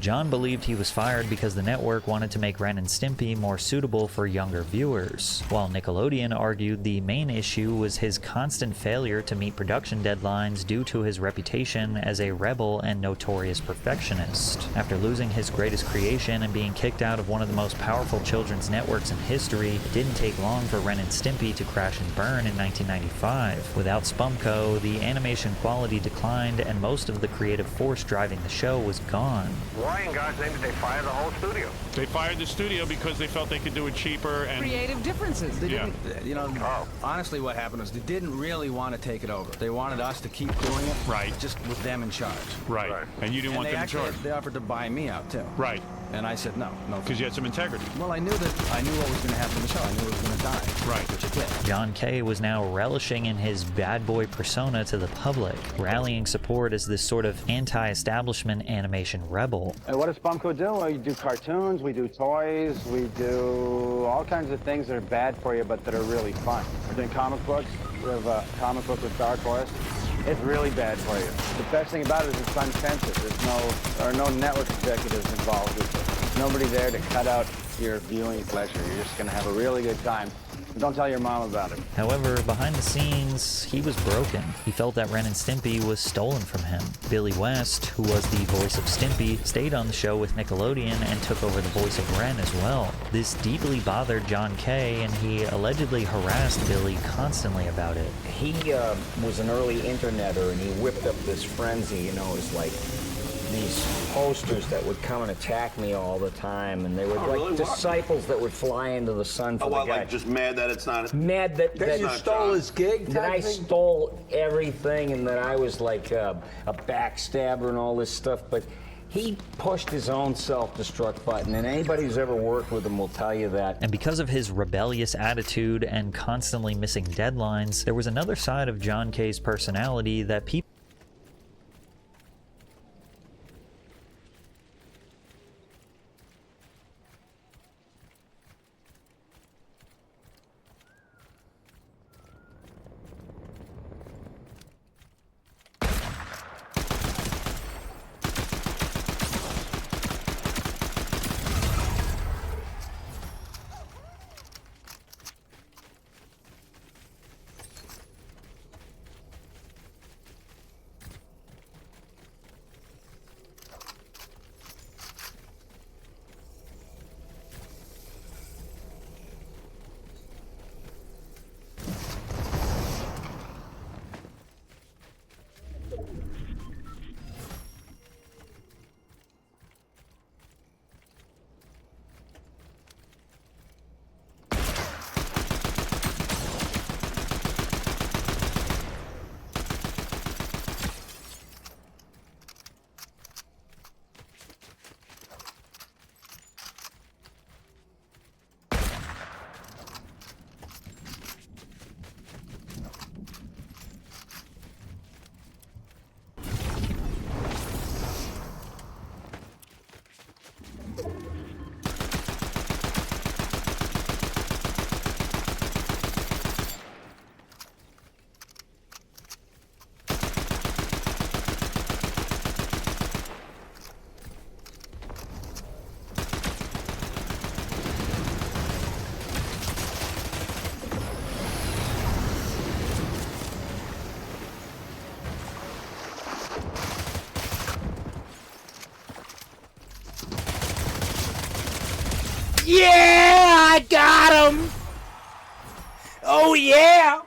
John believed he was fired because the network wanted to make Ren and Stimpy more suitable for younger viewers, while Nickelodeon argued the main issue was his constant failure to meet production deadlines due to his reputation as a rebel and notorious perfectionist. After losing his greatest creation and being kicked out of one of the most powerful children's networks in history, it didn't take long for Ren and Stimpy to crash and burn in 1995. Without Spumco, the animation quality declined and most of the creative force driving the show was gone. Why in God's name did they fire the whole studio? They fired the studio because they felt they could do it cheaper and... Creative differences. They didn't, you know, honestly what happened was they didn't really want to take it over. They wanted us to keep doing it. Right. Just with them in charge. Right. And you didn't want them in charge. They offered to buy me out too. Right. And I said no. Because you had some integrity. Well, I knew what was going to happen in the show. I knew it was going to die. Right. Which it did. John K. was now relishing in his bad boy persona to the public, rallying support as this sort of anti-establishment animation rebel. What does Spumco do? Well, we do cartoons, we do toys, we do all kinds of things that are bad for you but that are really fun. We're doing comic books. We have a comic book with Dark Horse. It's really bad for you. The best thing about it is it's uncensored. There are no network executives involved with it. There's nobody there to cut out your viewing pleasure. You're just going to have a really good time. Don't tell your mom about it. However, behind the scenes, he was broken. He felt that Ren and Stimpy was stolen from him. Billy West, who was the voice of Stimpy, stayed on the show with Nickelodeon and took over the voice of Ren as well. This deeply bothered John K., and he allegedly harassed Billy constantly about it. He was an early interneter, and he whipped up this frenzy, you know, it's like these posters that would come and attack me all the time, and they were like disciples that would fly into the sun for the guy. Like just mad that it's not... Mad that you stole his gig? That I stole everything, and that I was like a backstabber and all this stuff, but he pushed his own self-destruct button, and anybody who's ever worked with him will tell you that. And because of his rebellious attitude and constantly missing deadlines, there was another side of John K.'s personality that people Yeah, I got him! Oh, yeah!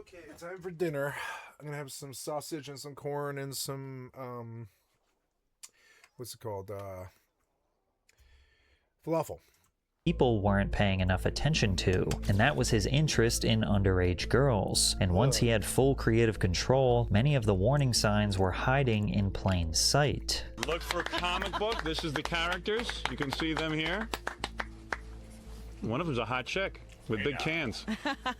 Okay, time for dinner. I'm gonna have some sausage and some corn and some what's it called? Falafel. People weren't paying enough attention to, and that was his interest in underage girls. And once he had full creative control, many of the warning signs were hiding in plain sight. Look for comic book. This is the characters. You can see them here. One of them's a hot chick with big cans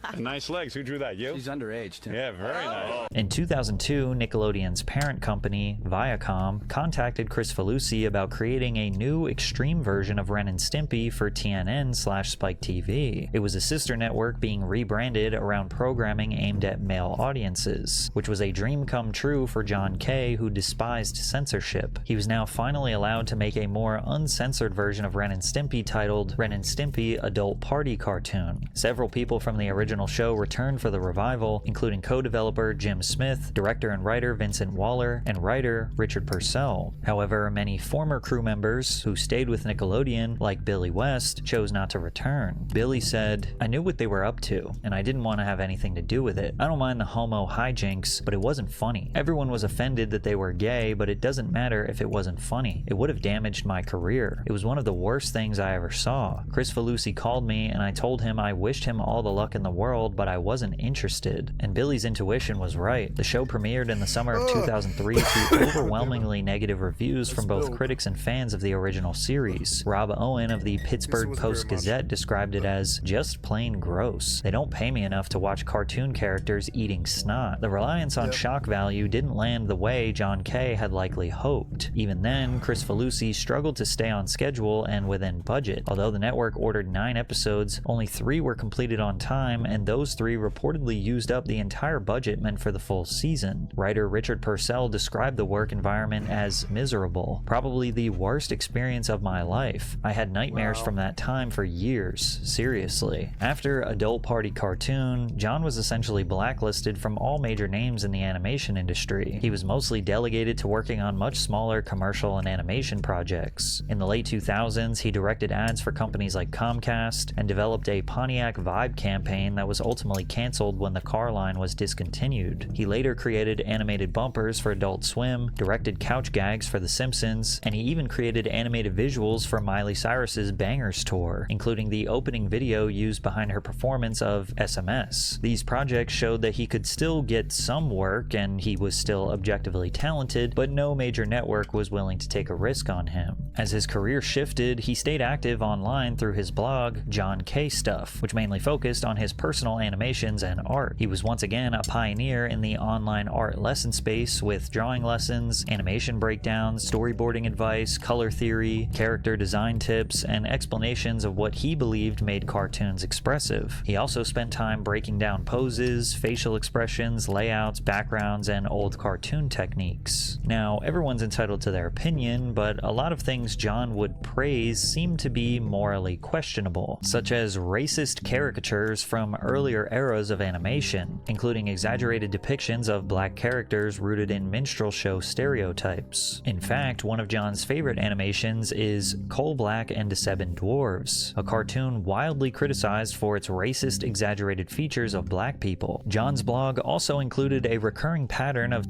and nice legs. Who drew that? You? She's underage, too. Yeah, very nice. In 2002, Nickelodeon's parent company, Viacom, contacted Chris Falusi about creating a new extreme version of Ren and Stimpy for TNN/Spike TV. It was a sister network being rebranded around programming aimed at male audiences, which was a dream come true for John Kay, who despised censorship. He was now finally allowed to make a more uncensored version of Ren and Stimpy titled Ren and Stimpy Adult Party Cartoon. Several people from the original show returned for the revival, including co-developer Jim Smith, director and writer Vincent Waller, and writer Richard Purcell. However, many former crew members who stayed with Nickelodeon, like Billy West, chose not to return. Billy said, "I knew what they were up to, and I didn't want to have anything to do with it. I don't mind the homo hijinks, but it wasn't funny. Everyone was offended that they were gay, but it doesn't matter if it wasn't funny. It would have damaged my career. It was one of the worst things I ever saw." Chris Falusi called me, and I told him I wished him all the luck in the world, but I wasn't interested. And Billy's intuition was right. The show premiered in the summer of 2003 to overwhelmingly negative reviews from both critics and fans of the original series. Rob Owen of the Pittsburgh Post-Gazette described it as just plain gross. They don't pay me enough to watch cartoon characters eating snot. The reliance on shock value didn't land the way John Kay had likely hoped. Even then, Chris Falusi struggled to stay on schedule and within budget. Although the network ordered 9 episodes, only 3 3 were completed on time, and those 3 reportedly used up the entire budget meant for the full season. Writer Richard Purcell described the work environment as miserable, probably the worst experience of my life. I had nightmares from that time for years, seriously. After Adult Party Cartoon, John was essentially blacklisted from all major names in the animation industry. He was mostly delegated to working on much smaller commercial and animation projects. In the late 2000s, he directed ads for companies like Comcast and developed a Pontiac Vibe campaign that was ultimately canceled when the car line was discontinued. He later created animated bumpers for Adult Swim, directed couch gags for The Simpsons, and he even created animated visuals for Miley Cyrus's Bangers tour, including the opening video used behind her performance of SMS. These projects showed that he could still get some work and he was still objectively talented, but no major network was willing to take a risk on him. As his career shifted, he stayed active online through his blog, John K. Stuff, which mainly focused on his personal animations and art. He was once again a pioneer in the online art lesson space with drawing lessons, animation breakdowns, storyboarding advice, color theory, character design tips, and explanations of what he believed made cartoons expressive. He also spent time breaking down poses, facial expressions, layouts, backgrounds, and old cartoon techniques. Now, everyone's entitled to their opinion, but a lot of things John would praise seem to be morally questionable, such as racist caricatures from earlier eras of animation, including exaggerated depictions of black characters rooted in minstrel show stereotypes. In fact, one of John's favorite animations is Coal Black and the Seven Dwarves, a cartoon wildly criticized for its racist, exaggerated features of black people. John's blog also included a recurring pattern of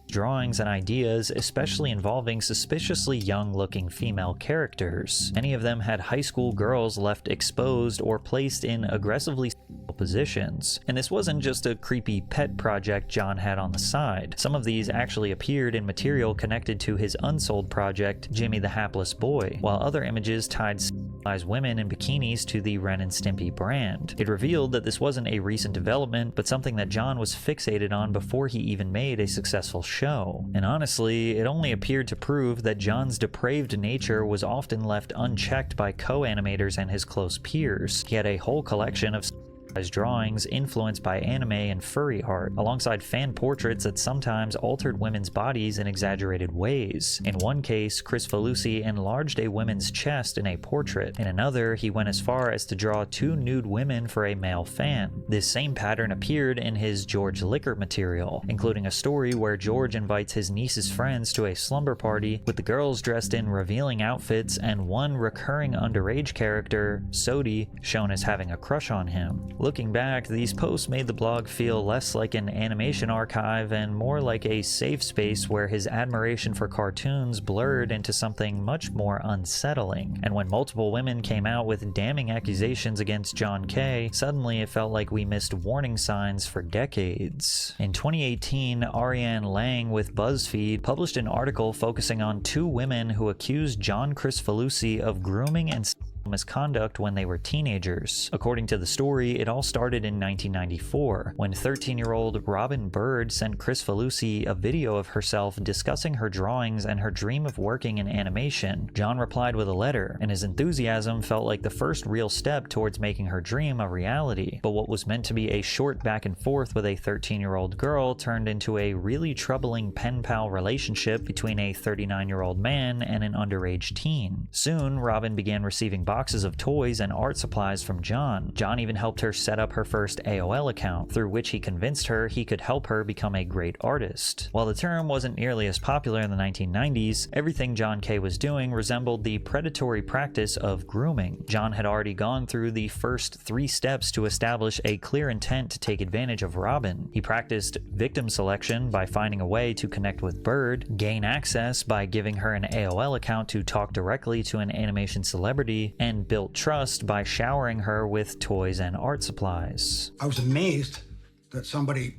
drawings and ideas, especially involving suspiciously young-looking female characters. Many of them had high school girls left exposed or placed in aggressively positions. And this wasn't just a creepy pet project John had on the side. Some of these actually appeared in material connected to his unsold project, Jimmy the Hapless Boy, while other images tied sexualized women in bikinis to the Ren and Stimpy brand. It revealed that this wasn't a recent development, but something that John was fixated on before he even made a successful show. And honestly, it only appeared to prove that John's depraved nature was often left unchecked by co-animators and his close peers. He had a whole collection of drawings influenced by anime and furry art, alongside fan portraits that sometimes altered women's bodies in exaggerated ways. In one case, Chris Felucci enlarged a woman's chest in a portrait. In another, he went as far as to draw 2 nude women for a male fan. This same pattern appeared in his George Lickert material, including a story where George invites his niece's friends to a slumber party with the girls dressed in revealing outfits and one recurring underage character, Sodi, shown as having a crush on him. Looking back, these posts made the blog feel less like an animation archive and more like a safe space where his admiration for cartoons blurred into something much more unsettling. And when multiple women came out with damning accusations against John K., suddenly it felt like we missed warning signs for decades. In 2018, Ariane Lang with BuzzFeed published an article focusing on 2 women who accused John Chris Felucci of grooming and misconduct when they were teenagers. According to the story, it all started in 1994, when 13-year-old Robin Bird sent Chris Felucci a video of herself discussing her drawings and her dream of working in animation. John replied with a letter, and his enthusiasm felt like the first real step towards making her dream a reality. But what was meant to be a short back and forth with a 13-year-old girl turned into a really troubling pen-pal relationship between a 39-year-old man and an underage teen. Soon, Robin began receiving boxes of toys and art supplies from John. John even helped her set up her first AOL account, through which he convinced her he could help her become a great artist. While the term wasn't nearly as popular in the 1990s, everything John K. was doing resembled the predatory practice of grooming. John had already gone through the first 3 steps to establish a clear intent to take advantage of Robin. He practiced victim selection by finding a way to connect with Bird, gain access by giving her an AOL account to talk directly to an animation celebrity, and built trust by showering her with toys and art supplies. I was amazed that somebody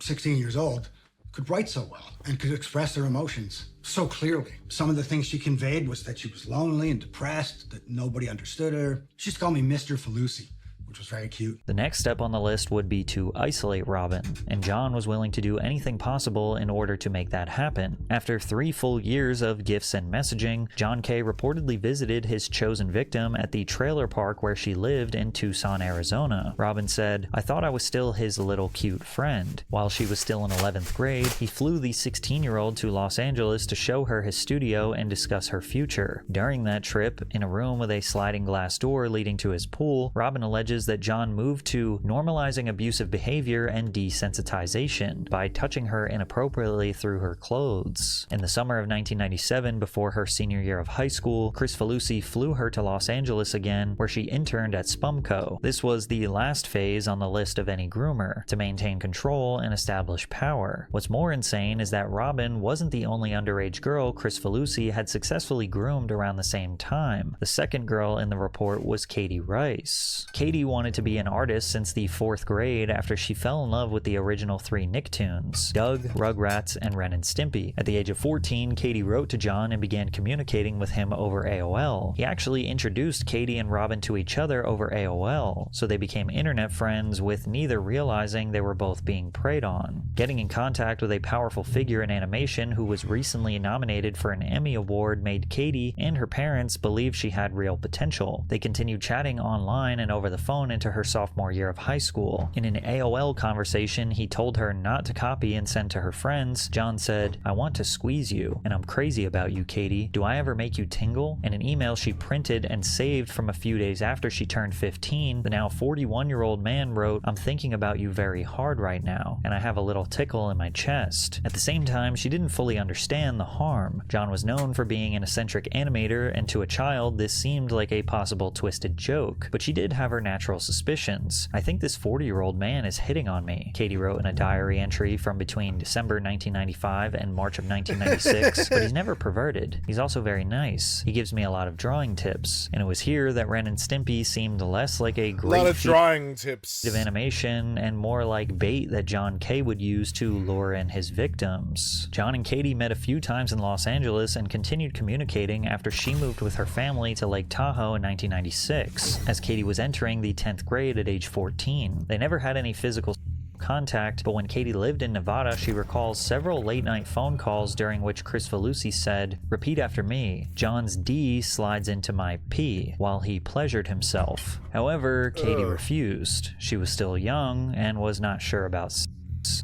16 years old could write so well and could express their emotions so clearly. Some of the things she conveyed was that she was lonely and depressed, that nobody understood her. She used to call me Mr. Felucci, which was very cute. The next step on the list would be to isolate Robin, and John was willing to do anything possible in order to make that happen. After 3 full years of gifts and messaging, John K. reportedly visited his chosen victim at the trailer park where she lived in Tucson, Arizona. Robin said, "I thought I was still his little cute friend." While she was still in 11th grade, he flew the 16-year-old to Los Angeles to show her his studio and discuss her future. During that trip, in a room with a sliding glass door leading to his pool, Robin alleges that John moved to normalizing abusive behavior and desensitization by touching her inappropriately through her clothes. In the summer of 1997, before her senior year of high school, Chris Falusi flew her to Los Angeles again, where she interned at Spumco. This was the last phase on the list of any groomer, to maintain control and establish power. What's more insane is that Robin wasn't the only underage girl Chris Falusi had successfully groomed around the same time. The second girl in the report was Katie Rice. Katie wanted to be an artist since the 4th grade after she fell in love with the original 3 Nicktoons, Doug, Rugrats, and Ren and Stimpy. At the age of 14, Katie wrote to John and began communicating with him over AOL. He actually introduced Katie and Robin to each other over AOL, so they became internet friends with neither realizing they were both being preyed on. Getting in contact with a powerful figure in animation who was recently nominated for an Emmy Award made Katie and her parents believe she had real potential. They continued chatting online and over the phone into her sophomore year of high school. In an AOL conversation he told her not to copy and send to her friends, John said, "I want to squeeze you, and I'm crazy about you, Katie. Do I ever make you tingle?" In an email she printed and saved from a few days after she turned 15, the now 41-year-old man wrote, "I'm thinking about you very hard right now, and I have a little tickle in my chest." At the same time, she didn't fully understand the harm. John was known for being an eccentric animator, and to a child this seemed like a possible twisted joke, but she did have her natural suspicions. "I think this 40-year-old man is hitting on me," Katie wrote in a diary entry from between December 1995 and March of 1996, "but he's never perverted. He's also very nice. He gives me a lot of drawing tips." And it was here that Ren and Stimpy seemed less like a great lot of drawing tips of animation and more like bait that John K. would use to lure in his victims. John and Katie met a few times in Los Angeles and continued communicating after she moved with her family to Lake Tahoe in 1996, as Katie was entering the 10th grade at age 14. They never had any physical contact, but when Katie lived in Nevada, she recalls several late-night phone calls during which Chris Falusi said, "Repeat after me, John's D slides into my P," while he pleasured himself. However, Katie refused. She was still young and was not sure about sex.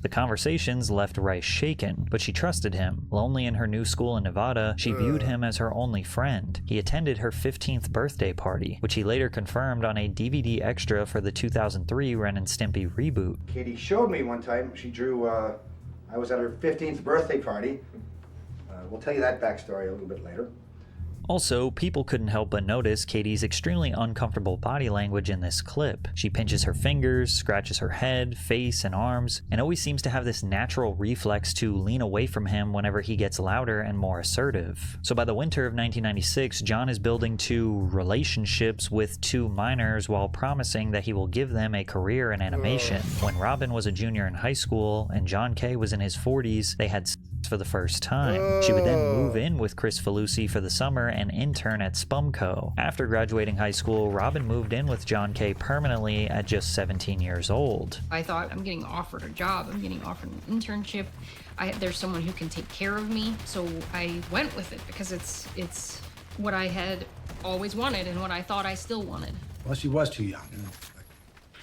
The conversations left Rice shaken, but she trusted him. Lonely in her new school in Nevada, she viewed him as her only friend. He attended her 15th birthday party, which he later confirmed on a DVD extra for the 2003 Ren and Stimpy reboot. Katie showed me one time, she drew, I was at her 15th birthday party. We'll tell you that backstory a little bit later. Also, people couldn't help but notice Katie's extremely uncomfortable body language in this clip. She pinches her fingers, scratches her head, face, and arms, and always seems to have this natural reflex to lean away from him whenever he gets louder and more assertive. So by the winter of 1996, John is building 2 relationships with 2 minors while promising that he will give them a career in animation. When Robin was a junior in high school and John K. was in his 40s, they had for the first time. She would then move in with Chris Falusi for the summer and intern at Spumco. After graduating high school, Robin moved in with John K. permanently at just 17 years old. I thought, I'm getting offered a job, I'm getting offered an internship, there's someone who can take care of me, so I went with it because it's what I had always wanted and what I thought I still wanted. Well, she was too young. I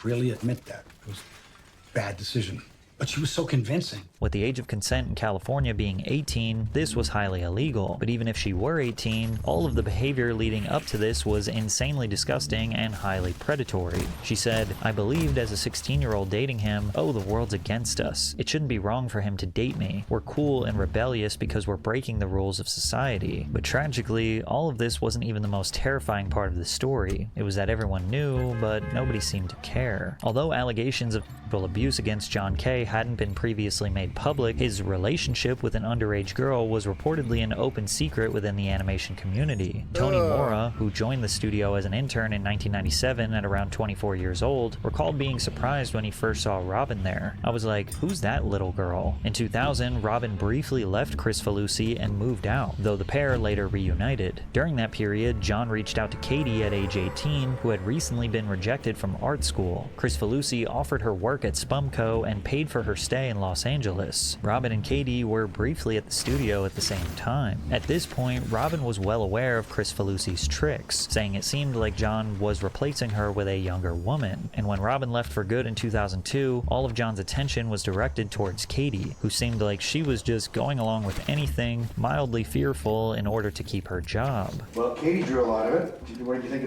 really admit that. It was a bad decision. But she was so convincing. With the age of consent in California being 18, this was highly illegal. But even if she were 18, all of the behavior leading up to this was insanely disgusting and highly predatory. She said, "I believed as a 16-year-old dating him, oh, the world's against us. It shouldn't be wrong for him to date me. We're cool and rebellious because we're breaking the rules of society." But tragically, all of this wasn't even the most terrifying part of the story. It was that everyone knew, but nobody seemed to care. Although allegations of sexual abuse against John K. hadn't been previously made public, his relationship with an underage girl was reportedly an open secret within the animation community. Tony Mora, who joined the studio as an intern in 1997 at around 24 years old, recalled being surprised when he first saw Robin there. I was like, who's that little girl? In 2000, Robin briefly left Chris Felucci and moved out, though the pair later reunited. During that period, John reached out to Katie at age 18, who had recently been rejected from art school. Chris Felucci offered her work at Spumco and paid for her stay in Los Angeles. Robin and Katie were briefly at the studio at the same time. At this point, Robin was well aware of Chris Felucci's tricks, saying it seemed like John was replacing her with a younger woman. And when Robin left for good in 2002, all of John's attention was directed towards Katie, who seemed like she was just going along with anything, mildly fearful in order to keep her job. Well, Katie drew a lot of it. What do you think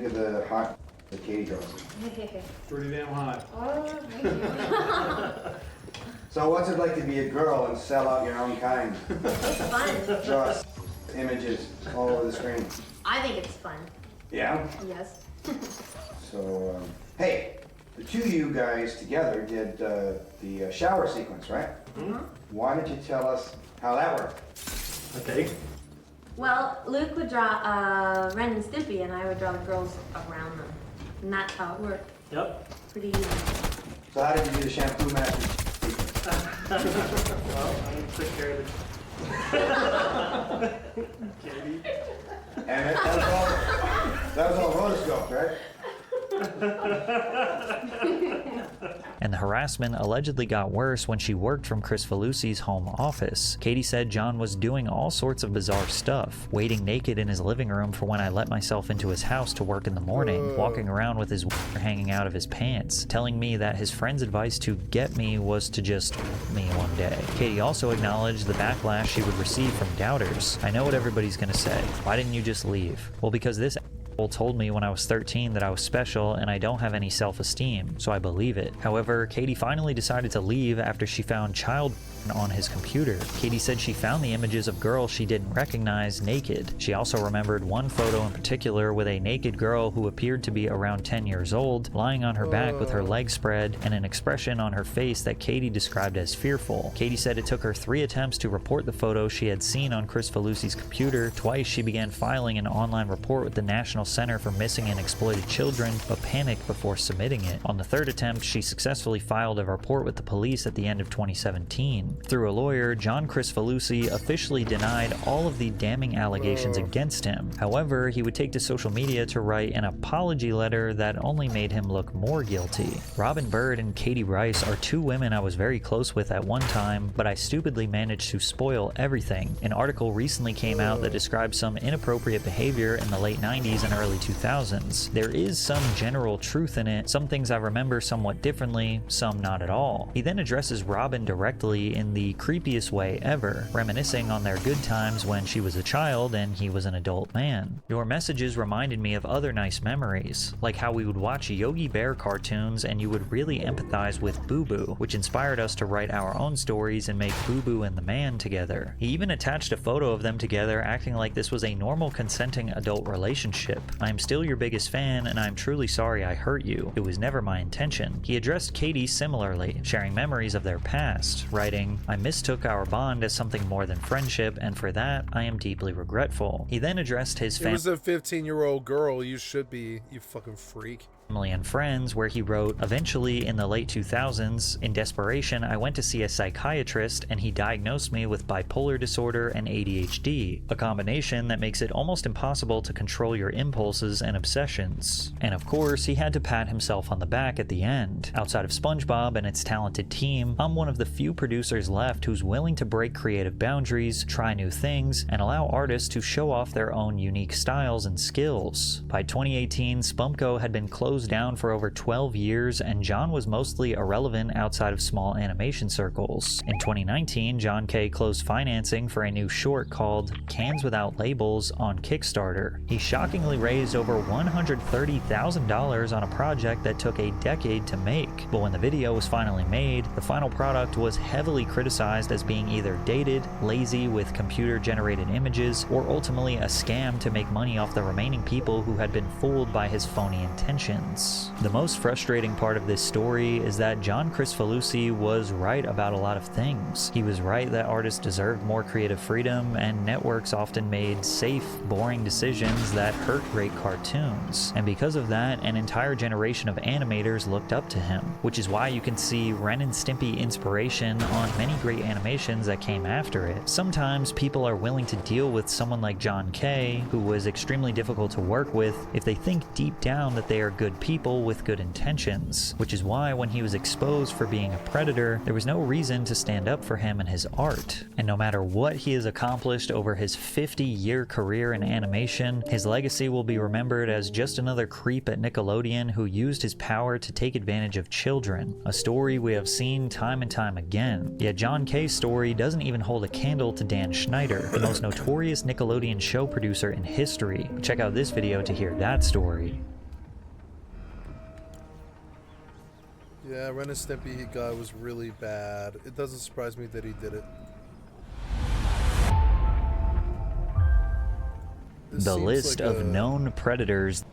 of the hot that Katie draws? Pretty damn hot. Oh, thank you. So what's it like to be a girl and sell out your own kind? It's fun. Draw images all over the screen. I think it's fun. Yeah? Yes. So, hey, the two of you guys together did the shower sequence, right? Mm-hmm. Why don't you tell us how that worked? Okay. Well, Luke would draw Ren and Stimpy, and I would draw the girls around them. And that's how it worked. Yep. Pretty easy. So how did you do the shampoo master sequence? Well, I took care of it. And that was all rotoscoped, right? And the harassment allegedly got worse when she worked from Chris Felucci's home office. Katie said John was doing all sorts of bizarre stuff, waiting naked in his living room for when I let myself into his house to work in the morning, walking around with his hanging out of his pants, telling me that his friend's advice to get me was to just me one day. Katie also acknowledged the backlash she would receive from doubters. I know what everybody's gonna say. Why didn't you just leave? Well, because this told me when I was 13 that I was special and I don't have any self-esteem, so I believe it. However, Katie finally decided to leave after she found child on his computer. Katie said she found the images of girls she didn't recognize naked. She also remembered one photo in particular with a naked girl who appeared to be around 10 years old, lying on her back with her legs spread and an expression on her face that Katie described as fearful. Katie said it took her 3 attempts to report the photo she had seen on Chris Felucci's computer. Twice she began filing an online report with the National Center for Missing and Exploited Children, but panicked before submitting it. On the 3rd attempt, she successfully filed a report with the police at the end of 2017. Through a lawyer, John Chris Felucci officially denied all of the damning allegations against him. However, he would take to social media to write an apology letter that only made him look more guilty. Robin Bird and Katie Rice are 2 women I was very close with at one time, but I stupidly managed to spoil everything. An article recently came out that described some inappropriate behavior in the late 90s and early 2000s. There is some general truth in it. Some things I remember somewhat differently, some not at all. He then addresses Robin directly in the creepiest way ever, reminiscing on their good times when she was a child and he was an adult man. Your messages reminded me of other nice memories, like how we would watch Yogi Bear cartoons and you would really empathize with Boo Boo, which inspired us to write our own stories and make Boo Boo and the man together. He even attached a photo of them together, acting like this was a normal consenting adult relationship. I am still your biggest fan and I am truly sorry I hurt you. It was never my intention. He addressed Katie similarly, sharing memories of their past, writing, I mistook our bond as something more than friendship, and for that, I am deeply regretful. He then addressed his It was a 15-year-old girl. You should be, you fucking freak. Family and Friends, where he wrote, eventually in the late 2000s, in desperation, I went to see a psychiatrist and he diagnosed me with bipolar disorder and ADHD, a combination that makes it almost impossible to control your impulses and obsessions. And of course, he had to pat himself on the back at the end. Outside of SpongeBob and its talented team, I'm one of the few producers left who's willing to break creative boundaries, try new things, and allow artists to show off their own unique styles and skills. By 2018, Spumco had been closed down for over 12 years, and John was mostly irrelevant outside of small animation circles. In 2019, John K. closed financing for a new short called Cans Without Labels on Kickstarter. He shockingly raised over $130,000 on a project that took a decade to make, but when the video was finally made, the final product was heavily criticized as being either dated, lazy with computer-generated images, or ultimately a scam to make money off the remaining people who had been fooled by his phony intentions. fans. The most frustrating part of this story is that John Kricfalusi was right about a lot of things. He was right that artists deserved more creative freedom, and networks often made safe, boring decisions that hurt great cartoons. And because of that, an entire generation of animators looked up to him, which is why you can see Ren and Stimpy inspiration on many great animations that came after it. Sometimes people are willing to deal with someone like John Kay, who was extremely difficult to work with, if they think deep down that they are good people with good intentions, which is why when he was exposed for being a predator, there was no reason to stand up for him and his art. And no matter what he has accomplished over his 50-year career in animation, his legacy will be remembered as just another creep at Nickelodeon who used his power to take advantage of children, a story we have seen time and time again. Yet John Kay's story doesn't even hold a candle to Dan Schneider, the most notorious Nickelodeon show producer in history. Check out this video to hear that story. Yeah, Ren and Stimpy guy was really bad. It doesn't surprise me that he did it. The list of known predators.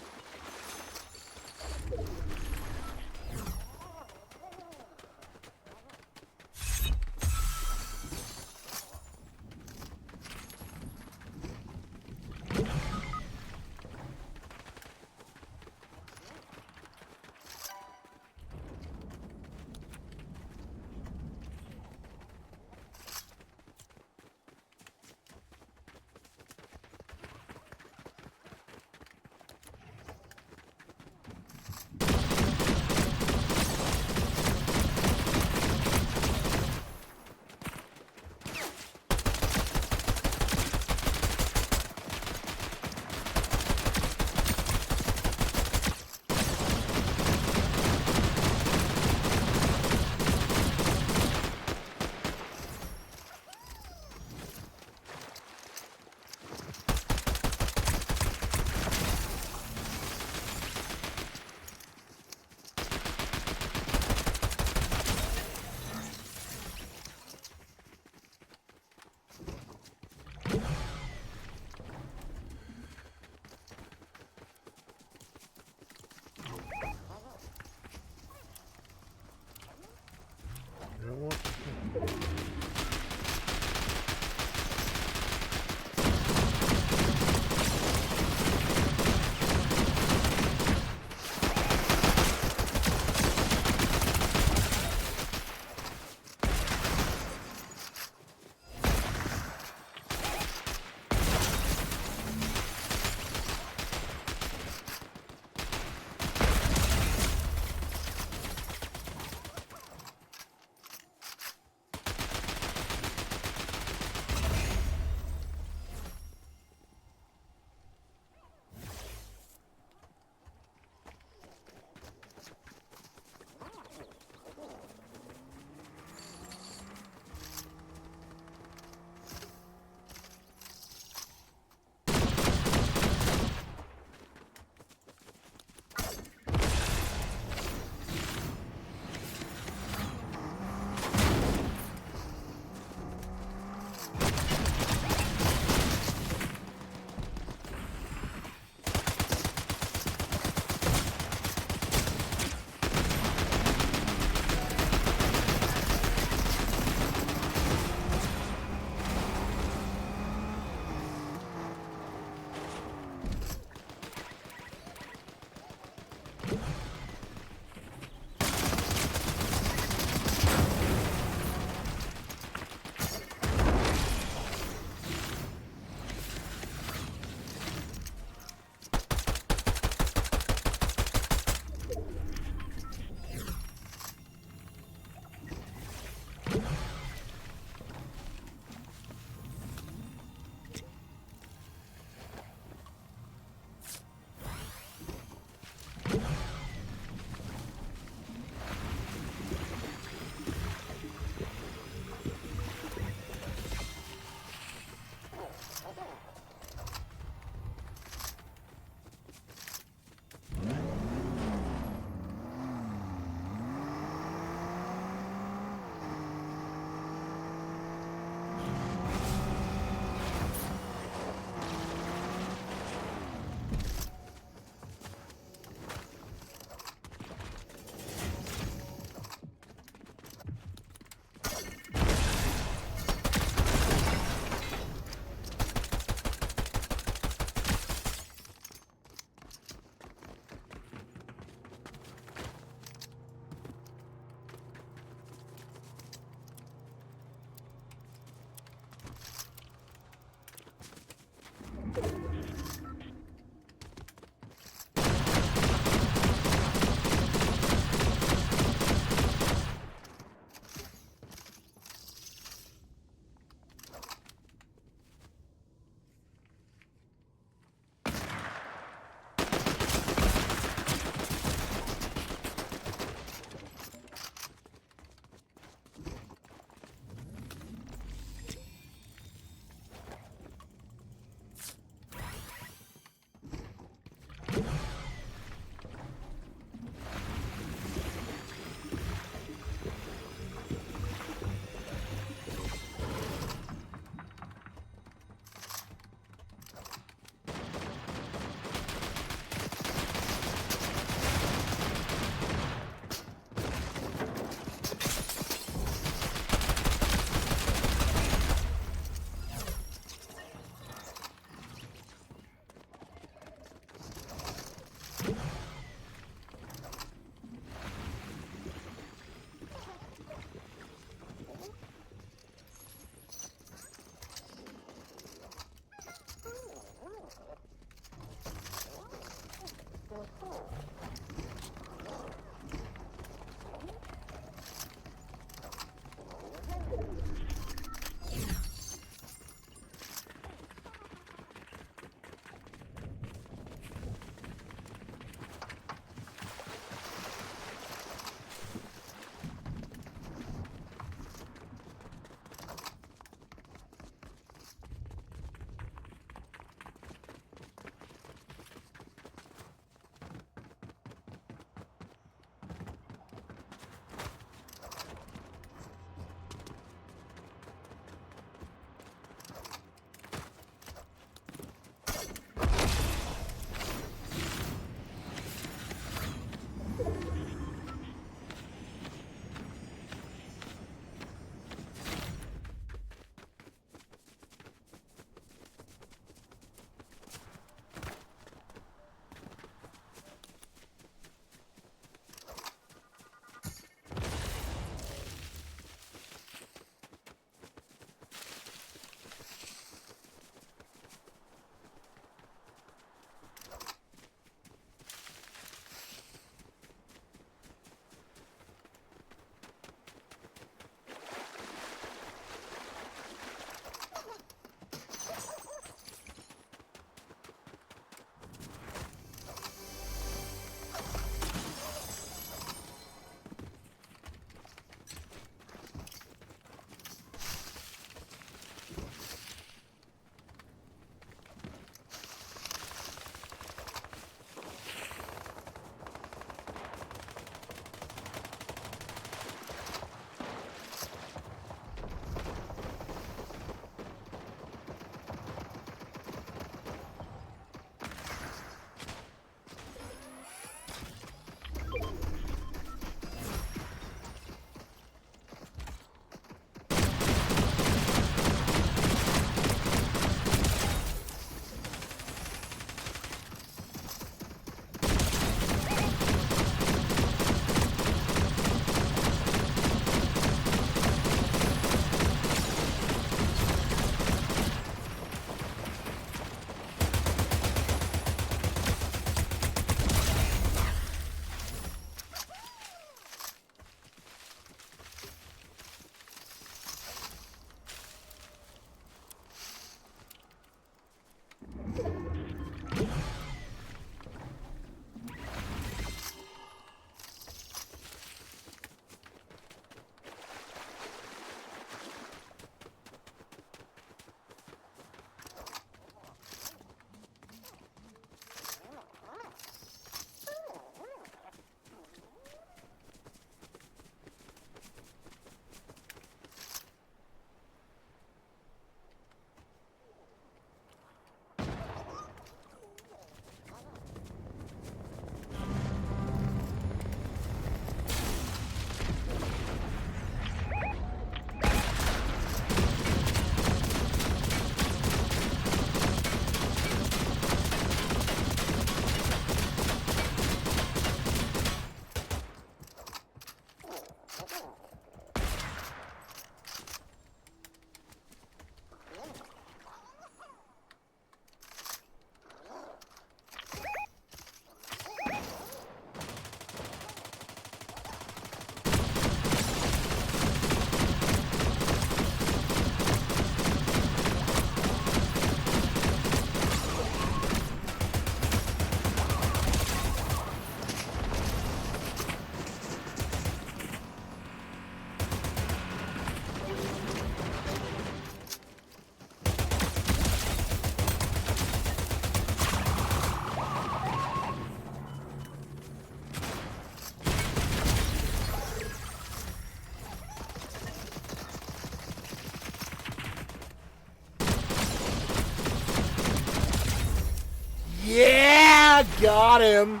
I got him.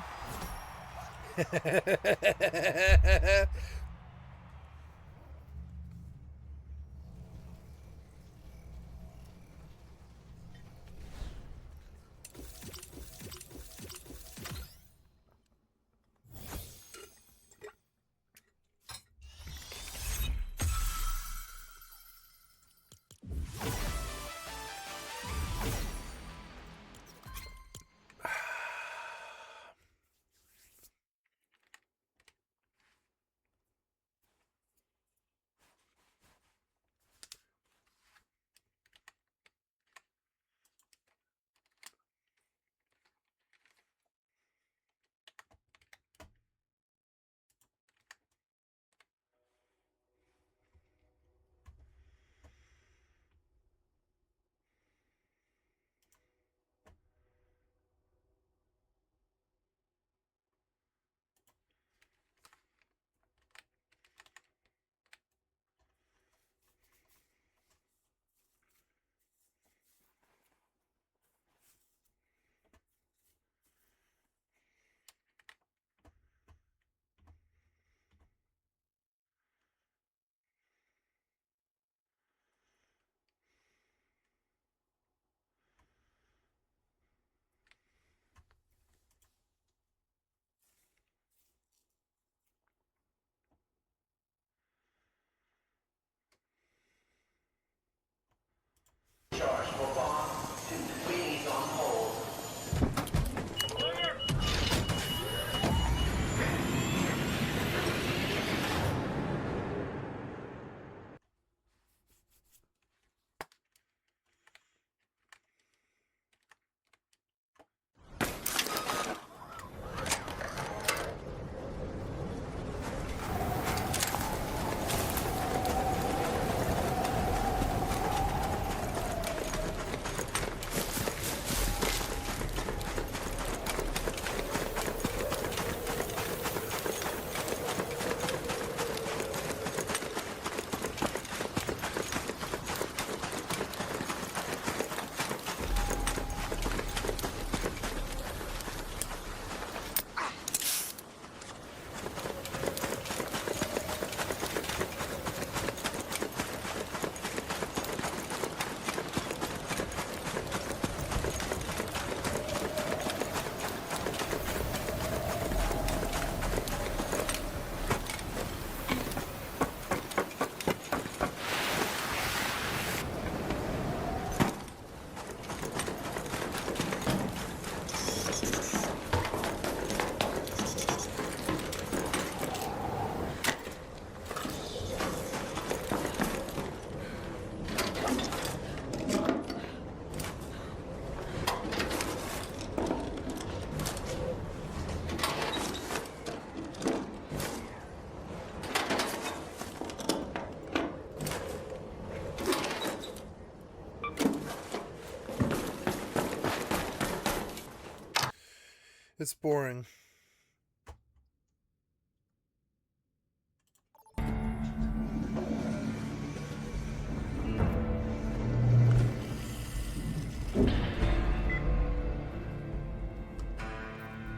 It's boring.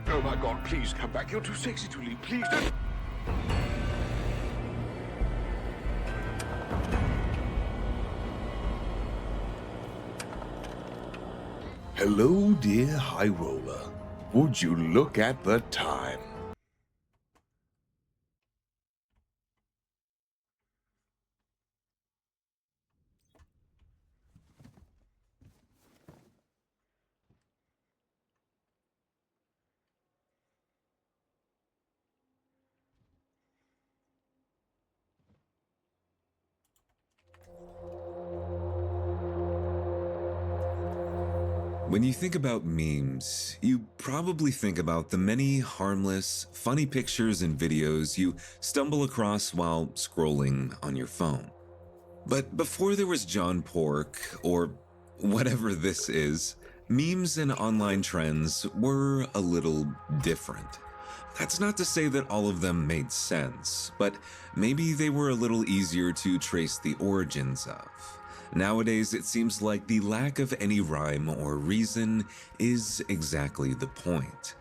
Oh my God, please come back. You're too sexy to leave. Please don't. Hello, dear High Roller. Would you look at the time? When you think about memes, you probably think about the many harmless, funny pictures and videos you stumble across while scrolling on your phone. But before there was John Pork, or whatever this is, memes and online trends were a little different. That's not to say that all of them made sense, but maybe they were a little easier to trace the origins of. Nowadays, it seems like the lack of any rhyme or reason is exactly the point.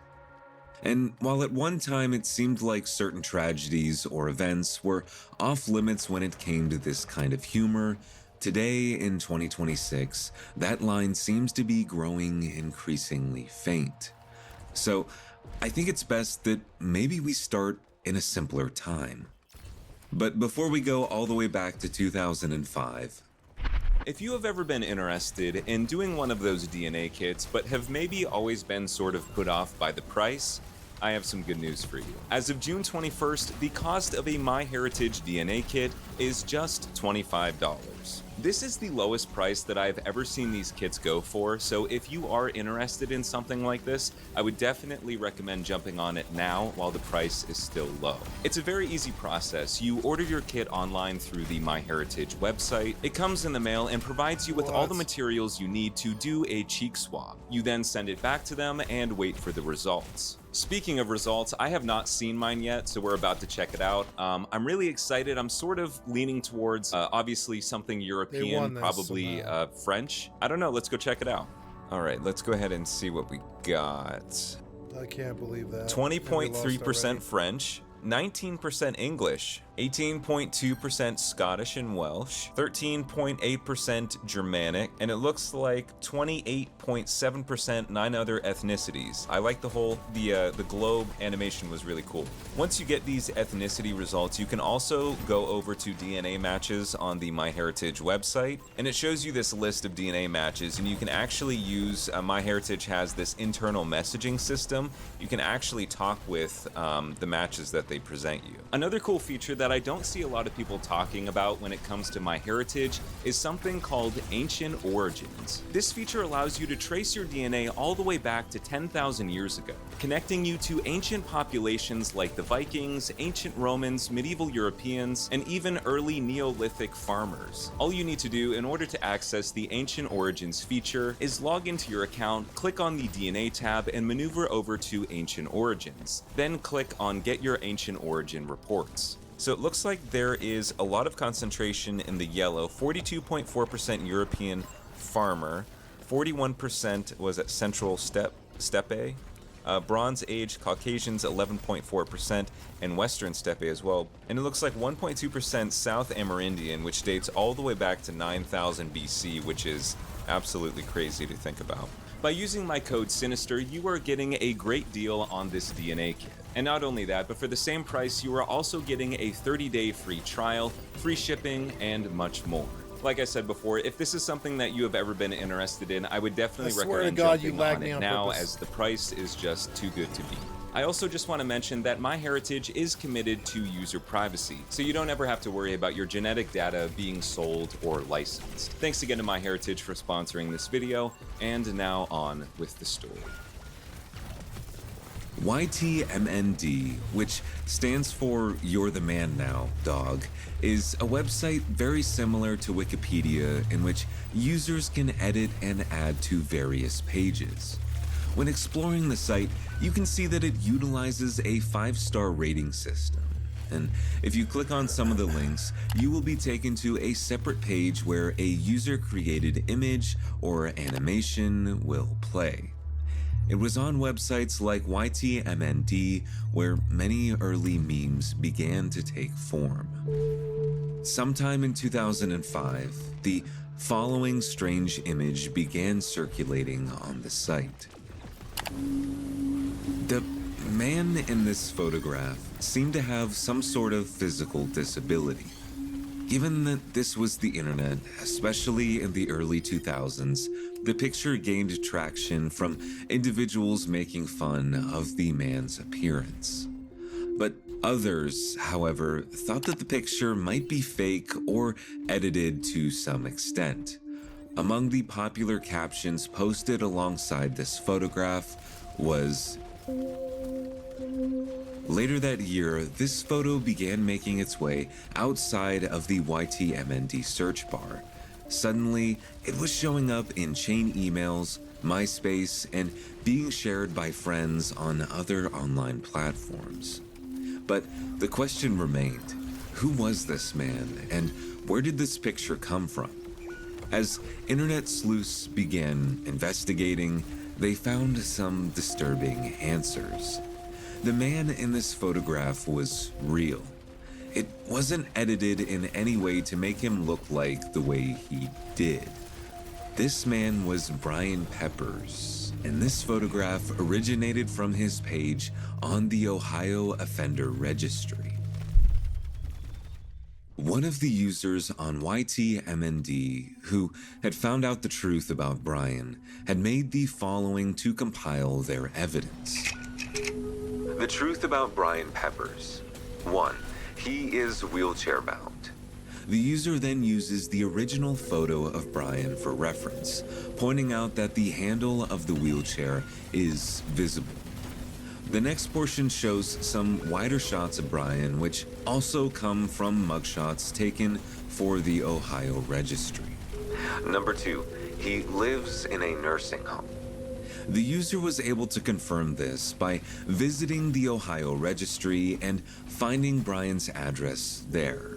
And while at one time it seemed like certain tragedies or events were off limits when it came to this kind of humor, today in 2026, that line seems to be growing increasingly faint. So I think it's best that maybe we start in a simpler time. But before we go all the way back to 2005, if you have ever been interested in doing one of those DNA kits but have maybe always been sort of put off by the price, I have some good news for you. As of June 21st, the cost of a MyHeritage DNA kit is just $25. This is the lowest price that I've ever seen these kits go for, so if you are interested in something like this, I would definitely recommend jumping on it now while the price is still low. It's a very easy process. You order your kit online through the MyHeritage website. It comes in the mail and provides you with all the materials you need to do a cheek swab. You then send it back to them and wait for the results. Speaking of results, I have not seen mine yet, so we're about to check it out. I'm really excited. I'm sort of leaning towards, obviously, something European, probably French. I don't know. Let's go check it out. All right, let's go ahead and see what we got. I can't believe that. 20.3% French, 19% English, 18.2% Scottish and Welsh, 13.8% Germanic, and it looks like 28.7% 9 other ethnicities. I like the globe animation was really cool. Once you get these ethnicity results, you can also go over to DNA matches on the MyHeritage website, and it shows you this list of DNA matches, and you can actually use, MyHeritage has this internal messaging system. You can actually talk with the matches that they present you. Another cool feature that I don't see a lot of people talking about when it comes to MyHeritage is something called Ancient Origins. This feature allows you to trace your DNA all the way back to 10,000 years ago, connecting you to ancient populations like the Vikings, ancient Romans, medieval Europeans, and even early Neolithic farmers. All you need to do in order to access the Ancient Origins feature is log into your account, click on the DNA tab, and maneuver over to Ancient Origins. Then click on Get Your Ancient Origin Reports. So it looks like there is a lot of concentration in the yellow, 42.4% European farmer, 41% was at Central Steppe, Bronze Age Caucasians 11.4%, and Western Steppe as well. And it looks like 1.2% South Amerindian, which dates all the way back to 9000 BC, which is absolutely crazy to think about. By using my code SINISTER, you are getting a great deal on this DNA kit. And not only that, but for the same price, you are also getting a 30-day free trial, free shipping, and much more. Like I said before, if this is something that you have ever been interested in, I would definitely recommend jumping on it now, as the price is just too good to beat. I also just want to mention that MyHeritage is committed to user privacy, so you don't ever have to worry about your genetic data being sold or licensed. Thanks again to MyHeritage for sponsoring this video, and now on with the story. YTMND, which stands for You're the Man Now, Dog, is a website very similar to Wikipedia in which users can edit and add to various pages. When exploring the site, you can see that it utilizes a 5-star rating system. And if you click on some of the links, you will be taken to a separate page where a user-created image or animation will play. It was on websites like YTMND where many early memes began to take form. Sometime in 2005, the following strange image began circulating on the site. The man in this photograph seemed to have some sort of physical disability. Given that this was the internet, especially in the early 2000s, the picture gained traction from individuals making fun of the man's appearance. But others, however, thought that the picture might be fake or edited to some extent. Among the popular captions posted alongside this photograph was, later that year, this photo began making its way outside of the YTMND search bar. Suddenly, it was showing up in chain emails, MySpace, and being shared by friends on other online platforms. But the question remained, who was this man, and where did this picture come from? As internet sleuths began investigating, they found some disturbing answers. The man in this photograph was real. It wasn't edited in any way to make him look like the way he did. This man was Brian Peppers, and this photograph originated from his page on the Ohio Offender Registry. One of the users on YTMND who had found out the truth about Brian had made the following to compile their evidence. The truth about Brian Peppers. 1. He is wheelchair bound. The user then uses the original photo of Brian for reference, pointing out that the handle of the wheelchair is visible. The next portion shows some wider shots of Brian, which also come from mugshots taken for the Ohio Registry. Number 2, he lives in a nursing home. The user was able to confirm this by visiting the Ohio Registry and finding Brian's address there.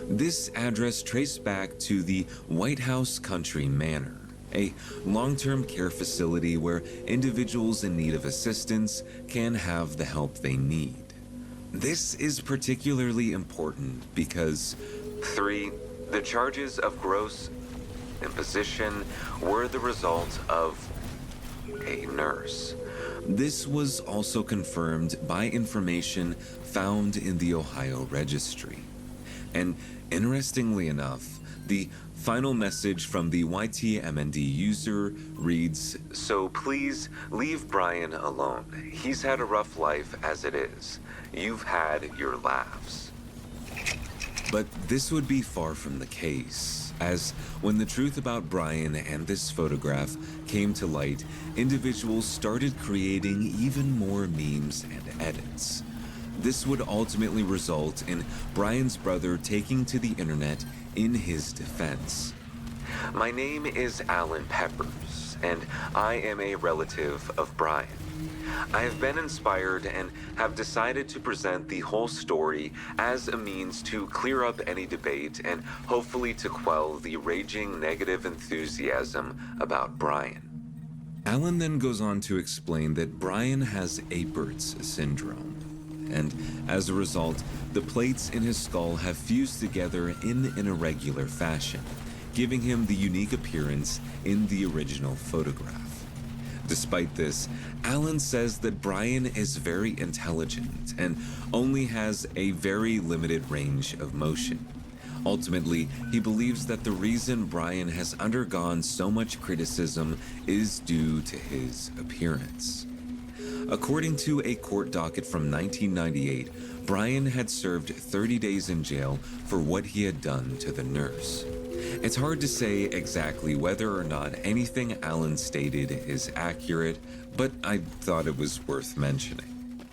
This address traced back to the White House Country Manor, a long-term care facility where individuals in need of assistance can have the help they need. This is particularly important because 3, the charges of gross imposition were the result of a nurse. This was also confirmed by information found in the Ohio Registry. And interestingly enough, the final message from the YTMND user reads, "So please leave Brian alone. He's had a rough life as it is. You've had your laughs." But this would be far from the case, as when the truth about Brian and this photograph came to light, individuals started creating even more memes and edits. This would ultimately result in Brian's brother taking to the internet in his defense. "My name is Alan Peppers, and I am a relative of Brian. I have been inspired and have decided to present the whole story as a means to clear up any debate and hopefully to quell the raging negative enthusiasm about Brian." Alan then goes on to explain that Brian has Apert syndrome, and as a result, the plates in his skull have fused together in an irregular fashion, giving him the unique appearance in the original photograph. Despite this, Alan says that Brian is very intelligent and only has a very limited range of motion. Ultimately, he believes that the reason Brian has undergone so much criticism is due to his appearance. According to a court docket from 1998, Brian had served 30 days in jail for what he had done to the nurse. It's hard to say exactly whether or not anything Alan stated is accurate, but I thought it was worth mentioning.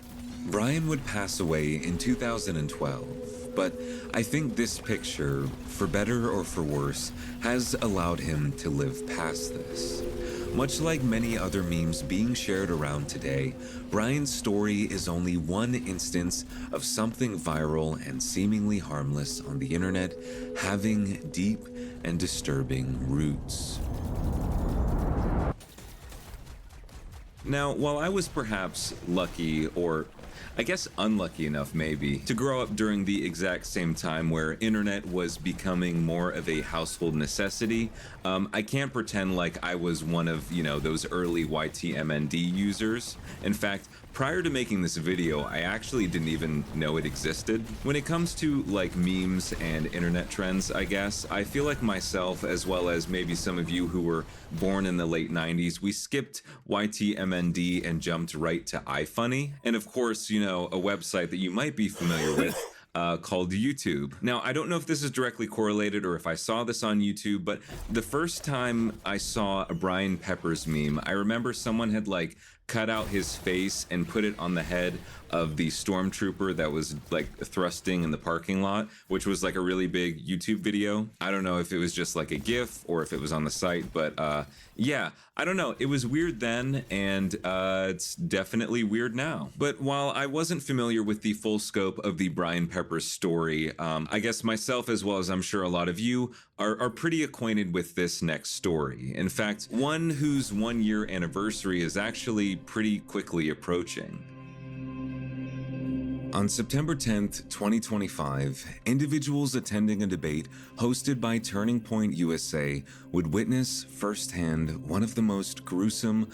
Brian would pass away in 2012, but I think this picture, for better or for worse, has allowed him to live past this. Much like many other memes being shared around today, Brian's story is only one instance of something viral and seemingly harmless on the internet having deep and disturbing roots. Now, while I was perhaps lucky, or I guess unlucky enough maybe, to grow up during the exact same time where internet was becoming more of a household necessity, I can't pretend like I was one of, those early YTMND users. In fact, prior to making this video, I actually didn't even know it existed. When it comes to like memes and internet trends, I guess, I feel like myself, as well as maybe some of you who were born in the late 90s, we skipped YTMND and jumped right to iFunny. And of course, a website that you might be familiar with called YouTube. Now, I don't know if this is directly correlated or if I saw this on YouTube, but the first time I saw a Brian Peppers meme, I remember someone had like cut out his face and put it on the head of the stormtrooper that was like thrusting in the parking lot, which was like a really big YouTube video. I don't know if it was just like a GIF or if it was on the site, but yeah, I don't know. It was weird then, and it's definitely weird now. But while I wasn't familiar with the full scope of the Brian Peppers story, I guess myself, as well as I'm sure a lot of you, are pretty acquainted with this next story. In fact, one whose 1-year anniversary is actually pretty quickly approaching. On September 10th, 2025, individuals attending a debate hosted by Turning Point USA would witness firsthand one of the most gruesome.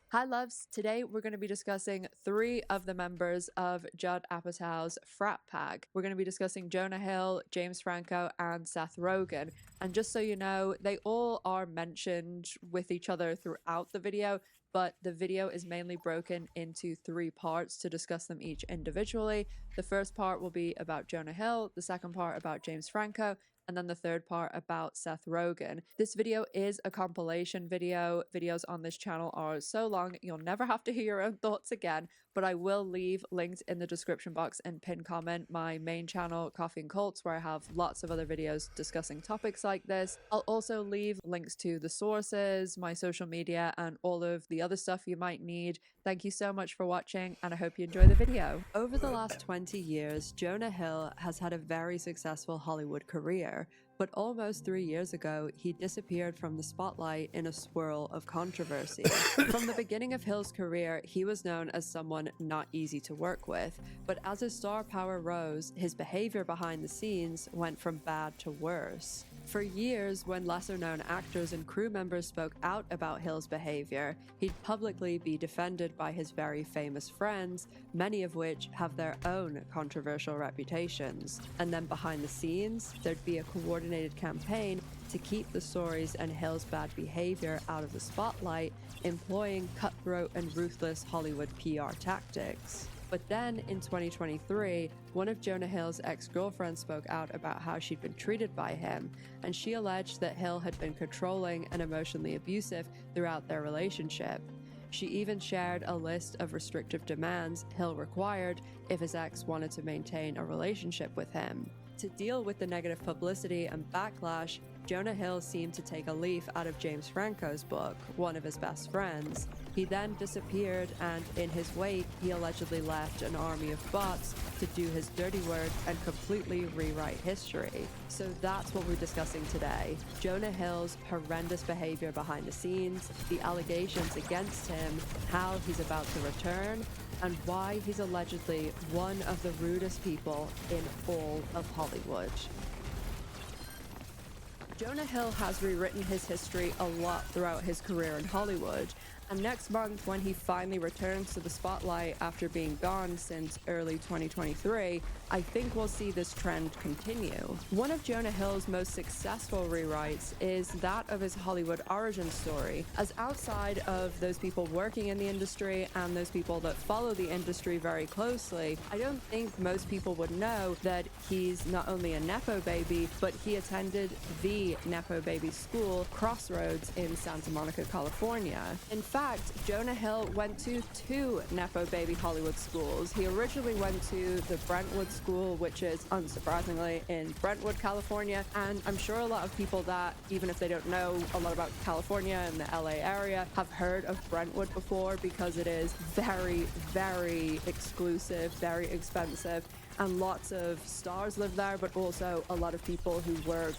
Hi loves, today we're going to be discussing 3 of the members of Judd Apatow's frat pack. We're going to be discussing Jonah Hill, James Franco, and Seth Rogen. And just so you know, they all are mentioned with each other throughout the video, but the video is mainly broken into 3 parts to discuss them each individually. The first part will be about Jonah Hill, the second part about James Franco, and then the third part about Seth Rogen. This video is a compilation video. Videos on this channel are so long, you'll never have to hear your own thoughts again, but I will leave linked in the description box and pinned comment my main channel, Coffee and Cults, where I have lots of other videos discussing topics like this. I'll also leave links to the sources, my social media, and all of the other stuff you might need. Thank you so much for watching, and I hope you enjoy the video. Over the last 20 years, Jonah Hill has had a very successful Hollywood career, but almost 3 years ago, he disappeared from the spotlight in a swirl of controversy. From the beginning of Hill's career, he was known as someone not easy to work with, but as his star power rose, his behavior behind the scenes went from bad to worse. For years, when lesser-known actors and crew members spoke out about Hill's behavior, he'd publicly be defended by his very famous friends, many of which have their own controversial reputations. And then behind the scenes, there'd be a coordinated campaign to keep the stories and Hill's bad behavior out of the spotlight, employing cutthroat and ruthless Hollywood PR tactics. But then, in 2023, one of Jonah Hill's ex-girlfriends spoke out about how she'd been treated by him, and she alleged that Hill had been controlling and emotionally abusive throughout their relationship. She even shared a list of restrictive demands Hill required if his ex wanted to maintain a relationship with him. To deal with the negative publicity and backlash, Jonah Hill seemed to take a leaf out of James Franco's book, one of his best friends. He then disappeared, and in his wake, he allegedly left an army of bots to do his dirty work and completely rewrite history. So that's what we're discussing today. Jonah Hill's horrendous behavior behind the scenes, the allegations against him, how he's about to return, and why he's allegedly one of the rudest people in all of Hollywood. Jonah Hill has rewritten his history a lot throughout his career in Hollywood, and next month, when he finally returns to the spotlight after being gone since early 2023, I think we'll see this trend continue. One of Jonah Hill's most successful rewrites is that of his Hollywood origin story, as outside of those people working in the industry and those people that follow the industry very closely, I don't think most people would know that he's not only a Nepo baby, but he attended the Nepo baby school, Crossroads, in Santa Monica, California. In fact, Jonah Hill went to 2 Nepo baby Hollywood schools. He originally went to the Brentwood School, which is unsurprisingly in Brentwood, California, and I'm sure a lot of people that, even if they don't know a lot about California and the LA area, have heard of Brentwood before because it is very, very exclusive, very expensive, and lots of stars live there, but also a lot of people who work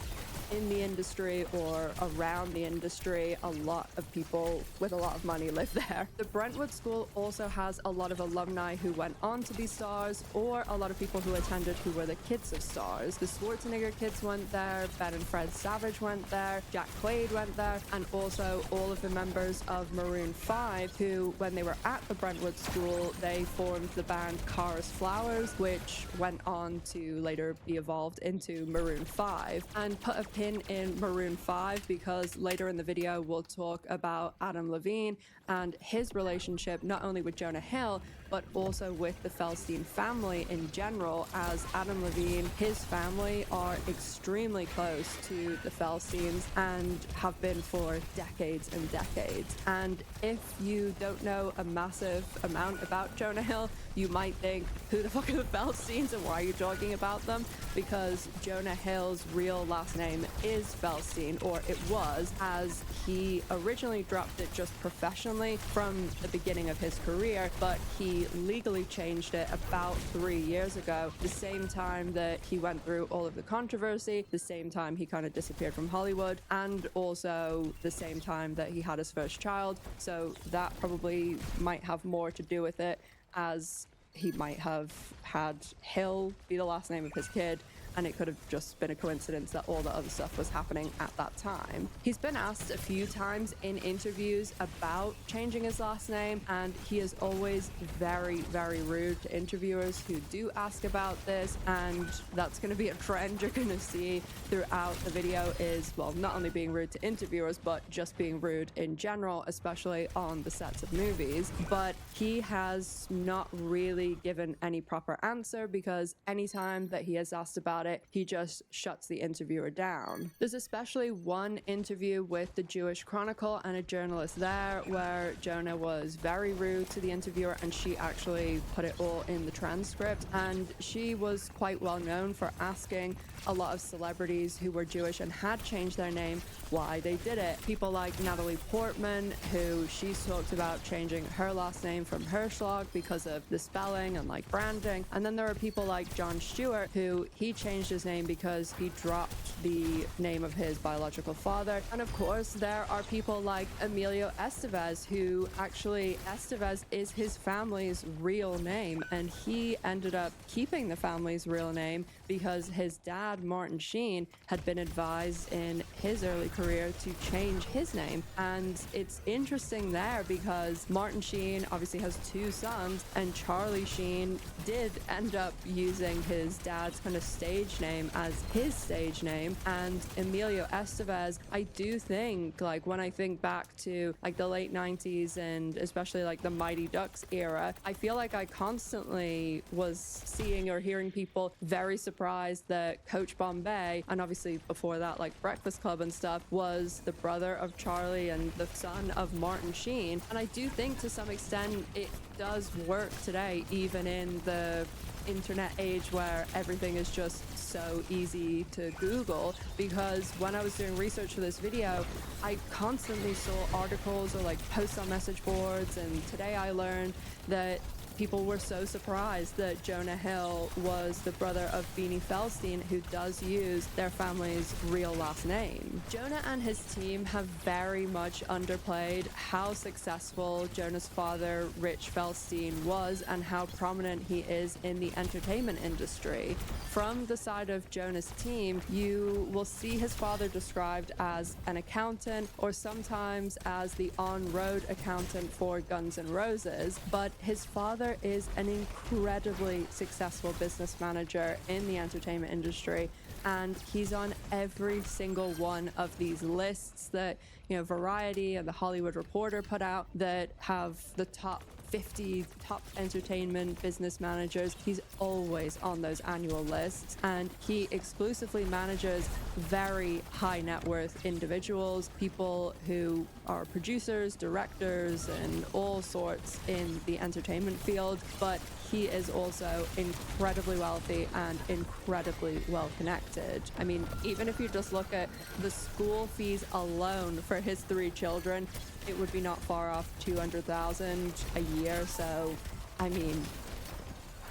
in the industry or around the industry. A lot of people with a lot of money live there. The Brentwood School also has a lot of alumni who went on to be stars, or a lot of people who attended who were the kids of stars. The Schwarzenegger kids went there, Ben and Fred Savage went there, Jack Quaid went there, and also all of the members of Maroon 5 who, when they were at the Brentwood School, they formed the band Cars Flowers, which went on to later be evolved into Maroon 5. And put a pin in Maroon 5 because later in the video we'll talk about Adam Levine and his relationship not only with Jonah Hill, but also with the Feldstein family in general, as Adam Levine, his family are extremely close to the Feldsteins and have been for decades and decades. And if you don't know a massive amount about Jonah Hill, you might think, who the fuck are the Feldsteins and why are you talking about them? Because Jonah Hill's real last name is Feldstein, or it was, as he originally dropped it just professionally from the beginning of his career, but he legally changed it about 3 years ago, the same time that he went through all of the controversy, the same time he kind of disappeared from Hollywood, and also the same time that he had his first child. So that probably might have more to do with it, as he might have had Hill be the last name of his kid, and it could have just been a coincidence that all the other stuff was happening at that time. He's been asked a few times in interviews about changing his last name, and he is always very, very rude to interviewers who do ask about this, and that's going to be a trend you're going to see throughout the video is, well, not only being rude to interviewers, but just being rude in general, especially on the sets of movies. But he has not really given any proper answer, because anytime that he is asked about it, he just shuts the interviewer down. There's especially one interview with the Jewish Chronicle and a journalist there where Jonah was very rude to the interviewer, and she actually put it all in the transcript. And she was quite well known for asking a lot of celebrities who were Jewish and had changed their name why they did it. People like Natalie Portman, who she's talked about changing her last name from Hirschlag because of the spelling and like branding. And then there are people like Jon Stewart, who he changed his name because he dropped the name of his biological father. And of course, there are people like Emilio Estevez, who actually, Estevez is his family's real name, and he ended up keeping the family's real name because his dad, Martin Sheen, had been advised in his early career to change his name. And it's interesting there because Martin Sheen obviously has 2 sons, and Charlie Sheen did end up using his dad's kind of stage name as his stage name. And Emilio Estevez, I do think, like, when I think back to like the late 90s and especially like the Mighty Ducks era, I feel like I constantly was seeing or hearing people very surprised that Coach Bombay, and obviously before that like Breakfast Club and stuff, was the brother of Charlie and the son of Martin Sheen. And I do think to some extent it does work today, even in the internet age where everything is just so easy to Google, because when I was doing research for this video, I constantly saw articles or like posts on message boards, and today I learned that people were so surprised that Jonah Hill was the brother of Beanie Feldstein, who does use their family's real last name. Jonah and his team have very much underplayed how successful Jonah's father, Rich Feldstein, was and how prominent he is in the entertainment industry. From the side of Jonah's team, you will see his father described as an accountant, or sometimes as the on-road accountant for Guns N' Roses, but his father is an incredibly successful business manager in the entertainment industry, and he's on every single one of these lists that, you know, Variety and the Hollywood Reporter put out that have the top 50 top entertainment business managers. He's always on those annual lists, and he exclusively manages very high net worth individuals, people who are producers, directors, and all sorts in the entertainment field. But he is also incredibly wealthy and incredibly well connected. I mean, even if you just look at the school fees alone for his 3 children, it would be not far off $200,000 a year. So, I mean,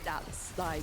that's like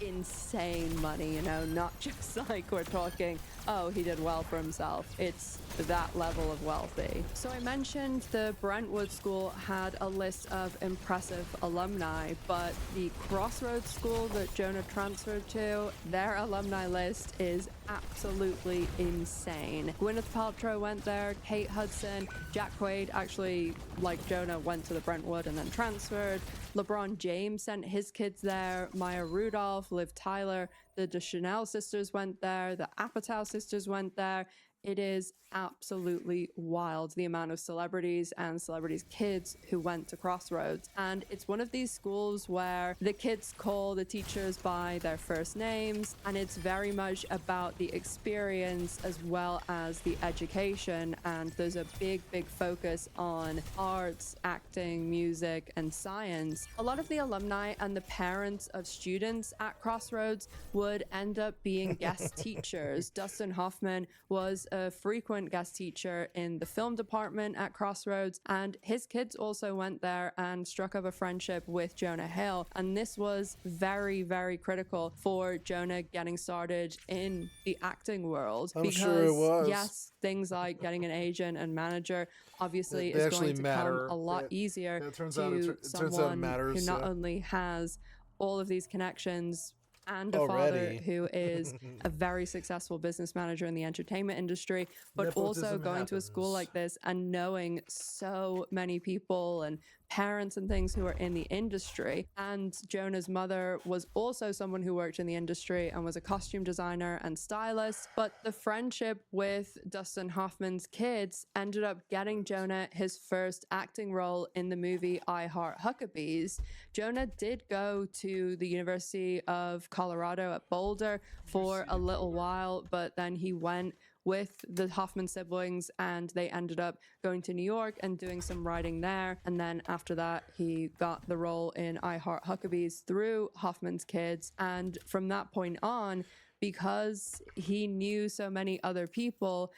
insane money, you know, not just like we're talking, oh, he did well for himself. It's that level of wealthy. So I mentioned the Brentwood School had a list of impressive alumni, but the Crossroads School that Jonah transferred to, their alumni list is absolutely insane. Gwyneth Paltrow went there, Kate Hudson, Jack Quaid actually, like Jonah, went to the Brentwood and then transferred. LeBron James sent his kids there, Maya Rudolph, Liv Tyler, the Deschanel sisters went there, the Apatow sisters went there. It is absolutely wild, the amount of celebrities and celebrities' kids who went to Crossroads. And it's one of these schools where the kids call the teachers by their first names, and it's very much about the experience as well as the education. And there's a big focus on arts, acting, music, and science. A lot of the alumni and the parents of students at Crossroads would end up being guest teachers. Dustin Hoffman was a frequent guest teacher in the film department at Crossroads, and his kids also went there and struck up a friendship with Jonah Hill. And this was very critical for Jonah getting started in the acting world. I'm because, sure it was. yes, things like getting an agent and manager obviously They is actually going to matter. come a lot easier it turns to out it turns out it someone matters, who not yeah. only has all of these connections and a Already. father who is a very successful business manager in the entertainment industry, but also Nepotism going to a school like this and knowing so many people and parents and things who are in the industry. And Jonah's mother was also someone who worked in the industry and was a costume designer and stylist. But the friendship with Dustin Hoffman's kids ended up getting Jonah his first acting role in the movie I Heart Huckabees. Jonah did go to the University of Colorado at Boulder for a little while, but then he went with the Hoffman siblings and they ended up going to New York and doing some writing there. And then after that, he got the role in I Heart Huckabees through Hoffman's kids. And from that point on, because he knew so many other people,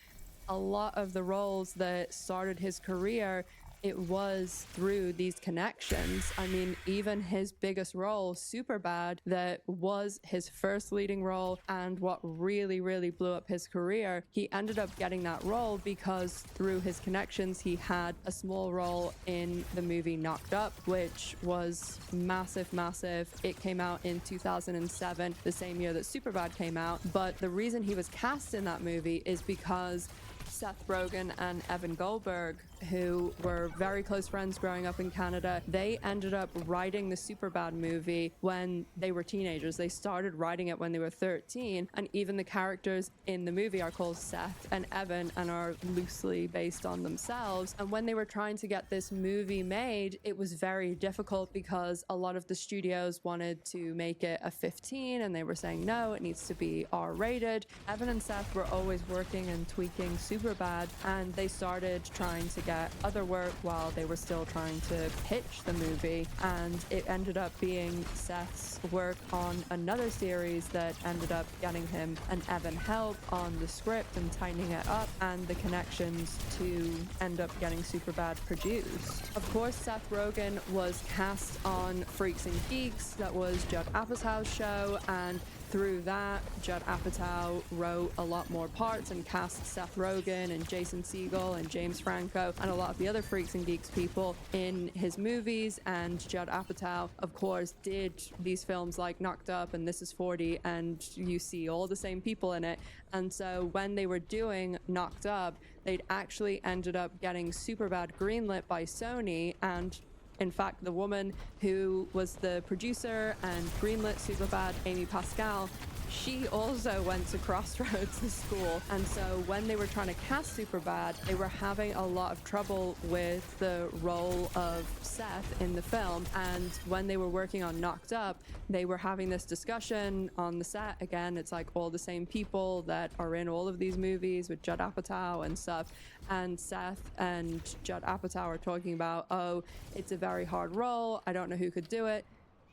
a lot of the roles that started his career, it was through these connections. I mean, even his biggest role, Superbad, that was his first leading role and what really blew up his career, he ended up getting that role because through his connections, he had a small role in the movie Knocked Up, which was massive. It came out in 2007, the same year that Superbad came out. But the reason he was cast in that movie is because Seth Rogen and Evan Goldberg, who were very close friends growing up in Canada, they ended up writing the Superbad movie when they were teenagers. They started writing it when they were 13, and even the characters in the movie are called Seth and Evan and are loosely based on themselves. And when they were trying to get this movie made, it was very difficult because a lot of the studios wanted to make it a 15 and they were saying, no, it needs to be R-rated. Evan and Seth were always working and tweaking Superbad, and they started trying to get other work while they were still trying to pitch the movie, and it ended up being Seth's work on another series that ended up getting him and Evan help on the script and tightening it up and the connections to end up getting Superbad produced. Of course, Seth Rogen was cast on Freaks and Geeks, that was Judd Apatow's show, and through that, Judd Apatow wrote a lot more parts and cast Seth Rogen and Jason Segel and James Franco and a lot of the other Freaks and Geeks people in his movies. And Judd Apatow, of course, did these films like Knocked Up and This Is 40, and you see all the same people in it. And so when they were doing Knocked Up, they'd actually ended up getting Superbad greenlit by Sony, and in fact, the woman who was the producer and greenlit Superbad, Amy Pascal, she also went to Crossroads to school. And so when they were trying to cast Superbad, they were having a lot of trouble with the role of Seth in the film. And when they were working on Knocked Up, they were having this discussion on the set. Again, it's like all the same people that are in all of these movies with Judd Apatow and stuff. And Seth and Judd Apatow are talking about, oh, it's a very hard role. I don't know who could do it.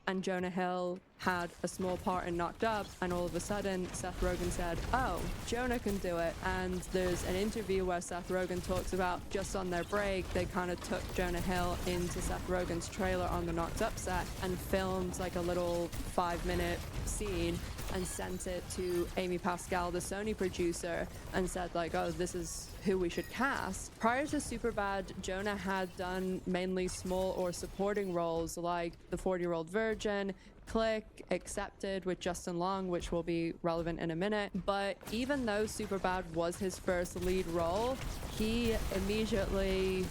And Jonah Hill had a small part in Knocked Up, and all of a sudden Seth Rogen said, oh, Jonah can do it. And there's an interview where Seth Rogen talks about just on their break, they kind of took Jonah Hill into Seth Rogen's trailer on the Knocked Up set and filmed like a little 5-minute scene and sent it to Amy Pascal, the Sony producer, and said like, oh, this is who we should cast. Prior to Superbad, Jonah had done mainly small or supporting roles like The 40-Year-Old Virgin, Click, Accepted with Justin Long, which will be relevant in a minute. But even though Superbad was his first lead role, he immediately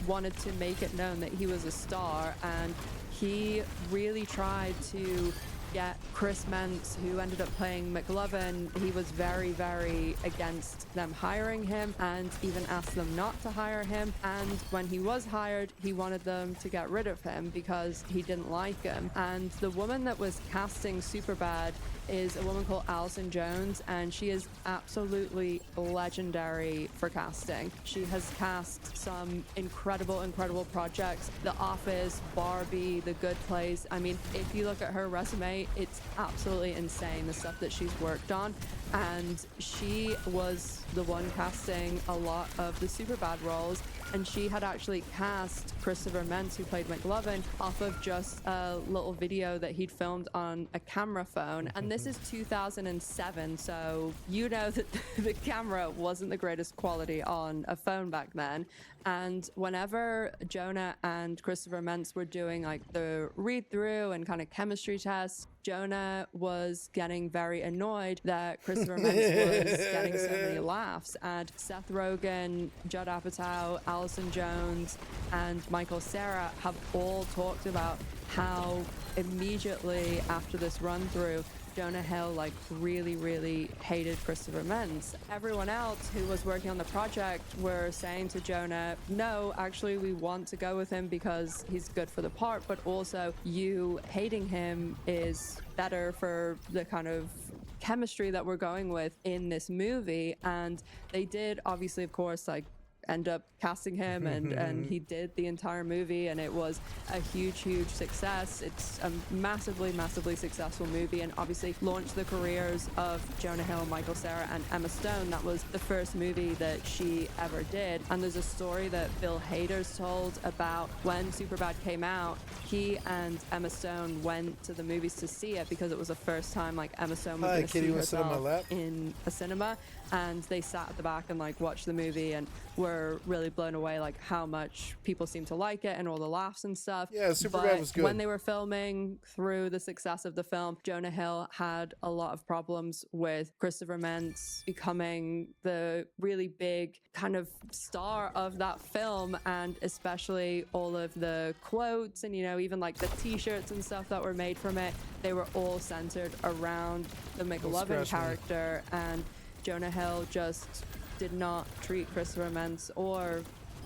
wanted to make it known that he was a star, and he really tried to Yet Chris Mentz, who ended up playing McLovin, he was very, very against them hiring him and even asked them not to hire him. And when he was hired, he wanted them to get rid of him because he didn't like him. And the woman that was casting Superbad is a woman called Allison Jones, and she is absolutely legendary for casting. She has cast some incredible, incredible projects. The Office, Barbie, The Good Place. I mean, if you look at her resume, it's absolutely insane, the stuff that she's worked on. And she was the one casting a lot of the Superbad roles, and she had actually cast Christopher Mentz, who played McLovin, off of just a little video that he'd filmed on a camera phone. And this is 2007, so you know that the camera wasn't the greatest quality on a phone back then. And whenever Jonah and Christopher Mentz were doing like the read-through and kind of chemistry tests, Jonah was getting very annoyed that Christopher Mentz was getting so many laughs. And Seth Rogen, Judd Apatow, Allison Jones, and Michael Cera have all talked about how immediately after this run-through, Jonah Hill like really hated Christopher Mentz. Everyone else who was working on the project were saying to Jonah, no, actually we want to go with him because he's good for the part, but also you hating him is better for the kind of chemistry that we're going with in this movie. And they did obviously, of course, like end up casting him and he did the entire movie, and it was a huge success. It's a massively successful movie, and obviously launched the careers of Jonah Hill, Michael Cera, and Emma Stone. That was the first movie that she ever did. And there's a story that Bill Hader's told about when Superbad came out. He and Emma Stone went to the movies to see it because it was the first time like Emma Stone was going to see herself in a cinema, and they sat at the back and like watched the movie and were really blown away like how much people seem to like it and all the laughs and stuff. Yeah, Superbad was good. When they were filming through the success of the film, Jonah Hill had a lot of problems with Christopher Mentz becoming the really big kind of star of that film, and especially all of the quotes and, you know, even like the t-shirts and stuff that were made from it, they were all centered around the McLovin character, and Jonah Hill just did not treat Christopher Mentz or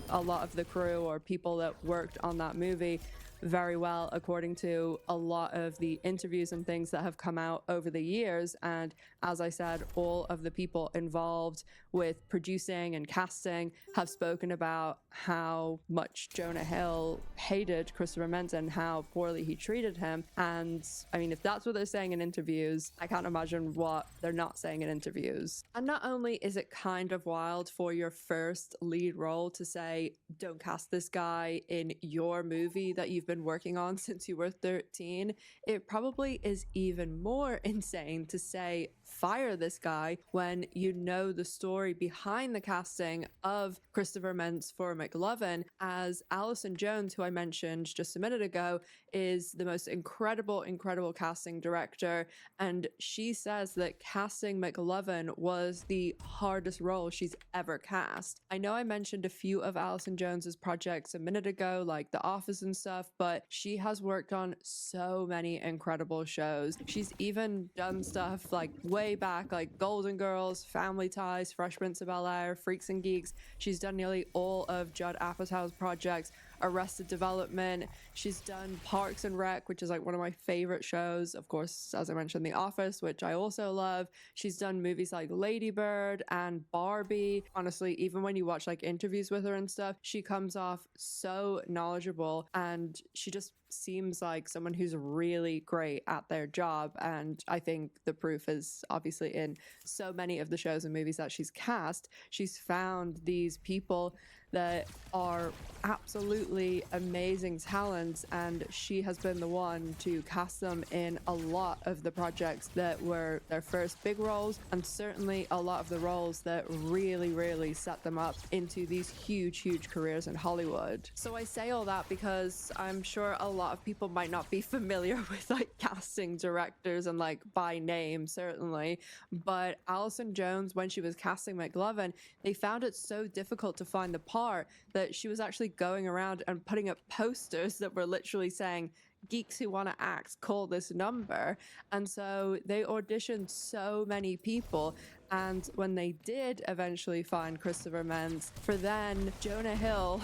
a lot of the crew or people that worked on that movie very well, according to a lot of the interviews and things that have come out over the years. And as I said, all of the people involved with producing and casting have spoken about how much Jonah Hill hated Christopher Mentz and how poorly he treated him. And I mean, if that's what they're saying in interviews, I can't imagine what they're not saying in interviews. And not only is it kind of wild for your first lead role to say, don't cast this guy in your movie that you've been working on since you were 13, it probably is even more insane to say, fire this guy when you know the story behind the casting of Christopher Mentz for McLovin, as Allison Jones, who I mentioned just a minute ago, is the most incredible casting director, and she says that casting McLovin was the hardest role she's ever cast. I know I mentioned a few of Allison Jones's projects a minute ago, like The Office and stuff, but she has worked on so many incredible shows. She's even done stuff like way back, like Golden Girls, Family Ties, Fresh Prince of Bel-Air, Freaks and Geeks. She's done nearly all of Judd Apatow's projects, Arrested Development. She's done Parks and Rec, which is like one of my favorite shows. Of course, as I mentioned, The Office, which I also love. She's done movies like Lady Bird and Barbie. Honestly, even when you watch like interviews with her and stuff, she comes off so knowledgeable, and she just seems like someone who's really great at their job. And I think the proof is obviously in so many of the shows and movies that she's cast. She's found these people that are absolutely amazing talents, and she has been the one to cast them in a lot of the projects that were their first big roles, and certainly a lot of the roles that really set them up into these huge careers in Hollywood. So I say all that because I'm sure a lot of people might not be familiar with like casting directors and like by name certainly, but Allison Jones, when she was casting McLovin, they found it so difficult to find the part that she was actually going around and putting up posters that were literally saying, geeks who want to act call this number. And so they auditioned so many people. And when they did eventually find Christopher Mentz, for then Jonah Hill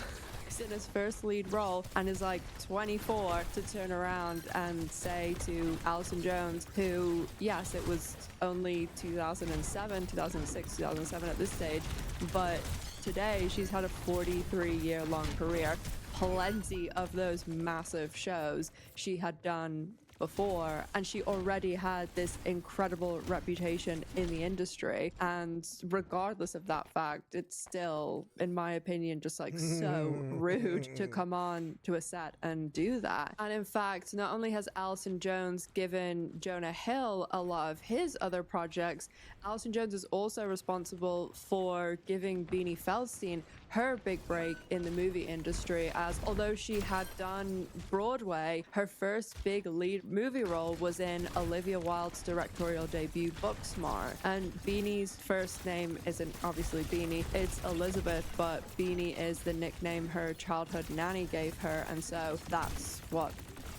is in his first lead role and is like 24 to turn around and say to Alison Jones, who, yes, it was only 2007, 2006, 2007 at this stage, but today she's had a 43-year-long career. Plenty of those massive shows she had done before, and she already had this incredible reputation in the industry. And regardless of that fact, it's still, in my opinion, just like so rude to come on to a set and do that. And in fact, not only has Alison Jones given Jonah Hill a lot of his other projects, Alison Jones is also responsible for giving Beanie Feldstein her big break in the movie industry, as although she had done Broadway, her first big lead movie role was in Olivia Wilde's directorial debut Booksmart. And Beanie's first name isn't obviously Beanie, it's Elizabeth, but Beanie is the nickname her childhood nanny gave her, and so that's what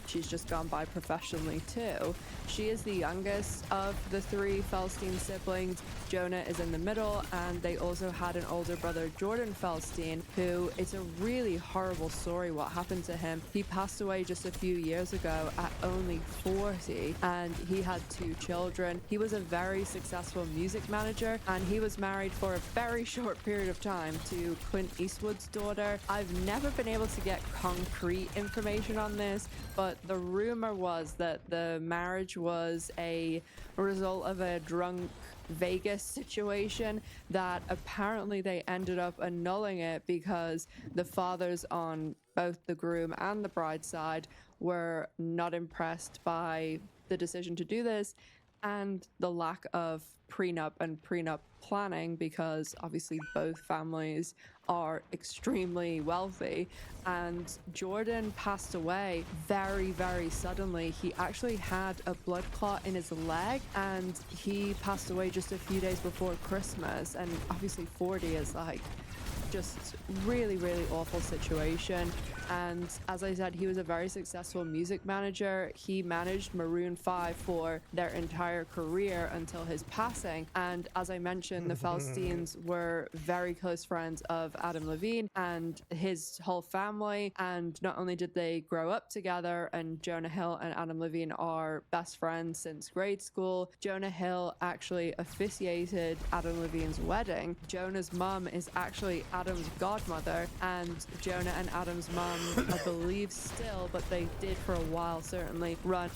she's just gone by professionally too. She is the youngest of the three Feldstein siblings. Jonah is in the middle, and they also had an older brother, Jordan Feldstein, who, it's a really horrible story what happened to him. He passed away just a few years ago at only 40, and he had 2 children. He was a very successful music manager, and he was married for a very short period of time to Clint Eastwood's daughter. I've never been able to get concrete information on this, but the rumor was that the marriage was a result of a drunk Vegas situation, that apparently they ended up annulling it because the fathers on both the groom and the bride's side were not impressed by the decision to do this and the lack of prenup and prenup planning, because obviously both families are extremely wealthy. And Jordan passed away very, very suddenly. He actually had a blood clot in his leg, and he passed away just a few days before Christmas. And obviously 40 is like just really, really awful situation. And as I said, he was a very successful music manager. He managed Maroon 5 for their entire career until his passing. And as I mentioned, the Feldsteins were very close friends of Adam Levine and his whole family. And not only did they grow up together, and Jonah Hill and Adam Levine are best friends since grade school, Jonah Hill actually officiated Adam Levine's wedding. Jonah's mum is actually Adam's godmother, and Jonah and Adam's mum, I believe still, but they did for a while certainly, run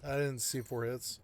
I didn't see 4 hits.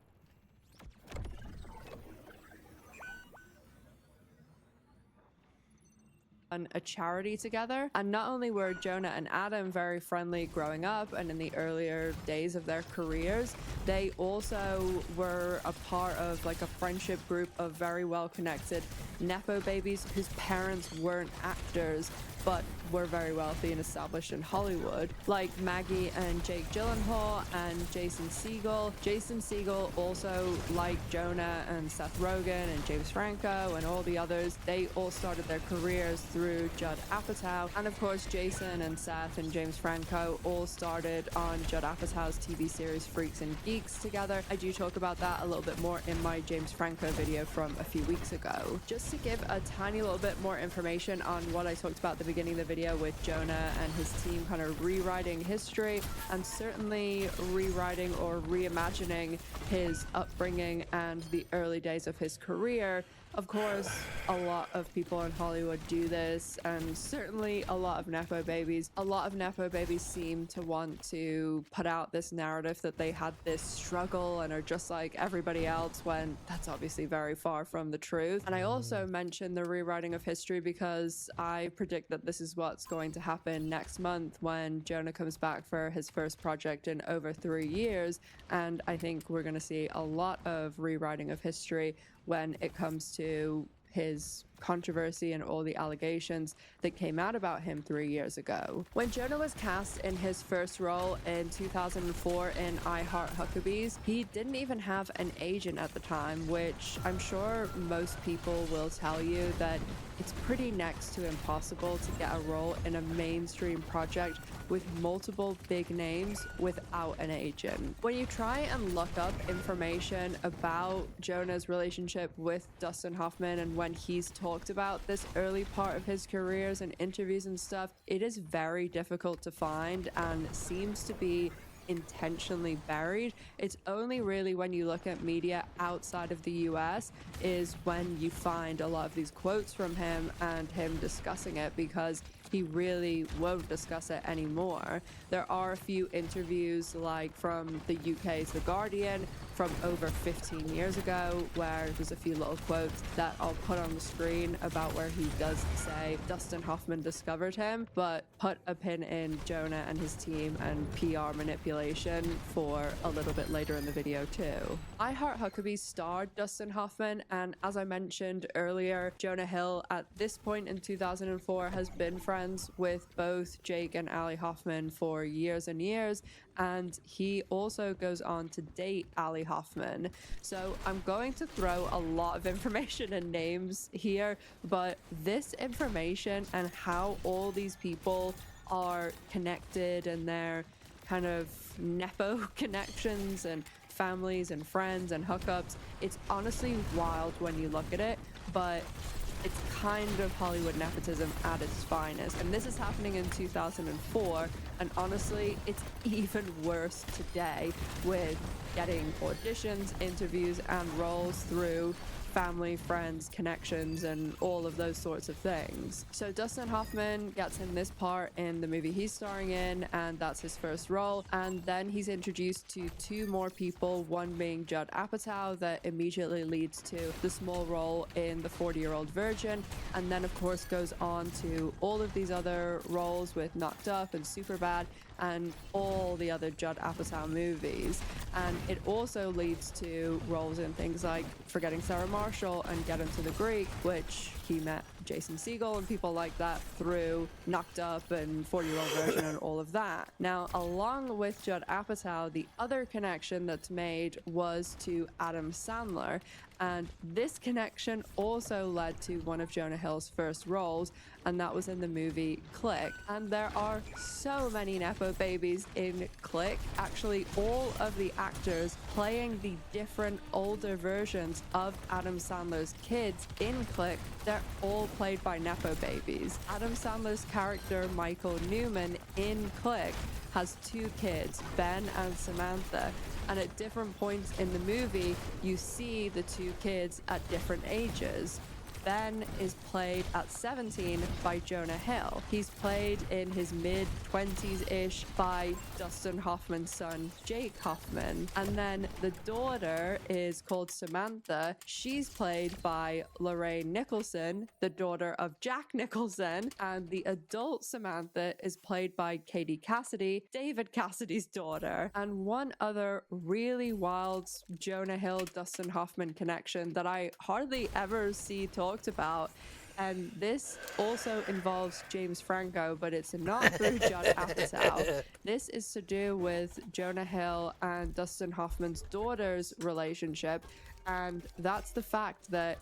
A charity together, and not only were Jonah and Adam very friendly growing up and in the earlier days of their careers, they also were a part of like a friendship group of very well connected nepo babies whose parents weren't actors but were very wealthy and established in Hollywood, like Maggie and Jake Gyllenhaal and Jason Segel. Jason Segel also, like Jonah and Seth Rogen and James Franco and all the others, they all started their careers through Judd Apatow. And of course, Jason and Seth and James Franco all started on Judd Apatow's TV series Freaks and Geeks together. I do talk about that a little bit more in my James Franco video from a few weeks ago. Just to give a tiny little bit more information on what I talked about at the beginning of the video with Jonah and his team kind of rewriting history and certainly rewriting or reimagining his upbringing and the early days of his career. Of course, a lot of people in Hollywood do this, and certainly a lot of nepo babies. A lot of nepo babies seem to want to put out this narrative that they had this struggle and are just like everybody else, when that's obviously very far from the truth. And I also mentioned the rewriting of history because I predict that this is what's going to happen next month when Jonah comes back for his first project in over 3 years. And I think we're going to see a lot of rewriting of history when it comes to his controversy and all the allegations that came out about him 3 years ago. When Jonah was cast in his first role in 2004 in I Heart Huckabees, he didn't even have an agent at the time, which I'm sure most people will tell you that it's pretty next to impossible to get a role in a mainstream project with multiple big names without an agent. When you try and look up information about Jonah's relationship with Dustin Hoffman and when he's talked about this early part of his careers and interviews and stuff, it is very difficult to find and seems to be intentionally buried. It's only really when you look at media outside of the US is when you find a lot of these quotes from him and him discussing it, because he really won't discuss it anymore. There are a few interviews like from the UK's The Guardian from over 15 years ago where there's a few little quotes that I'll put on the screen about where he does say Dustin Hoffman discovered him, but put a pin in Jonah and his team and PR manipulation for a little bit later in the video too. I Heart Huckabees starred Dustin Hoffman, and as I mentioned earlier, Jonah Hill at this point in 2004 has been friends with both Jake and Ali Hoffman for years and years, and he also goes on to date Ali Hoffman. So I'm going to throw a lot of information and names here, but this information and how all these people are connected and their kind of nepo connections and families and friends and hookups, it's honestly wild when you look at it, but it's kind of Hollywood nepotism at its finest. And this is happening in 2004, and honestly, it's even worse today with getting auditions, interviews, and roles through family, friends, connections, and all of those sorts of things. So Dustin Hoffman gets in this part in the movie he's starring in, and that's his first role. And then he's introduced to 2 more people, one being Judd Apatow, that immediately leads to the small role in The 40-Year-Old Virgin, and then of course goes on to all of these other roles with Knocked Up and Superbad and all the other Judd Apatow movies. And it also leads to roles in things like Forgetting Sarah Marshall and Get Into the Greek, which he met Jason Segel and people like that through Knocked Up and 40-Year-Old Virgin and all of that. Now, along with Judd Apatow, the other connection that's made was to Adam Sandler, and this connection also led to one of Jonah Hill's first roles, and that was in the movie Click. And there are so many nepo babies in Click. Actually, all of the actors playing the different older versions of Adam Sandler's kids in Click, they're all played by nepo babies. Adam Sandler's character, Michael Newman, in Click has 2 kids, Ben and Samantha, and at different points in the movie, you see the 2 kids at different ages. Ben is played at 17 by Jonah Hill. He's played in his mid-20s-ish by Dustin Hoffman's son, Jake Hoffman. And then the daughter is called Samantha. She's played by Lorraine Nicholson, the daughter of Jack Nicholson. And the adult Samantha is played by Katie Cassidy, David Cassidy's daughter. And one other really wild Jonah Hill, Dustin Hoffman connection that I hardly ever see talked about. And this also involves James Franco, but it's not through Judd Apatow. This is to do with Jonah Hill and Dustin Hoffman's daughter's relationship. And that's the fact that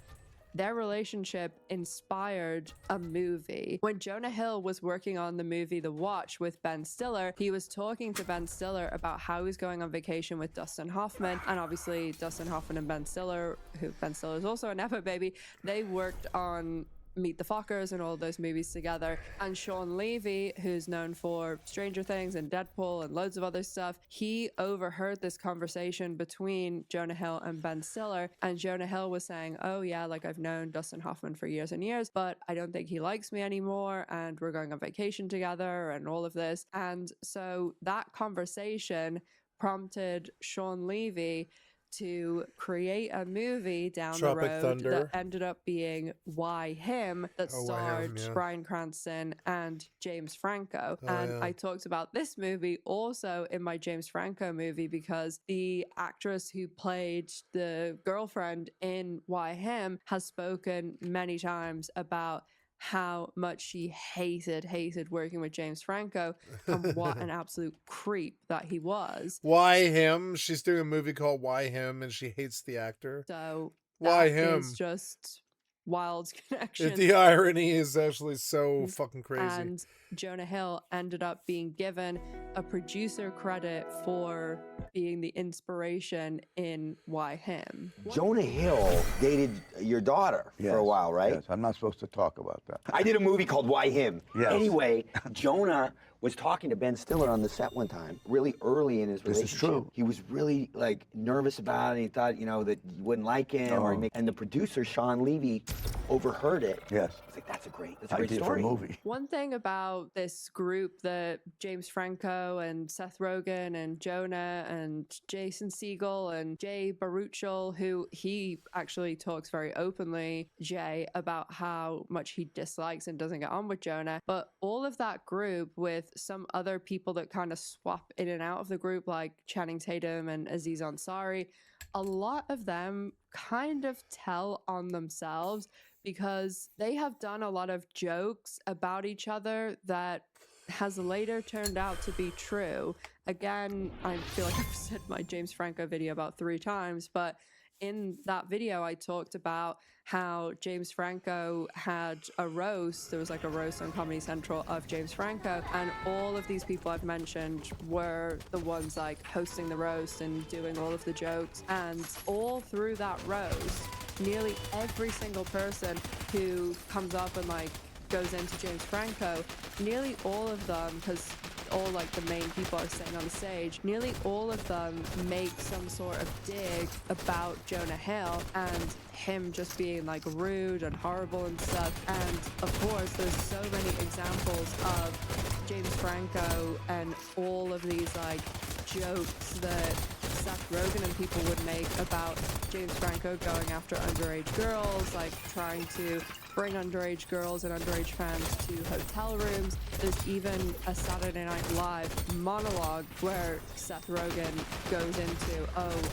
their relationship inspired a movie. When Jonah Hill was working on the movie The Watch with Ben Stiller, he was talking to Ben Stiller about how he was going on vacation with Dustin Hoffman. And obviously Dustin Hoffman and Ben Stiller, who Ben Stiller is also a Nepo baby, they worked on Meet the Fockers and all those movies together. And Sean Levy, who's known for Stranger Things and Deadpool and loads of other stuff, he overheard this conversation between Jonah Hill and Ben Stiller. And Jonah Hill was saying, oh yeah, like I've known Dustin Hoffman for years and years, but I don't think he likes me anymore. And we're going on vacation together and all of this. And so that conversation prompted Sean Levy to create a movie down Tropic the road Thunder. that ended up being Why Him, that Oh, Why starred Him, yeah. Bryan Cranston and James Franco. Oh, and yeah. I talked about this movie also in my James Franco movie because the actress who played the girlfriend in Why Him has spoken many times about how much she hated working with James Franco and what an absolute creep that he was. Why him? She's doing a movie called Why Him, and she hates the actor. So Why that him? is just wild connection. The irony is actually so fucking crazy. And Jonah Hill ended up being given a producer credit for being the inspiration in Why Him. Jonah Hill dated your daughter for a while, right? Yes, I'm not supposed to talk about that. I did a movie called Why Him. Yes. Anyway, Jonah was talking to Ben Stiller on the set one time, really early in his This is relationship. true. He was really like nervous about it. He thought, you know, that you wouldn't like him. Oh. And the producer, Sean Levy, overheard it. Yes. He's like, that's a great Idea for a story. movie. One thing about this group that James Franco and Seth Rogen and Jonah and Jason Segel and Jay Baruchel, who he actually talks very openly, Jay, about how much he dislikes and doesn't get on with Jonah. But all of that group with some other people that kind of swap in and out of the group, like Channing Tatum and Aziz Ansari, a lot of them kind of tell on themselves because they have done a lot of jokes about each other that has later turned out to be true. Again, I feel like I've said my James Franco video about 3 times, but in that video, I talked about how James Franco had a roast. There was like a roast on Comedy Central of James Franco, and all of these people I've mentioned were the ones like hosting the roast and doing all of the jokes. And all through that roast, nearly every single person who comes up and like goes into James Franco, nearly all of them, because all like the main people are sitting on the stage, nearly all of them make some sort of dig about Jonah Hill and him just being like rude and horrible and stuff. And of course there's so many examples of James Franco and all of these like jokes that Seth Rogen and people would make about James Franco going after underage girls, like trying to bring underage girls and underage fans to hotel rooms. There's even a Saturday Night Live monologue where Seth Rogen goes into,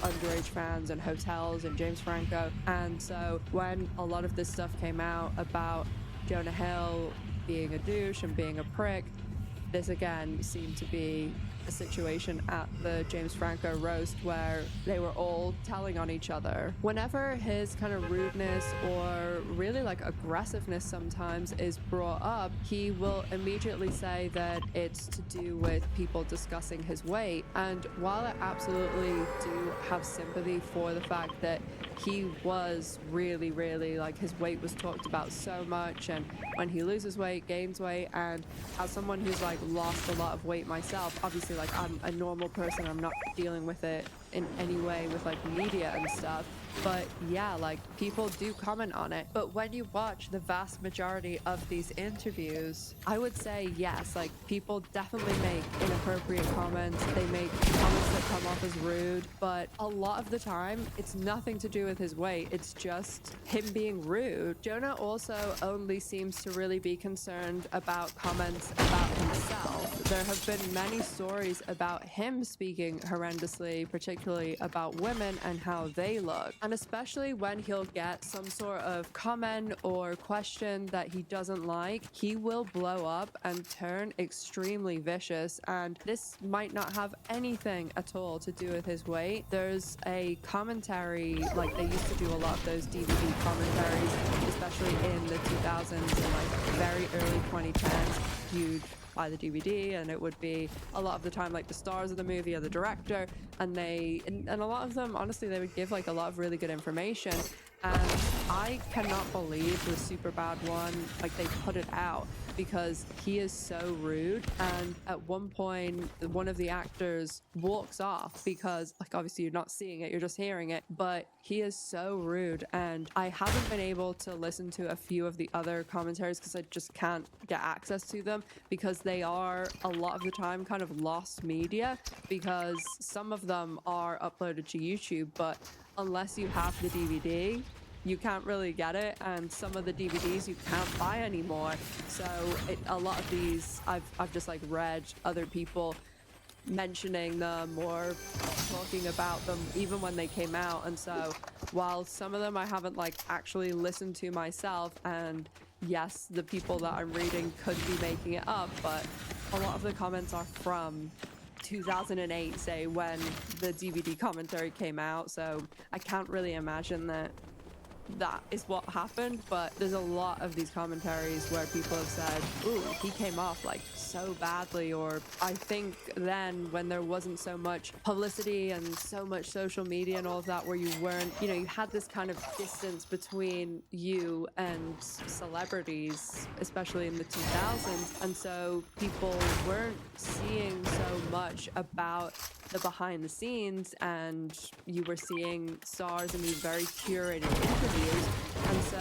underage fans and hotels and James Franco. And so when a lot of this stuff came out about Jonah Hill being a douche and being a prick, this again seemed to be a situation at the James Franco roast where they were all telling on each other. Whenever his kind of rudeness or really like aggressiveness sometimes is brought up, he will immediately say that it's to do with people discussing his weight. And while I absolutely do have sympathy for the fact that he was really like his weight was talked about so much, and when he loses weight, gains weight, and as someone who's like lost a lot of weight myself, obviously like I'm a normal person, I'm not dealing with it in any way with like media and stuff, But yeah, like people do comment on it. But when you watch the vast majority of these interviews, I would say yes, like people definitely make inappropriate comments. They make comments that come off as rude, but a lot of the time it's nothing to do with his weight. It's just him being rude. Jonah also only seems to really be concerned about comments about himself. There have been many stories about him speaking horrendously, particularly about women and how they look. And especially when he'll get some sort of comment or question that he doesn't like, he will blow up and turn extremely vicious. And this might not have anything at all to do with his weight. There's a commentary, like they used to do a lot of those DVD commentaries, especially in the 2000s and like very early 2010s. You'd buy the DVD and it would be a lot of the time like the stars of the movie or the director, and a lot of them, honestly, they would give like a lot of really good information. And I cannot believe the Superbad one, like they put it out, because he is so rude. And at one point, one of the actors walks off because, like, obviously you're not seeing it, you're just hearing it, but he is so rude. And I haven't been able to listen to a few of the other commentaries because I just can't get access to them, because they are a lot of the time kind of lost media, because some of them are uploaded to YouTube, but unless you have the DVD, you can't really get it, and some of the DVDs you can't buy anymore. So a lot of these I've just like read other people mentioning them or talking about them even when they came out. And so while some of them I haven't like actually listened to myself, and yes, the people that I'm reading could be making it up, but a lot of the comments are from 2008, say, when the DVD commentary came out. So I can't really imagine that is what happened, but there's a lot of these commentaries where people have said, ooh, he came off like so badly. Or I think then when there wasn't so much publicity and so much social media and all of that, where you weren't, you know, you had this kind of distance between you and celebrities, especially in the 2000s. And so people weren't seeing so much about the behind the scenes, and you were seeing stars in these very curated interviews. And so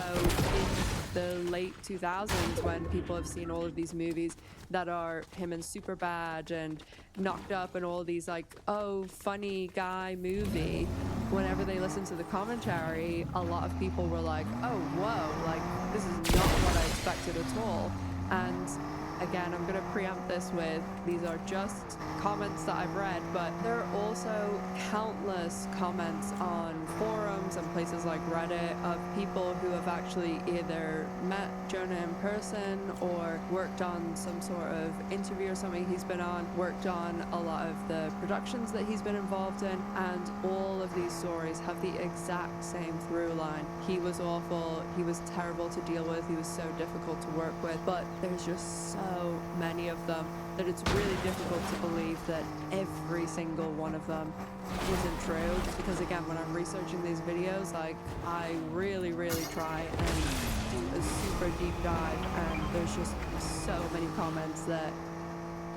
in the late 2000s, when people have seen all of these movies that are him in Superbad and Knocked Up and all these like, oh, funny guy movie, whenever they listen to the commentary, a lot of people were like, oh, whoa, like this is not what I expected at all. And again, I'm going to preempt this with, these are just comments that I've read, but there are also countless comments on forums and places like Reddit of people who have actually either met Jonah in person or worked on some sort of interview or something he's been on, worked on a lot of the productions that he's been involved in, and all of these stories have the exact same through line. He was awful, he was terrible to deal with, he was so difficult to work with, but there's just so many of them that it's really difficult to believe that every single one of them isn't true. Because again, when I'm researching these videos, like I really try and do a super deep dive, and there's just so many comments that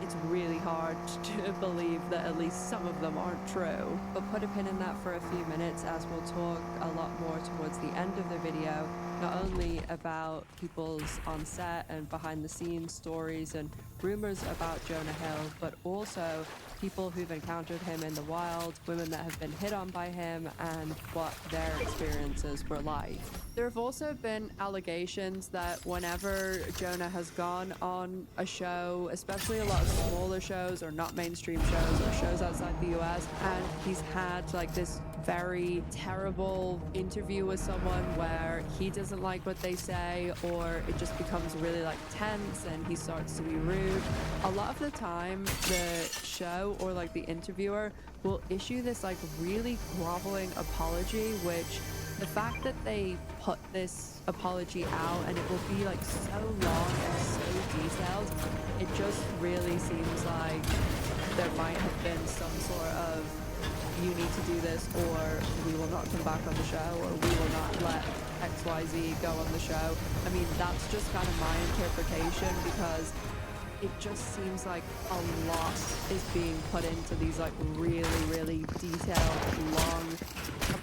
it's really hard to believe that at least some of them aren't true. But put a pin in that for a few minutes, as we'll talk a lot more towards the end of the video, not only about people's on set and behind the scenes stories and rumors about Jonah Hill, but also people who've encountered him in the wild, women that have been hit on by him, and what their experiences were like. There have also been allegations that whenever Jonah has gone on a show, especially a lot of smaller shows or not mainstream shows or shows outside the US, and he's had like this very terrible interview with someone where he doesn't like what they say, or it just becomes really like tense and he starts to be rude. A lot of the time the show or like the interviewer will issue this like really groveling apology, which the fact that they put this apology out and it will be like so long and so detailed, it just really seems like there might have been some sort of, you need to do this or we will not come back on the show, or we will not let XYZ go on the show. I mean, that's just kind of my interpretation, because it just seems like a lot is being put into these like really detailed, long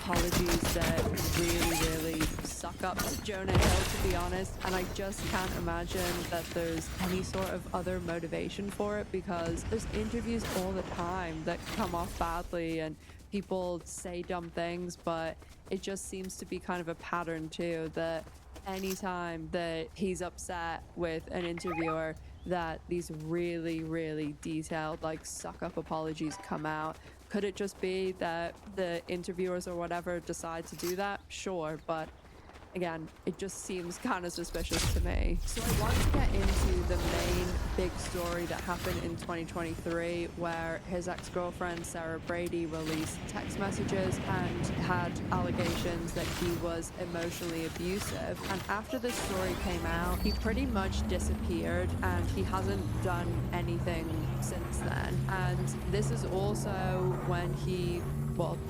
apologies that really suck up to Jonah Hill, to be honest. And I just can't imagine that there's any sort of other motivation for it, because there's interviews all the time that come off badly and people say dumb things, but it just seems to be kind of a pattern too, that anytime that he's upset with an interviewer, that these really detailed, like, suck up apologies come out. Could it just be that the interviewers or whatever decide to do that? Sure, but again, it just seems kind of suspicious to me. So I want to get into the main big story that happened in 2023, where his ex-girlfriend Sarah Brady released text messages and had allegations that he was emotionally abusive. And after this story came out, he pretty much disappeared and he hasn't done anything since then. And this is also when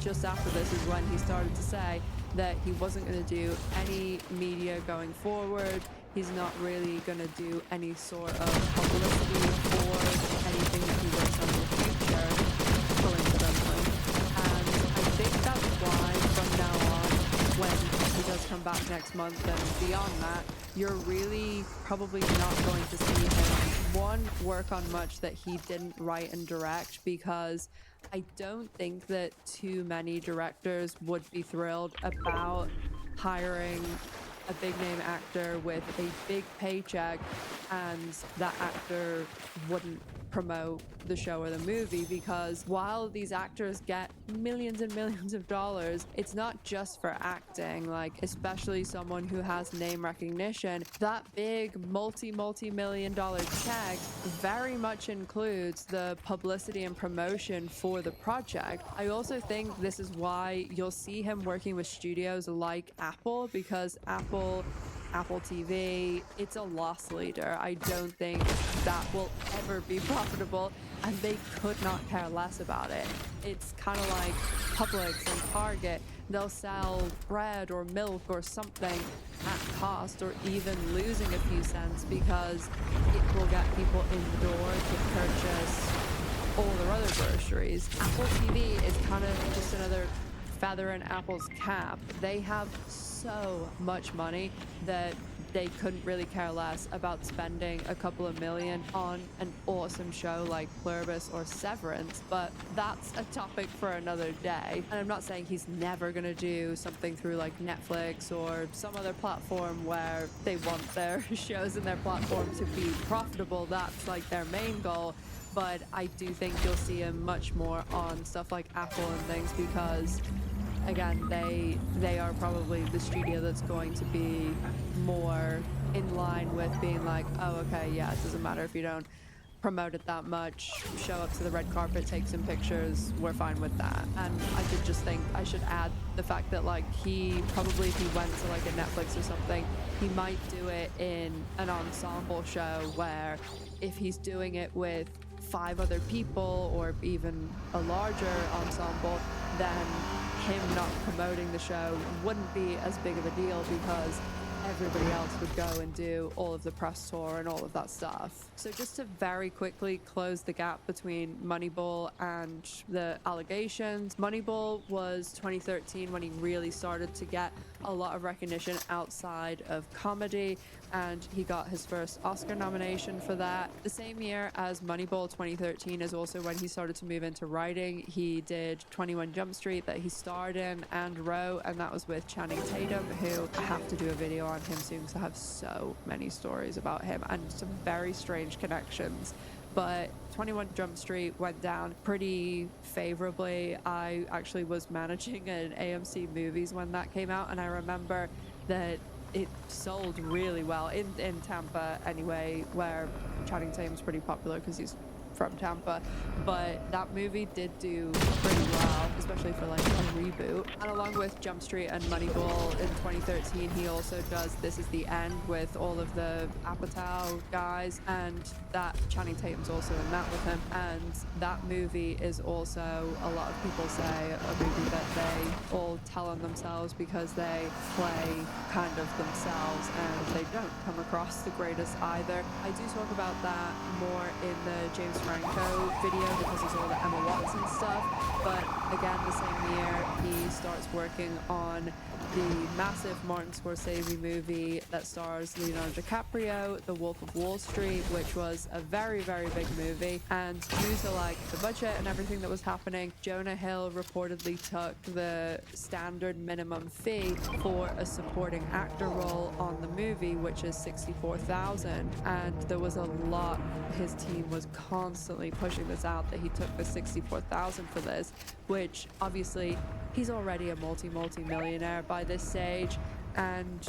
just after this is when he started to say that he wasn't going to do any media going forward. He's not really going to do any sort of publicity for anything that he works on in the future, coincidentally. And I think that's why from now on, when he does come back next month and beyond that, you're really probably not going to see him, work on much that he didn't write and direct, because I don't think that too many directors would be thrilled about hiring a big name actor with a big paycheck and that actor wouldn't promote the show or the movie, because while these actors get millions and millions of dollars, it's not just for acting. Like, especially someone who has name recognition, that big multi-million dollar check very much includes the publicity and promotion for the project. I also think this is why you'll see him working with studios like Apple, because Apple TV, it's a loss leader. I don't think that will ever be profitable, and they could not care less about it. It's kind of like Publix and Target. They'll sell bread or milk or something at cost, or even losing a few cents, because it will get people in the door to purchase all their other groceries. Apple TV is kind of just another feather in Apple's cap. They have so much money that they couldn't really care less about spending a couple of million on an awesome show like Pluribus or Severance, but that's a topic for another day. And I'm not saying he's never gonna do something through like Netflix or some other platform where they want their shows and their platform to be profitable. That's like their main goal. But I do think you'll see him much more on stuff like Apple and things, because again, they are probably the studio that's going to be more in line with being like, oh, okay, yeah, it doesn't matter if you don't promote it that much, show up to the red carpet, take some pictures, we're fine with that. And I did just think I should add the fact that, like, he probably, if he went to like a Netflix or something, he might do it in an ensemble show, where if he's doing it with 5 other people or even a larger ensemble, then him not promoting the show wouldn't be as big of a deal, because everybody else would go and do all of the press tour and all of that stuff. So just to very quickly close the gap between Moneyball and the allegations, Moneyball was 2013 when he really started to get a lot of recognition outside of comedy, and he got his first Oscar nomination for that. The same year as Moneyball, 2013, is also when he started to move into writing. He did 21 Jump Street that he starred in and wrote, and that was with Channing Tatum, who I have to do a video on him soon because I have so many stories about him and some very strange connections. But 21 Jump Street went down pretty favorably. I actually was managing an AMC Movies when that came out, and I remember that it sold really well in Tampa anyway, where Channing Tatum's pretty popular because he's from Tampa. But that movie did do pretty well, especially for like a reboot. And along with Jump Street and Moneyball in 2013, he also does This Is the End with all of the Apatow guys, and that Channing Tatum's also in that with him. And that movie is also, a lot of people say, a movie that they all tell on themselves because they play kind of themselves and they don't come across the greatest either. I do talk about that more in the James Franco video because of all the Emma Watson stuff. But again, the same year, he starts working on the massive Martin Scorsese movie that stars Leonardo DiCaprio, The Wolf of Wall Street, which was a very, very big movie. And due to like the budget and everything that was happening, Jonah Hill reportedly took the standard minimum fee for a supporting actor role on the movie, which is $64,000. And there was a lot, his team was constantly pushing this out, that he took the $64,000 for this, which obviously he's already a multi-millionaire by this stage, and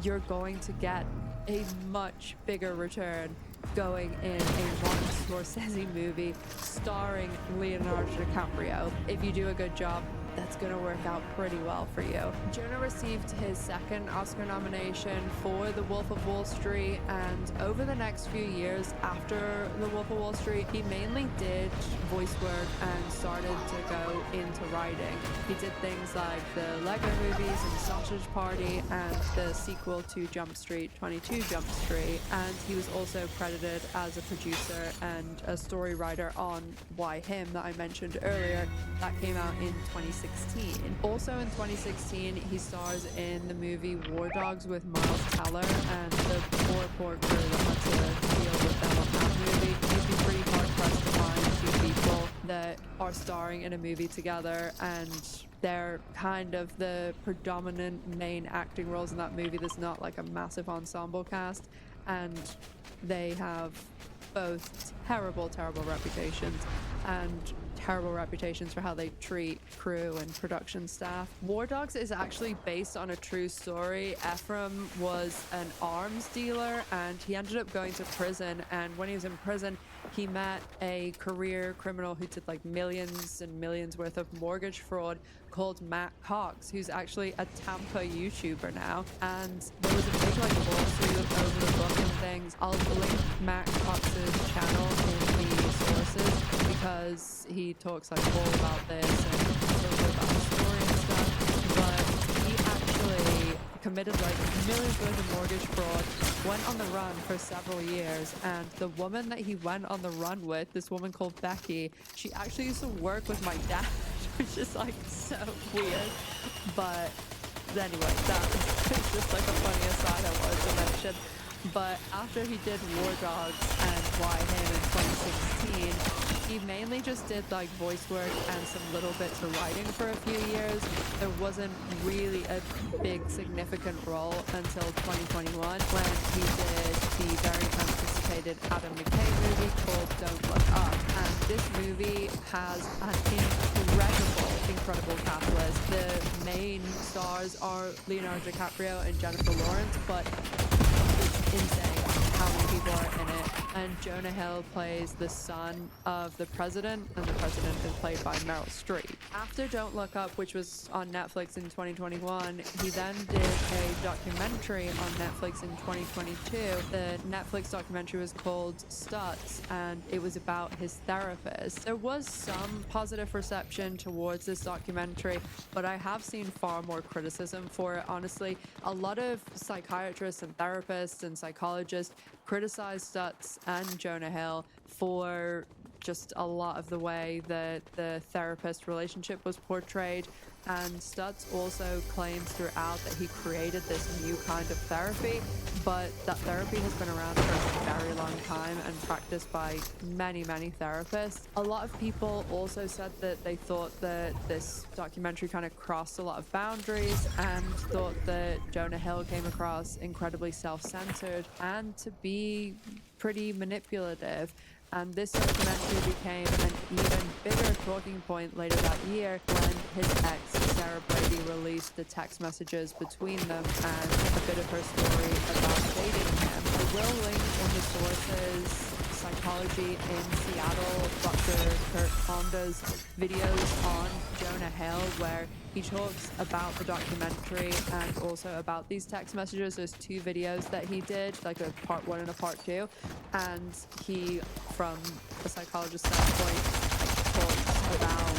you're going to get a much bigger return going in a Martin Scorsese movie starring Leonardo DiCaprio. If you do a good job, that's going to work out pretty well for you. Jonah received his second Oscar nomination for The Wolf of Wall Street, and over the next few years after The Wolf of Wall Street, he mainly did voice work and started to go into writing. He did things like the Lego movies and Sausage Party and the sequel to Jump Street, 22 Jump Street, and he was also credited as a producer and a story writer on Why Him that I mentioned earlier, that came out in 2016. Also in 2016, he stars in the movie War Dogs with Miles Teller, and the poor crew that had to deal with them on that movie. You'd be pretty hard pressed to find two people that are starring in a movie together, and they're kind of the predominant main acting roles in that movie. There's not like a massive ensemble cast, and they have both terrible reputations and terrible reputations for how they treat crew and production staff. War Dogs is actually based on a true story. Ephraim was an arms dealer and he ended up going to prison, and when he was in prison he met a career criminal who did like millions and millions worth of mortgage fraud called Matt Cox, who's actually a Tampa YouTuber now, and there was a big like lawsuit over the book and things. I'll link Matt Cox's channel in the sources because he talks like all about this and talks about the story and stuff, but he actually committed like millions worth of mortgage fraud, went on the run for several years, and the woman that he went on the run with, this woman called Becky, she actually used to work with my dad, which is like so weird. But anyway, that is just like a funny aside I wanted to mention. But after he did War Dogs and Why Him in 2016, he mainly just did like voice work and some little bits of writing for a few years. There wasn't really a big significant role until 2021 when he did the very anticipated Adam McKay movie called Don't Look Up. And this movie has an incredible cast list. The main stars are Leonardo DiCaprio and Jennifer Lawrence, but insane how many people are in it. And Jonah Hill plays the son of the president, and the president is played by Meryl Streep. After Don't Look Up, which was on Netflix in 2021, he then did a documentary on Netflix in 2022. The Netflix documentary was called Stutz, and it was about his therapist. There was some positive reception towards this documentary, but I have seen far more criticism for it, honestly. A lot of psychiatrists and therapists and psychologists criticized Stutz and Jonah Hill for just a lot of the way that the therapist relationship was portrayed. And Stutz also claims throughout that he created this new kind of therapy, but that therapy has been around for a very long time and practiced by many therapists. A lot of people also said that they thought that this documentary kind of crossed a lot of boundaries and thought that Jonah Hill came across incredibly self-centered and to be pretty manipulative. And this documentary became an even bigger talking point later that year when his ex, Sarah Brady, released the text messages between them and a bit of her story about dating him. I will link in the sources Psychology in Seattle, Dr. Kurt Honda's videos on Jonah Hill, where he talks about the documentary and also about these text messages. There's two videos that he did, like a part 1 and a part 2, and he, from a psychologist standpoint, talks about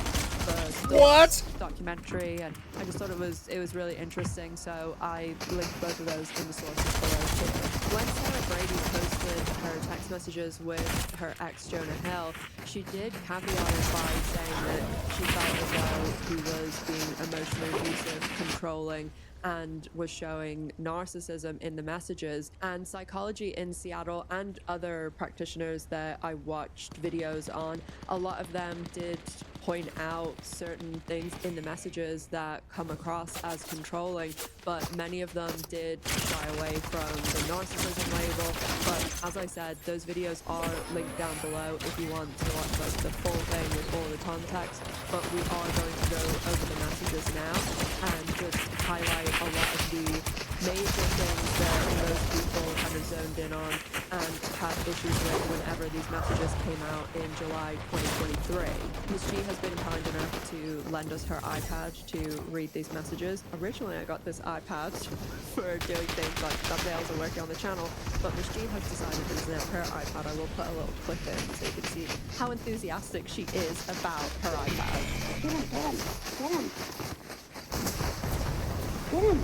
What? Documentary, and I just thought it was really interesting, so I linked both of those in the sources below too. When Sarah Brady posted her text messages with her ex Jonah Hill, she did caveat it by saying that she felt as though he was being emotionally abusive, controlling, and was showing narcissism in the messages. And Psychology in Seattle and other practitioners that I watched videos on, a lot of them did point out certain things in the messages that come across as controlling, but many of them did shy away from the narcissism label. But as I said, those videos are linked down below if you want to watch like the full thing with all the context. But we are going to go over the messages now and just highlight a lot of the major things that most people kind of zoned in on and had issues with whenever these messages came out in July 2023. Ms. G has been kind enough to lend us her iPad to read these messages. Originally, I got this iPad for doing things like thumbnails and working on the channel, but Ms. G has decided it is now her iPad. I will put a little clip in so you can see how enthusiastic she is about her iPad. Get him, get him, get him. Get him.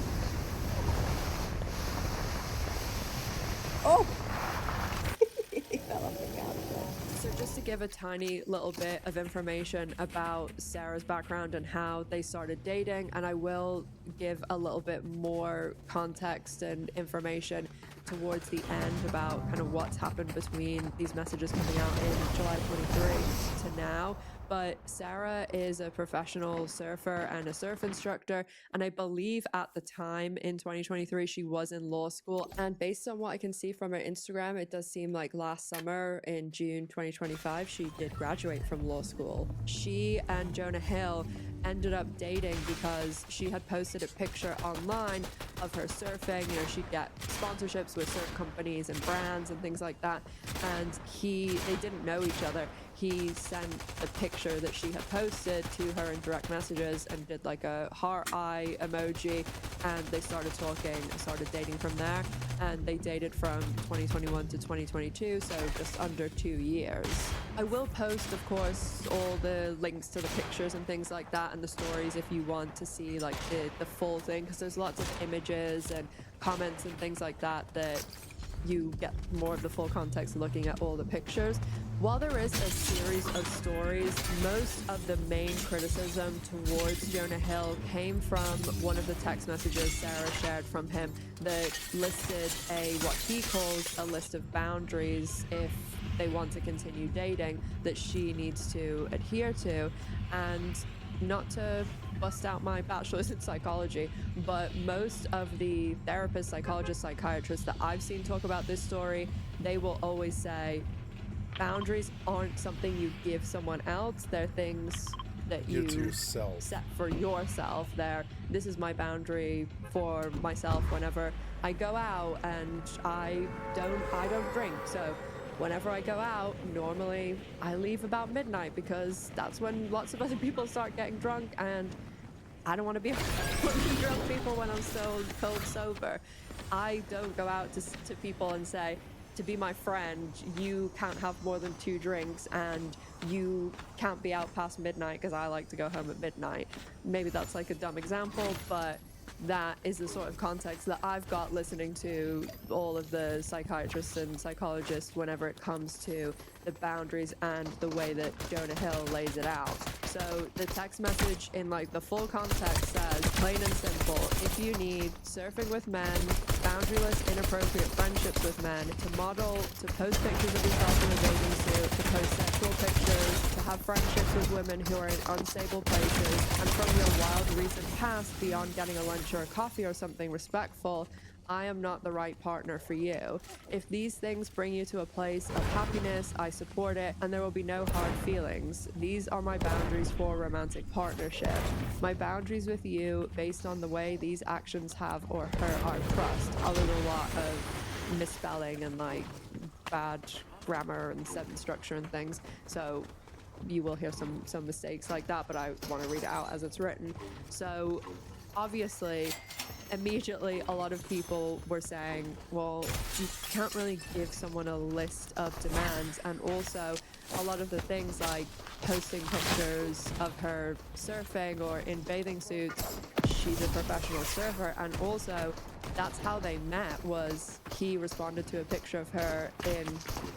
Oh! He fell off the couch. So just to give a tiny little bit of information about Sarah's background and how they started dating, and I will give a little bit more context and information towards the end about kind of what's happened between these messages coming out in July 23 to now. But Sarah is a professional surfer and a surf instructor, and I believe at the time in 2023 she was in law school, and based on what I can see from her Instagram, it does seem like last summer in June 2025 she did graduate from law school. She and Jonah Hill ended up dating because she had posted a picture online of her surfing. You know, she'd get sponsorships with certain companies and brands and things like that, and they didn't know each other. He sent the picture that she had posted to her in direct messages and did like a heart eye emoji, and they started talking, started dating from there, and they dated from 2021 to 2022, so just under 2 years. I will post, of course, all the links to the pictures and things like that and the stories if you want to see like the full thing, because there's lots of images and comments and things like that you get more of the full context looking at all the pictures. While there is a series of stories, most of the main criticism towards Jonah Hill came from one of the text messages Sarah shared from him that listed what he calls a list of boundaries if they want to continue dating that she needs to adhere to. And not to bust out my bachelor's in psychology, but most of the therapists, psychologists, psychiatrists that I've seen talk about this story, they will always say boundaries aren't something you give someone else. They're things that you set for yourself. This is my boundary for myself whenever I go out, and I don't drink. So whenever I go out, normally I leave about midnight because that's when lots of other people start getting drunk, and I don't want to be one of the drunk people when I'm still cold sober. I don't go out to people and say, to be my friend, you can't have more than 2 drinks and you can't be out past midnight because I like to go home at midnight. Maybe that's like a dumb example, but that is the sort of context that I've got listening to all of the psychiatrists and psychologists whenever it comes to the boundaries and the way that Jonah Hill lays it out. So the text message in like the full context says, plain and simple, if you need surfing with men, boundaryless, inappropriate friendships with men, to model, to post pictures of yourself in a bathing suit, to post sexual pictures, to have friendships with women who are in unstable places, and from your wild recent past, beyond getting a lunch or a coffee or something respectful, I am not the right partner for you. If these things bring you to a place of happiness, I support it, and there will be no hard feelings. These are my boundaries for romantic partnership. My boundaries with you, based on the way these actions have or hurt our trust. Other than a lot of misspelling and like bad grammar and sentence structure and things. So you will hear some mistakes like that, but I want to read it out as it's written. So obviously, immediately a lot of people were saying, well, can't really give someone a list of demands. And also a lot of the things like posting pictures of her surfing or in bathing suits, she's a professional surfer, and also that's how they met. Was he responded to a picture of her in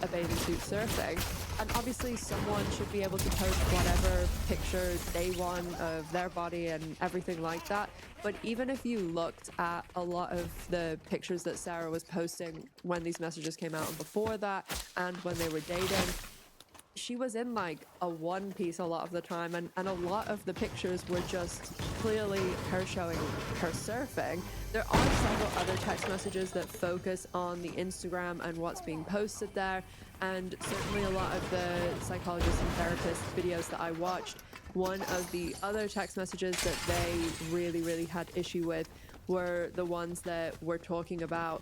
a bathing suit surfing, and obviously someone should be able to post whatever picture they want of their body and everything like that. But even if you looked at a lot of the pictures that Sarah was posting when these messages came out and before that and when they were dating, she was in like a one piece a lot of the time, and a lot of the pictures were just clearly her showing her surfing. There are several other text messages that focus on the Instagram and what's being posted there, and certainly a lot of the psychologists and therapists videos that I watched, one of the other text messages that they really had issue with were the ones that were talking about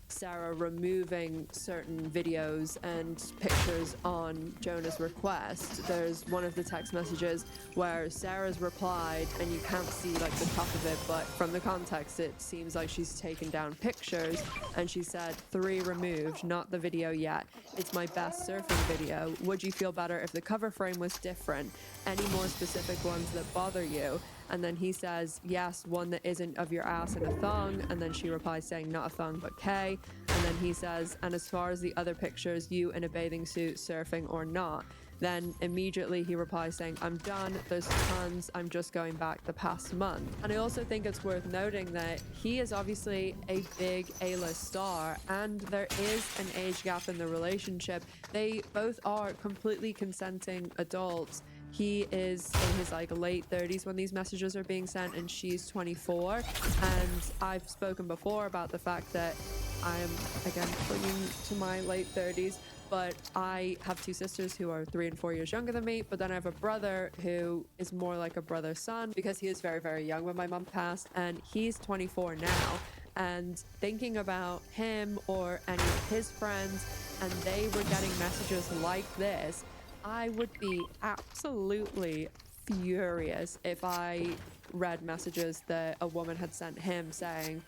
Sarah removing certain videos and pictures on Jonah's request. There's one of the text messages where Sarah's replied, and you can't see like the top of it, but from the context it seems like she's taken down pictures, and she said 3 removed, not the video yet. It's my best surfing video. Would you feel better if the cover frame was different? Any more specific ones that bother you? And then he says, yes, one that isn't of your ass in a thong. And then she replies saying, not a thong, but K. And then he says, and as far as the other pictures, you in a bathing suit, surfing or not. Then immediately he replies saying, I'm done, there's tons, I'm just going back the past month. And I also think it's worth noting that he is obviously a big A-list star, and there is an age gap in the relationship. They both are completely consenting adults. He is in his like late 30s when these messages are being sent, and she's 24. And I've spoken before about the fact that I am, again, bringing to my late 30s, but I have 2 sisters who are 3 and 4 years younger than me. But then I have a brother who is more like a brother-son because he was very young when my mom passed, and he's 24 now. And thinking about him or any of his friends, and they were getting messages like this, I would be absolutely furious if I read messages that a woman had sent him saying,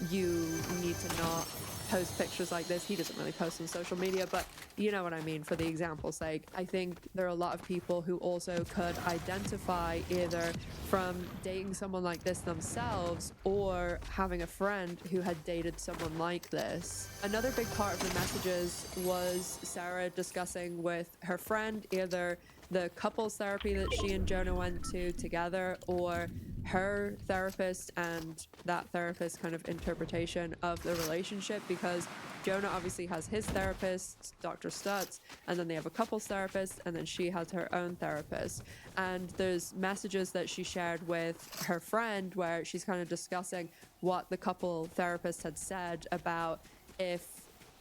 you need to not post pictures like this. He doesn't really post on social media, but you know what I mean for the example's sake. I think there are a lot of people who also could identify either from dating someone like this themselves or having a friend who had dated someone like this. Another big part of the messages was Sarah discussing with her friend either the couples therapy that she and Jonah went to together, or her therapist and that therapist's kind of interpretation of the relationship, because Jonah obviously has his therapist, Dr. Stutz, and then they have a couples therapist, and then she has her own therapist. And there's messages that she shared with her friend where she's kind of discussing what the couple therapist had said about if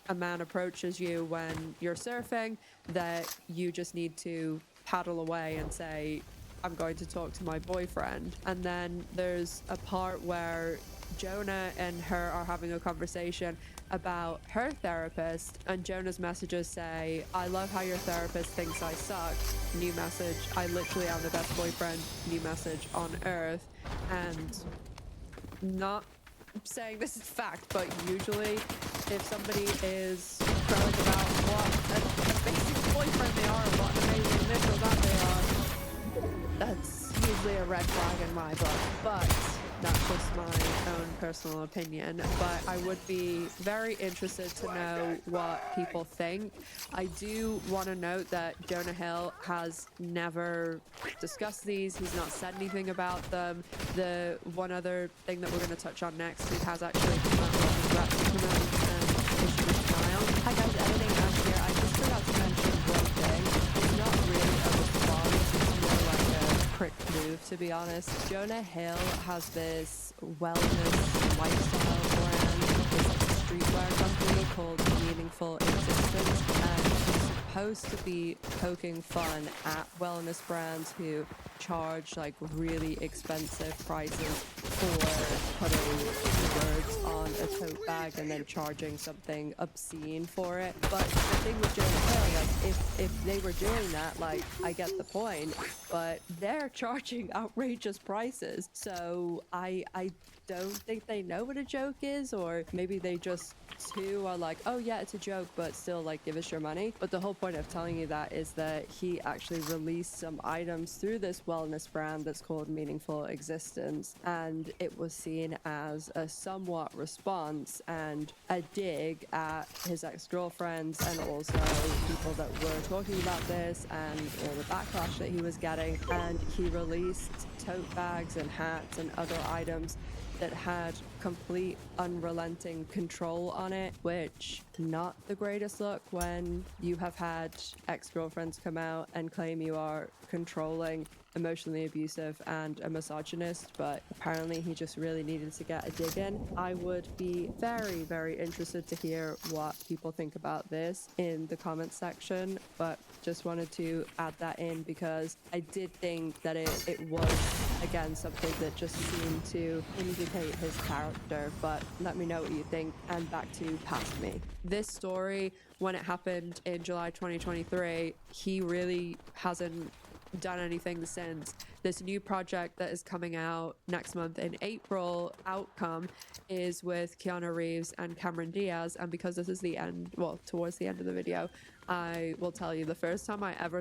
a man approaches you when you're surfing, that you just need to paddle away and say, I'm going to talk to my boyfriend. And then there's a part where Jonah and her are having a conversation about her therapist, and Jonah's messages say, I love how your therapist thinks I suck. New message, I literally am the best boyfriend. New message on earth. And not saying this is fact, but usually if somebody is crowing about what a basic boyfriend they are, what an amazing this or that they are, that's usually a red flag in my book. But that's just my own personal opinion. But I would be very interested to know what people think. I do want to note that Jonah Hill has never discussed these. He's not said anything about them. The one other thing that we're going to touch on next, he has actually come out with regrets to come out and issue a denial. Hi guys, editing out here. I just forgot to mention one thing. It's not really a response. It's more like a prick move, to be honest. Jonah Hill has this wellness lifestyle brand. It's like a streetwear company called Meaningful Existence, and he's supposed to be poking fun at wellness brands who charge like really expensive prices for putting words on a tote bag and then charging something obscene for it. But the thing with Jonah Hill, like if if they were doing that, like, I get the point, but they're charging outrageous prices. So I don't think they know what a joke is, or maybe they just too are like, oh yeah, it's a joke, but still, like, give us your money. But the whole point of telling you that is that he actually released some items through this wellness brand that's called Meaningful Existence, and it was seen as a somewhat response and a dig at his ex-girlfriends and also people that were talking about this and all the backlash that he was getting. And he released tote bags and hats and other items that had complete unrelenting control on it, which not the greatest look when you have had ex-girlfriends come out and claim you are controlling, emotionally abusive, and a misogynist, but apparently he just really needed to get a dig in. I would be very, very interested to hear what people think about this in the comments section, but just wanted to add that in because I did think that it was, again, something that just seemed to indicate his character. But let me know what you think. And back to Past Me. This story, when it happened in July 2023, he really hasn't done anything since. This new project that is coming out next month in April, Outcome, is with Keanu Reeves and Cameron Diaz. And because this is the end, well, towards the end of the video, I will tell you the first time I ever